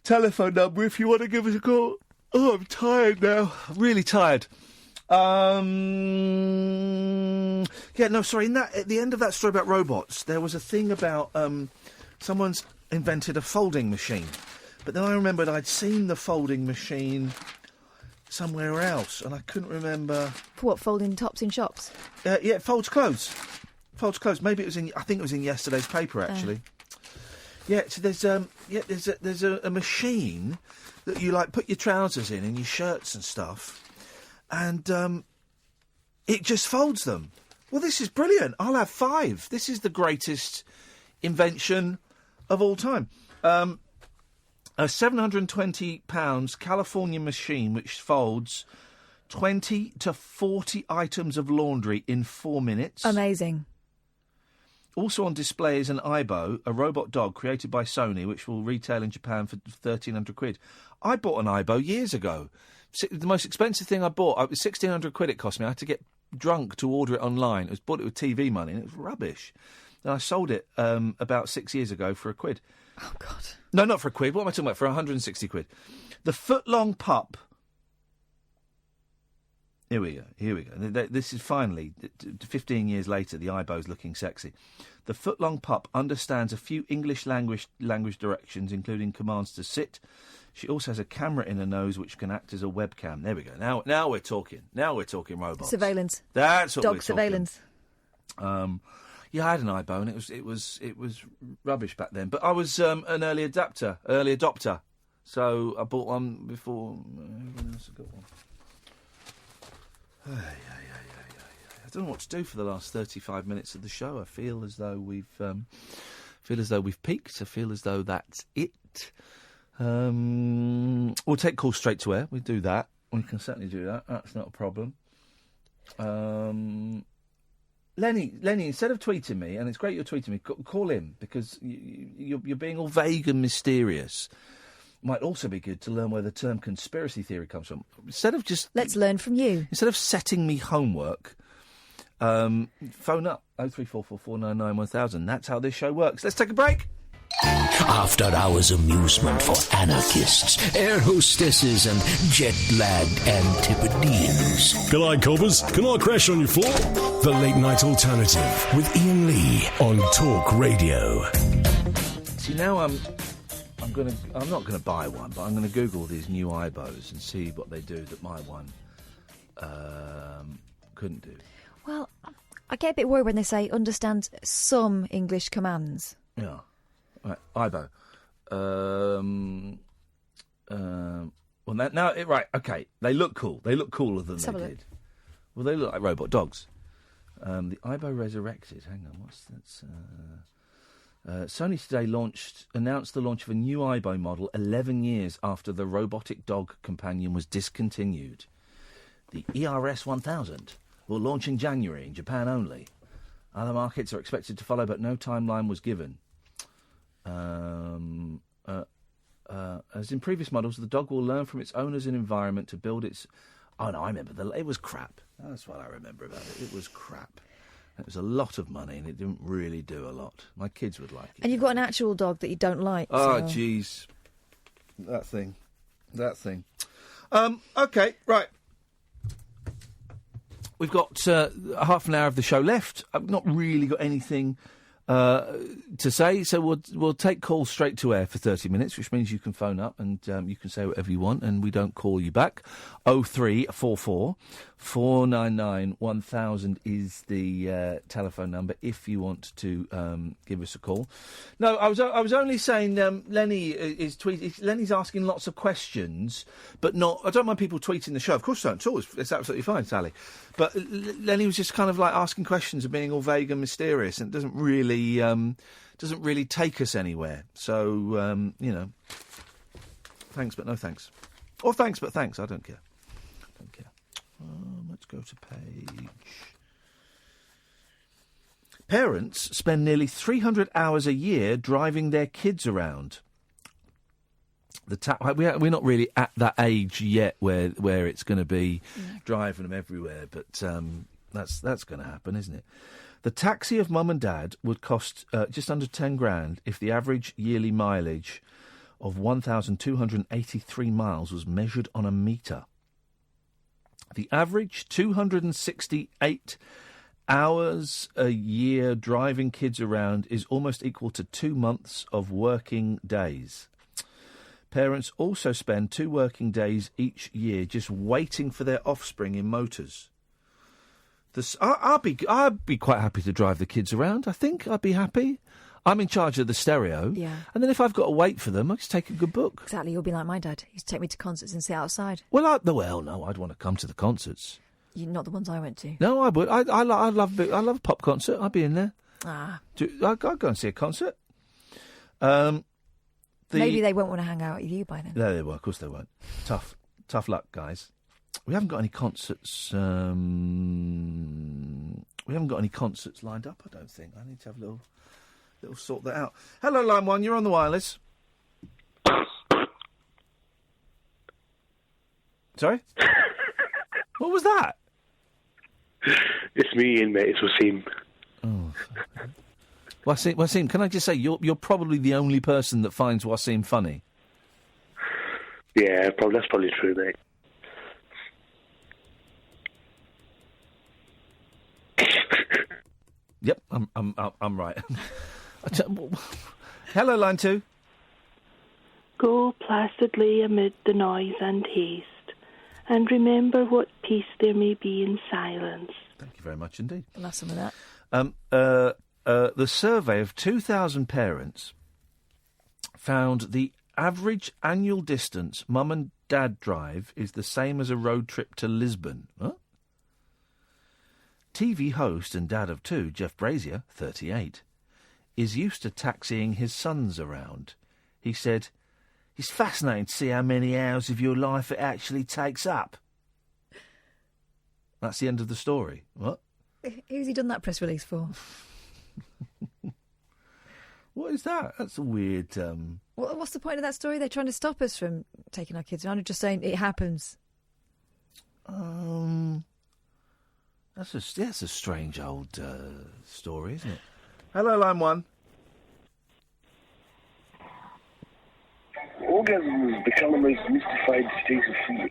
telephone number if you want to give us a call. Oh, I'm tired now. I'm really tired. At the end of that story about robots, there was a thing about someone's invented a folding machine. But then I remembered I'd seen the folding machine somewhere else, and I couldn't remember. For what, folding tops in shops? Yeah, it folds clothes. Folds clothes. Maybe it was I think it was in yesterday's paper, actually. Yeah, so there's a machine that you, like, put your trousers in and your shirts and stuff, and it just folds them. Well, this is brilliant. I'll have 5. This is the greatest invention of all time. A £720 California machine which folds 20 to 40 items of laundry in 4 minutes. Amazing. Also on display is an Aibo, a robot dog created by Sony, which will retail in Japan for £1,300. I bought an Aibo years ago. The most expensive thing I bought, it was £1,600 it cost me. I had to get drunk to order it online. Bought it with TV money, and it was rubbish. Then I sold it about 6 years ago for £1. Oh, God. No, not for £1. What am I talking about? For £160. The foot-long pup. Here we go. This is finally, 15 years later, the Aibo's looking sexy. The foot-long pup understands a few English language directions, including commands to sit. She also has a camera in her nose which can act as a webcam. There we go. Now we're talking. Now we're talking robots. Surveillance. That's what dog we're surveillance. Talking. Yeah, I had an Aibo, and it was rubbish back then. But I was an early adopter. So I bought one before everyone else had got one. I don't know what to do for the last 35 minutes of the show. I feel as though we've peaked. I feel as though that's it. We'll take calls straight to air. We do that. We can certainly do that. That's not a problem. Lenny, instead of tweeting me, and it's great you're tweeting me, call in, because you're being all vague and mysterious. Might also be good to learn where the term conspiracy theory comes from. Let's learn from you. Instead of setting me homework, phone up 0344 499 1000. That's how this show works. Let's take a break. After hours amusement for anarchists, air hostesses, and jet-lagged Antipodeans. G'day, coppers. Can I crash on your floor? The Late Night Alternative with Iain Lee on Talk Radio. See, now I'm not gonna buy one, but I'm gonna Google these new Aibos and see what they do that my one couldn't do. Well, I get a bit worried when they say understand some English commands. Yeah. Right, Aibo. Right, okay. They look cool. They look cooler than they did. Well, they look like robot dogs. The Aibo Resurrected. Hang on, what's that? Sony today announced the launch of a new Aibo model 11 years after the robotic dog companion was discontinued. The ERS 1000 will launch in January in Japan only. Other markets are expected to follow, but no timeline was given. As in previous models, the dog will learn from its owners and environment to build its... Oh, no, I remember. It was crap. That's what I remember about it. It was crap. It was a lot of money, and it didn't really do a lot. My kids would like it. And you've got an actual dog that you don't like. Oh, so- jeez. That thing. OK, right. We've got half an hour of the show left. I've not really got anything to say, so we'll take calls straight to air for 30 minutes, which means you can phone up and you can say whatever you want, and we don't call you back. 0344 499 1000 is the telephone number if you want to give us a call. No, I was only saying Lenny is Lenny's asking lots of questions, but not. I don't mind people tweeting the show. Of course, I don't at all. It's absolutely fine, Sally. But Lenny was just kind of like asking questions and being all vague and mysterious, and it doesn't really take us anywhere. So thanks but no thanks, or thanks but thanks. I don't care. Let's go to page. Parents spend nearly 300 hours a year driving their kids around. We're not really at that age yet where it's going to be driving them everywhere, but that's going to happen, isn't it? The taxi of mum and dad would cost just under 10 grand if the average yearly mileage of 1,283 miles was measured on a metre. The average 268 hours a year driving kids around is almost equal to 2 months of working days. Parents also spend 2 working days each year just waiting for their offspring in motors. I'd be quite happy to drive the kids around. I think I'd be happy. I'm in charge of the stereo. Yeah. And then if I've got to wait for them, I just take a good book. Exactly. You'll be like my dad. He used to take me to concerts and sit outside. Well, no, I'd want to come to the concerts. Not the ones I went to. No, I would. I love a pop concert. I'd be in there. I'd go and see a concert. Maybe they won't want to hang out with you by then. No, they won't. Of course they won't. Tough luck, guys. We haven't got any concerts. We haven't got any concerts lined up, I don't think. I need to have a little sort that out. Hello, line 1. You're on the wireless. Sorry? What was that? It's me, Iain, mate. It's Wasim. Oh. Wasim, can I just say, you're probably the only person that finds Wasim funny. Yeah, that's probably true, mate. Yep, I'm right. Hello, line 2. Go placidly amid the noise and haste, and remember what peace there may be in silence. Thank you very much indeed. I'll have some of that. The survey of 2,000 parents found the average annual distance mum and dad drive is the same as a road trip to Lisbon. Huh? TV host and dad of 2, Jeff Brazier, 38, is used to taxiing his sons around. He said, "It's fascinating to see how many hours of your life it actually takes up." That's the end of the story. What? Who's he done that press release for? What is that? That's a weird... What's the point of that story? They're trying to stop us from taking our kids around. I'm just saying it happens. That's a strange old story, isn't it? Hello, line 1. Orgasm has become the most mystified state of feeling.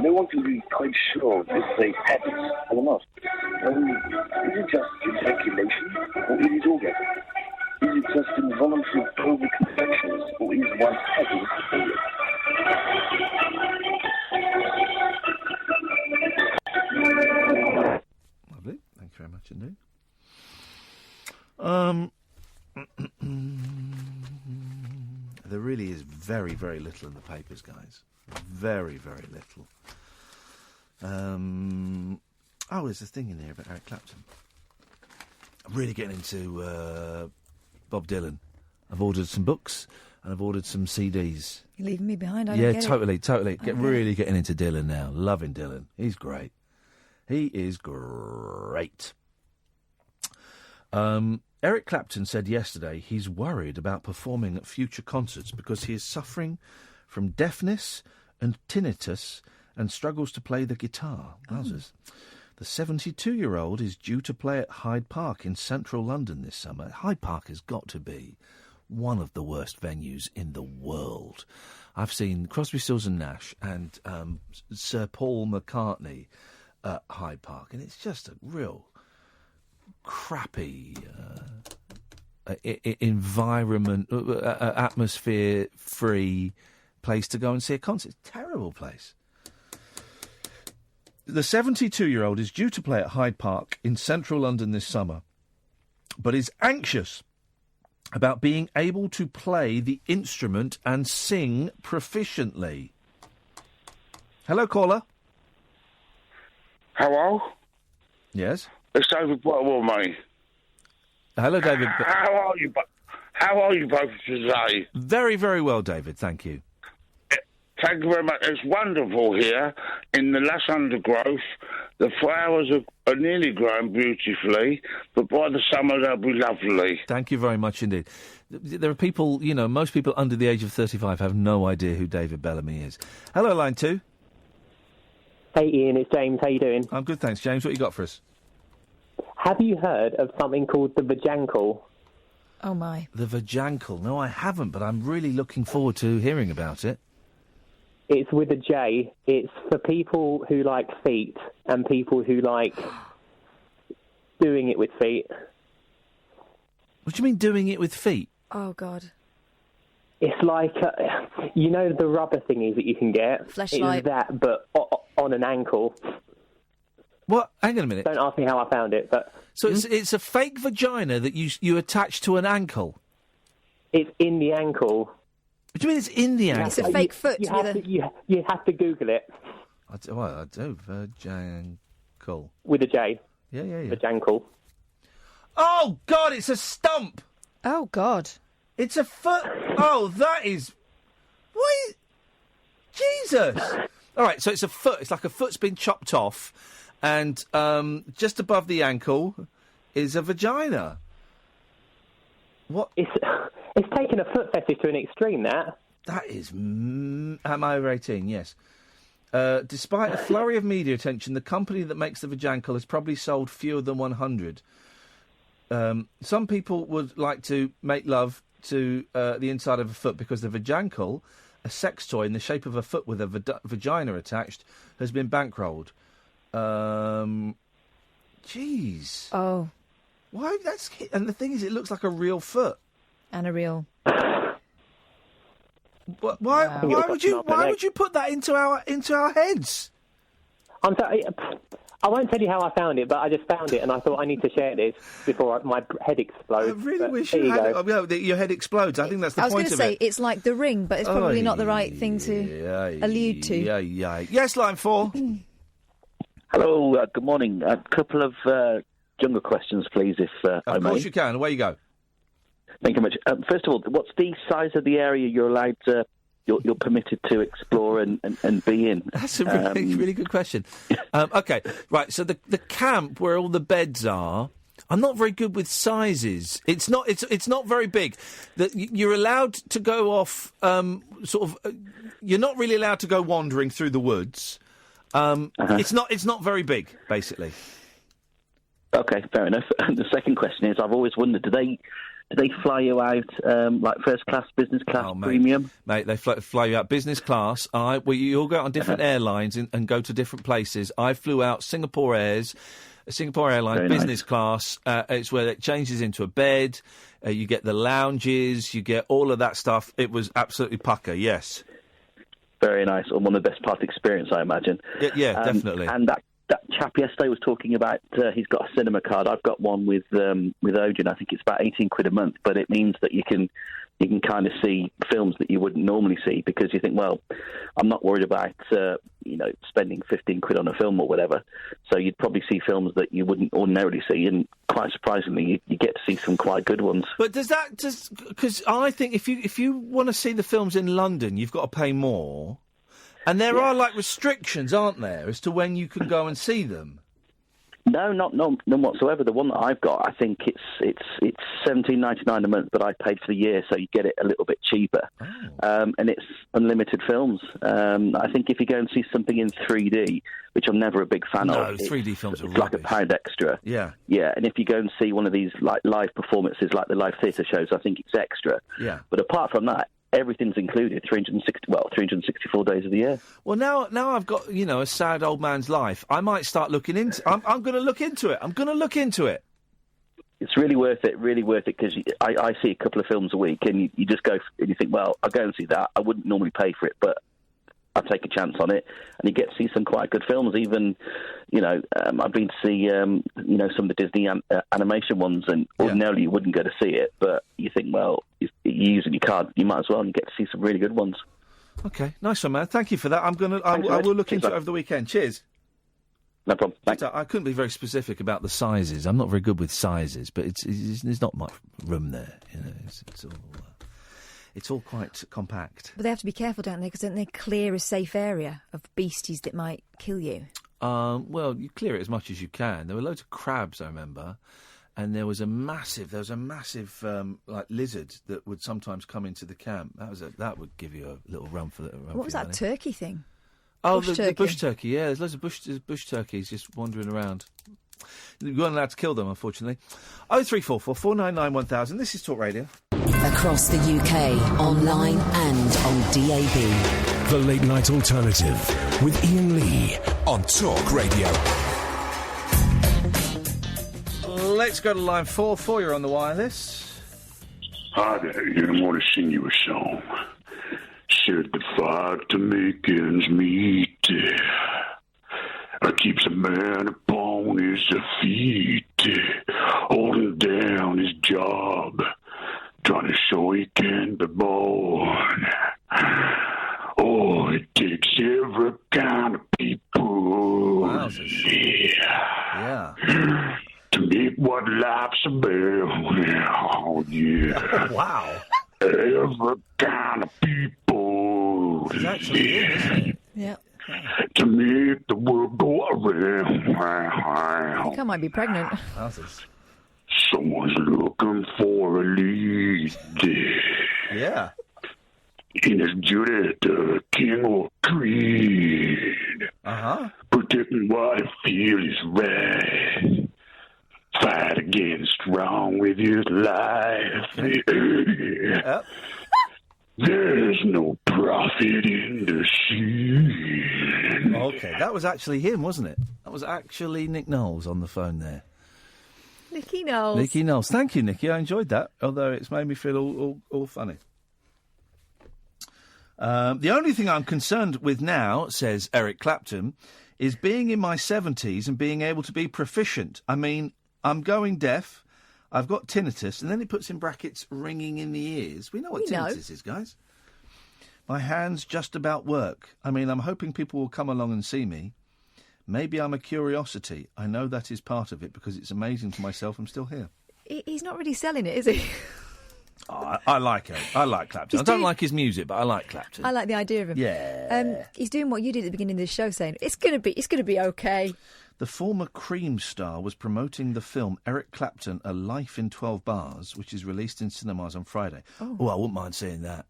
No one can be quite sure if they happen or not. Is it just ejaculation, or is it orgasm? Is it just involuntary pelvic contractions, or is one having orgasm? Lovely. Thank you very much indeed. There really is very, very little in the papers, guys. Very, very little. There's a thing in here about Eric Clapton. I'm really getting into Bob Dylan. I've ordered some books and I've ordered some CDs. You're leaving me behind. I don't get it. Totally. Really getting into Dylan now. Loving Dylan. He's great. He is great. Eric Clapton said yesterday he's worried about performing at future concerts because he is suffering from deafness and tinnitus and struggles to play the guitar. Wowzers. The 72-year-old is due to play at Hyde Park in central London this summer. Hyde Park has got to be one of the worst venues in the world. I've seen Crosby, Stills and Nash and Sir Paul McCartney at Hyde Park, and it's just a real crappy environment, atmosphere-free place to go and see a concert. It's a terrible place. The 72-year-old is due to play at Hyde Park in central London this summer, but is anxious about being able to play the instrument and sing proficiently. Hello, caller. Hello? Yes? It's David Butterwell, mate. Hello, David. How are you both today? Very, very well, David. Thank you. Thank you very much. It's wonderful here in the lush undergrowth. The flowers are nearly growing beautifully, but by the summer they'll be lovely. Thank you very much indeed. There are people, most people under the age of 35 have no idea who David Bellamy is. Hello, line 2. Hey, Ian, it's James. How you doing? I'm good, thanks, James. What you got for us? Have you heard of something called the vajankle? Oh, my. The vajankle. No, I haven't, but I'm really looking forward to hearing about it. It's with a J. It's for people who like feet and people who like doing it with feet. What do you mean doing it with feet? Oh, God. It's like, the rubber thingies that you can get? Fleshlight. It's that, but on an ankle. What? Hang on a minute. Don't ask me how I found it, but... So it's a fake vagina that you attach to an ankle? It's in the ankle. What do you mean it's in the ankle? It's a fake foot. You have to Google it. I do. Vajankle. With a J. Yeah. Vajankle. Oh, God, it's a stump! Oh, God. It's a foot... Oh, that is... What? Jesus! All right, so it's a foot. It's like a foot's been chopped off, and just above the ankle is a vagina. What? It's taken a foot fetish to an extreme, that. That is... Am I over 18? Yes. Despite a flurry of media attention, the company that makes the vajankle has probably sold fewer than 100. Some people would like to make love to the inside of a foot because the vajankle, a sex toy in the shape of a foot with a vagina attached, has been bankrolled. Jeez. Oh. Why? And the thing is, it looks like a real foot. And a real... Why would you put that into our heads? I'm sorry, I won't tell you how I found it, but I just found it and I thought I need to share this before my head explodes. I really wish you had it. Your head explodes. I think that's the point of it. I was going to say, it's like The Ring, but it's probably not the right thing to allude to. Yeah. Yes, line 4. Hello, good morning. A couple of jungle questions, please, if I may. Of course you can. Away you go. Thank you very much. First of all, what's the size of the area you're allowed to... You're permitted to explore and be in? That's a really good question. Okay, right. So the camp where all the beds are, I'm not very good with sizes. It's not very big. You're allowed to go off. You're not really allowed to go wandering through the woods. It's not very big, basically. Okay, fair enough. And the second question is, I've always wondered, do they fly you out like first class, business class, premium? Mate, they fly you out business class. You all go out on different airlines and go to different places. I flew out Singapore Airlines, Very business nice. class. It's where it changes into a bed. You get the lounges. You get all of that stuff. It was absolutely pucker, yes. Very nice. And one of the best part experience, I imagine. Yeah, definitely. And that chap yesterday was talking about he's got a cinema card. I've got one with Odeon. I think it's about £18 a month, but it means that you can kind of see films that you wouldn't normally see because you think, well, I'm not worried about spending £15 on a film or whatever. So you'd probably see films that you wouldn't ordinarily see, and quite surprisingly, you get to see some quite good ones. But because I think if you want to see the films in London, you've got to pay more. And there are, restrictions, aren't there, as to when you can go and see them? No, none whatsoever. The one that I've got, I think it's $17.99 a month, but I paid for the year, so you get it a little bit cheaper. And it's unlimited films. I think if you go and see something in 3D, which I'm never a big fan of, 3D films are it's like £1 extra. Yeah. Yeah, and if you go and see one of these like live performances, like the live theatre shows, I think it's extra. Yeah. But apart from that, everything's included, 364 days of the year. Well, now I've got, a sad old man's life. I might start looking into I'm going to look into it. I'm going to look into it. It's really worth it, because I see a couple of films a week, and you just go and you think, well, I'll go and see that. I wouldn't normally pay for it, but I'll take a chance on it, and you get to see some quite good films. Even, I've been to see, some of the Disney animation ones, and ordinarily you wouldn't go to see it, but you think, well, you're using your card, you might as well, and you get to see some really good ones. Okay, nice one, man. Thank you for that. I will look into it over the weekend. Cheers. No problem. Thanks. I couldn't be very specific about the sizes. I'm not very good with sizes, but there's not much room there. It's all quite compact. But they have to be careful, don't they? Because then they clear a safe area of beasties that might kill you. Well, you clear it as much as you can. There were loads of crabs, I remember, and there was a massive like lizard that would sometimes come into the camp. That would give you a little run for the. What was that turkey thing? Oh, the bush turkey. Yeah, there's loads of bush turkeys just wandering around. You weren't allowed to kill them, unfortunately. 0344 499 1000. This is Talk Radio. Across the UK, online and on DAB. The Late Night Alternative with Iain Lee on Talk Radio. Let's go to line 4. You're on the wireless. Hi there, Ian. I want to sing you a song. Set the fire to make ends meet. Keeps a man upon his feet, holding down his job, trying to show he can be born. Oh, it takes every kind of people, yeah, to make what life's about. Oh, yeah. Wow. Every kind of people, Yeah. to make the world go around. I think I might be pregnant. Someone's looking for a lead. Yeah. In his duty to king or creed. Protecting what I feel is right. Fight against wrong with his life. Yep. There's no profit in the sin. Okay, that was actually him, wasn't it? That was actually Nick Knowles on the phone there. Nicky Knowles. Nicky Knowles. Thank you, Nicky. I enjoyed that, although it's made me feel all funny. The only thing I'm concerned with now, says Eric Clapton, is being in my 70s and being able to be proficient. I mean, I'm going deaf. I've got tinnitus, and then it puts in brackets ringing in the ears. We know what tinnitus is, guys. My hands just about work. I mean, I'm hoping people will come along and see me. Maybe I'm a curiosity. I know that is part of it because it's amazing to myself I'm still here. He's not really selling it, is he? Oh, I like him. I like Clapton. I don't like his music, but I like Clapton. I like the idea of him. Yeah. He's doing what you did at the beginning of the show, saying it's going to be okay. The former Cream star was promoting the film Eric Clapton, A Life in 12 Bars, which is released in cinemas on Friday. Oh, I wouldn't mind seeing that.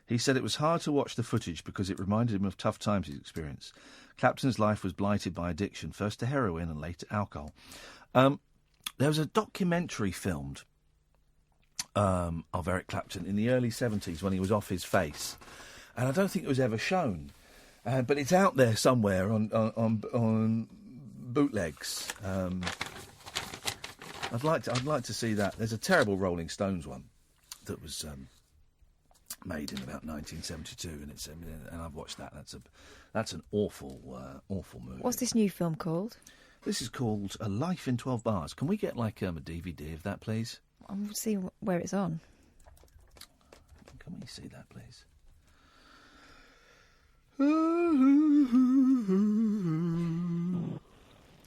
He said it was hard to watch the footage because it reminded him of tough times he's experienced. Clapton's life was blighted by addiction, first to heroin and later alcohol. There was a documentary filmed of Eric Clapton in the early 70s when he was off his face, and I don't think it was ever shown. But it's out there somewhere on bootlegs. I'd like to see that. There's a terrible Rolling Stones one that was made in about 1972, and I've watched that. That's an awful movie. What's this new film called? This is called A Life in 12 Bars. Can we get a DVD of that, please? I'll see where it's on. Can we see that, please?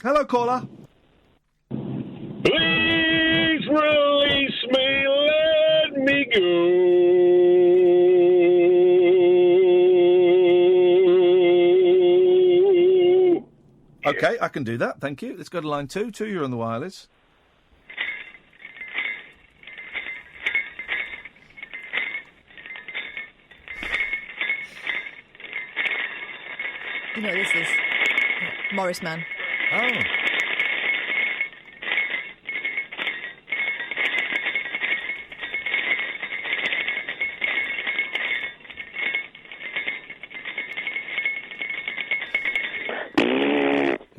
Hello, caller. Please release me, let me go. OK, I can do that. Thank you. Let's go to line 2. 2, you're on the wireless. You know what this is? Morris Man. Oh.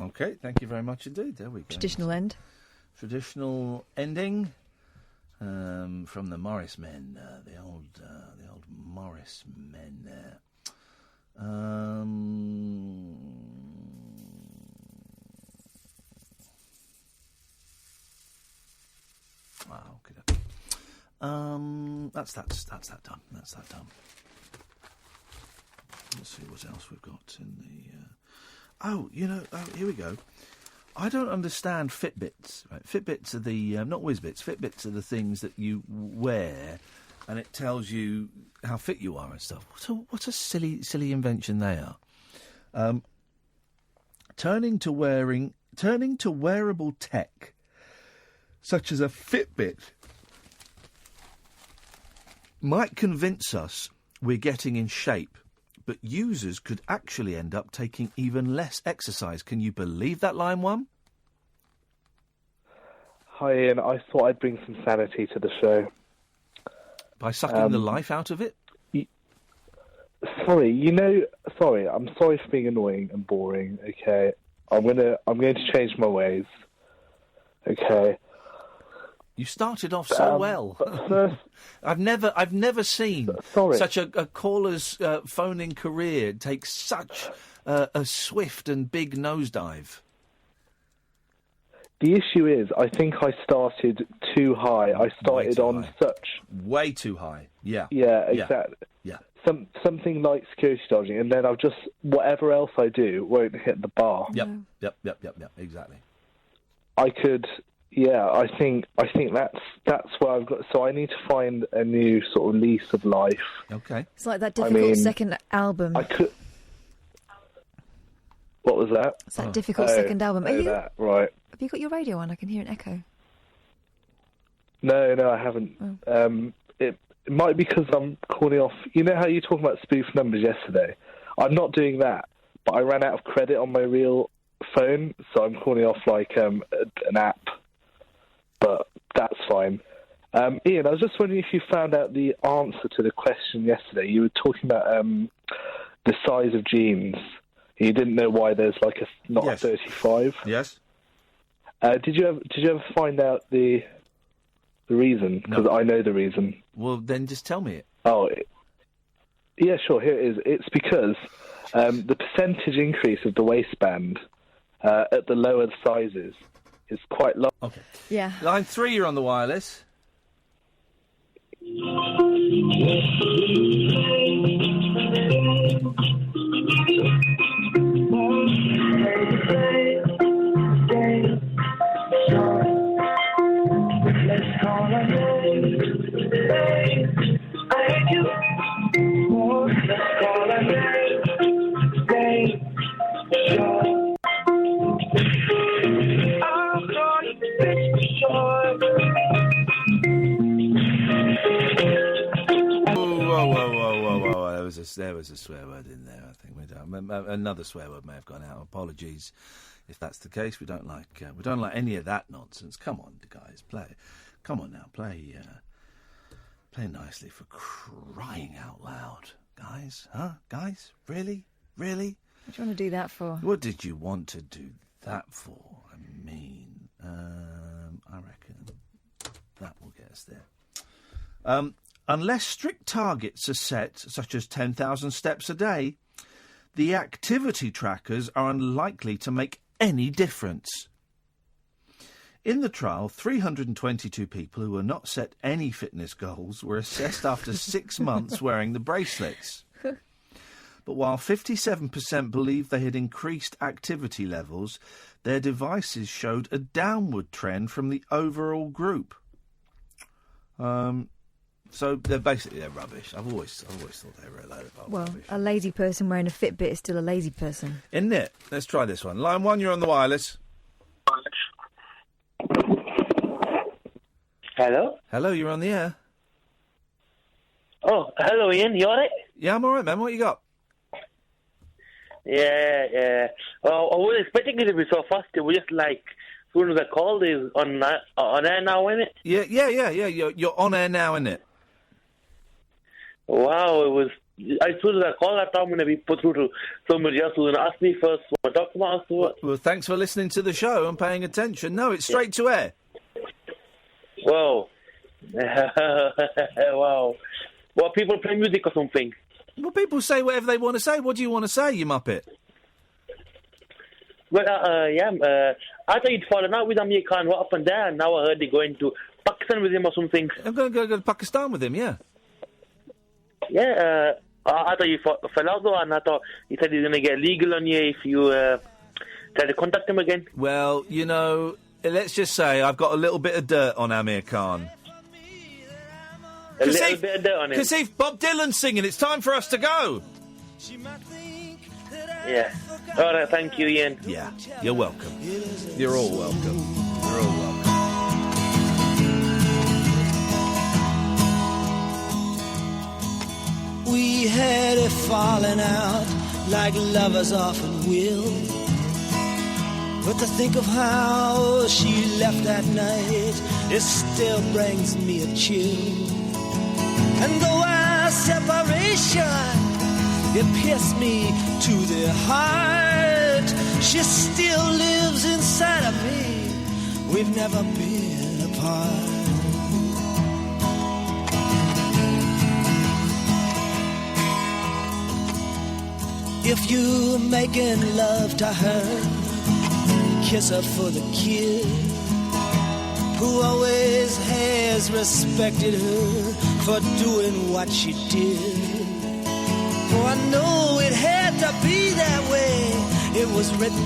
OK, thank you very much indeed. There we go. Traditional end. Traditional ending from the Morris Men, the old Morris Men there. Okay. That's that done. That's that done. Let's see what else we've got in the. Here we go. I don't understand Fitbits. Right? Fitbits are the not Whizbits. Fitbits are the things that you wear, and it tells you how fit you are and stuff. What a silly invention they are. Turning to wearable tech, such as a Fitbit, might convince us we're getting in shape, but users could actually end up taking even less exercise. Can you believe that, line 1? Hi, Ian. I thought I'd bring some sanity to the show. By sucking the life out of it? Sorry, I'm sorry for being annoying and boring, okay? I'm going to change my ways, okay? You started off so well. First, I've never seen such a caller's phoning career take such a swift and big nosedive. The issue is, I think I started too high. I started on such... Way too high, yeah. Yeah, exactly. Yeah. Something like security dodging, and then I'll just... Whatever else I do won't hit the bar. Yep, exactly. I could... Yeah, I think that's where I've got... So I need to find a new sort of lease of life. Okay. It's like that difficult second album. I could... What was that? It's that difficult second album. Right. Have you got your radio on? I can hear an echo. No, I haven't. It might be because I'm calling off... You know how you were talking about spoof numbers yesterday? I'm not doing that, but I ran out of credit on my real phone, so I'm calling off like an app. But that's fine. Ian, I was just wondering if you found out the answer to the question yesterday. You were talking about the size of jeans. You didn't know why there's like a 35. Yes. Did you ever find out the reason? Because I know the reason. Well, then just tell me it. Oh, yeah, sure. Here it is. It's because the percentage increase of the waistband at the lower sizes is quite low. Okay. Yeah. Line 3, you're on the wireless. There was a swear word in there, I think. Another swear word may have gone out. Apologies if that's the case. We don't like any of that nonsense. Come on, guys, play. Come on now, play nicely, for crying out loud, guys. Huh, guys? Really? What do you want to do that for? What did you want to do that for? I mean, I reckon that will get us there. Unless strict targets are set, such as 10,000 steps a day, the activity trackers are unlikely to make any difference. In the trial, 322 people who were not set any fitness goals were assessed after 6 months wearing the bracelets. But while 57% believed they had increased activity levels, their devices showed a downward trend from the overall group. So they're rubbish. I've always thought they were a load of Well, a lazy person wearing a Fitbit is still a lazy person. Isn't it? Let's try this one. Line 1, you're on the wireless. Hello? Hello, you're on the air. Oh, hello, Ian. You alright? Yeah, I'm alright, man. What you got? Yeah. Well, I wasn't expecting it to be so fast. It was just like, as soon as I called, it's on air now, isn't it? Yeah. You're on air now, isn't it? Wow, it was... As soon as I called that, I'm going to be put through to somebody else who's going to ask me first what I talk about afterwards. Well, thanks for listening to the show and paying attention. No, it's straight to air. Wow. Wow. Well, people play music or something. Well, people say whatever they want to say. What do you want to say, you muppet? Well, I thought you'd fallen out with Amir Khan. What happened there? And now I heard you're going to Pakistan with him or something. I'm going to go to Pakistan with him, yeah. Yeah, I thought you fell out though, and I thought he said he's going to get legal on you if you try to contact him again. Well, you know, let's just say I've got a little bit of dirt on Amir Khan. A little bit of dirt on him? Kasif, Bob Dylan's singing. It's time for us to go. Yeah. All right, thank you, Ian. Yeah, you're welcome. You're all welcome. You're all welcome. We had a falling out like lovers often will. But to think of how she left that night, it still brings me a chill. And though our separation, it pierced me to the heart, she still lives inside of me. We've never been apart. If you're making love to her, kiss her for the kid who always has respected her for doing what she did. Oh, I know it had to be that way. It was written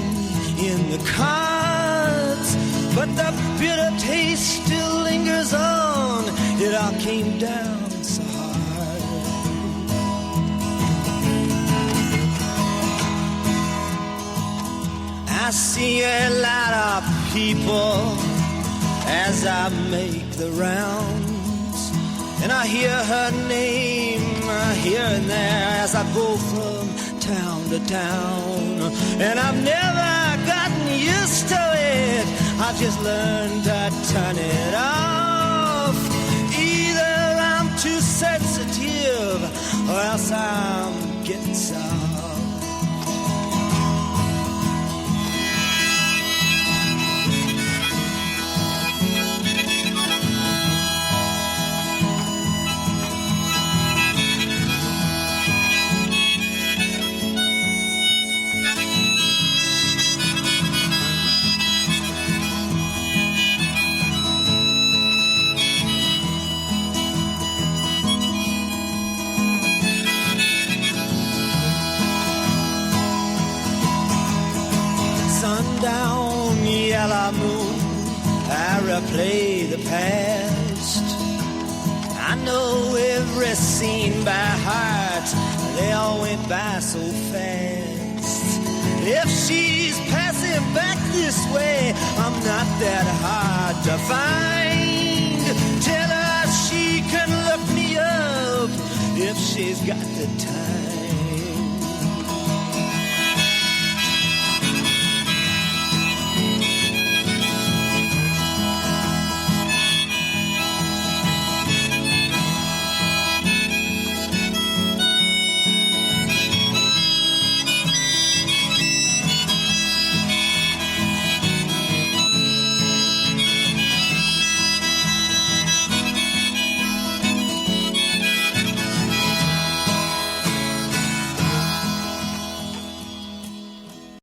in the cards, but the bitter taste still lingers on. It all came down so hard. I see a lot of people as I make the rounds, and I hear her name here and there as I go from town to town. And I've never gotten used to it, I've just learned to turn it off. Either I'm too sensitive or else I'm getting soft. Sundown, yellow moon, I replay the past. I know every scene by heart, they all went by so fast. If she's passing back this way, I'm not that hard to find. Tell her she can look me up if she's got the time.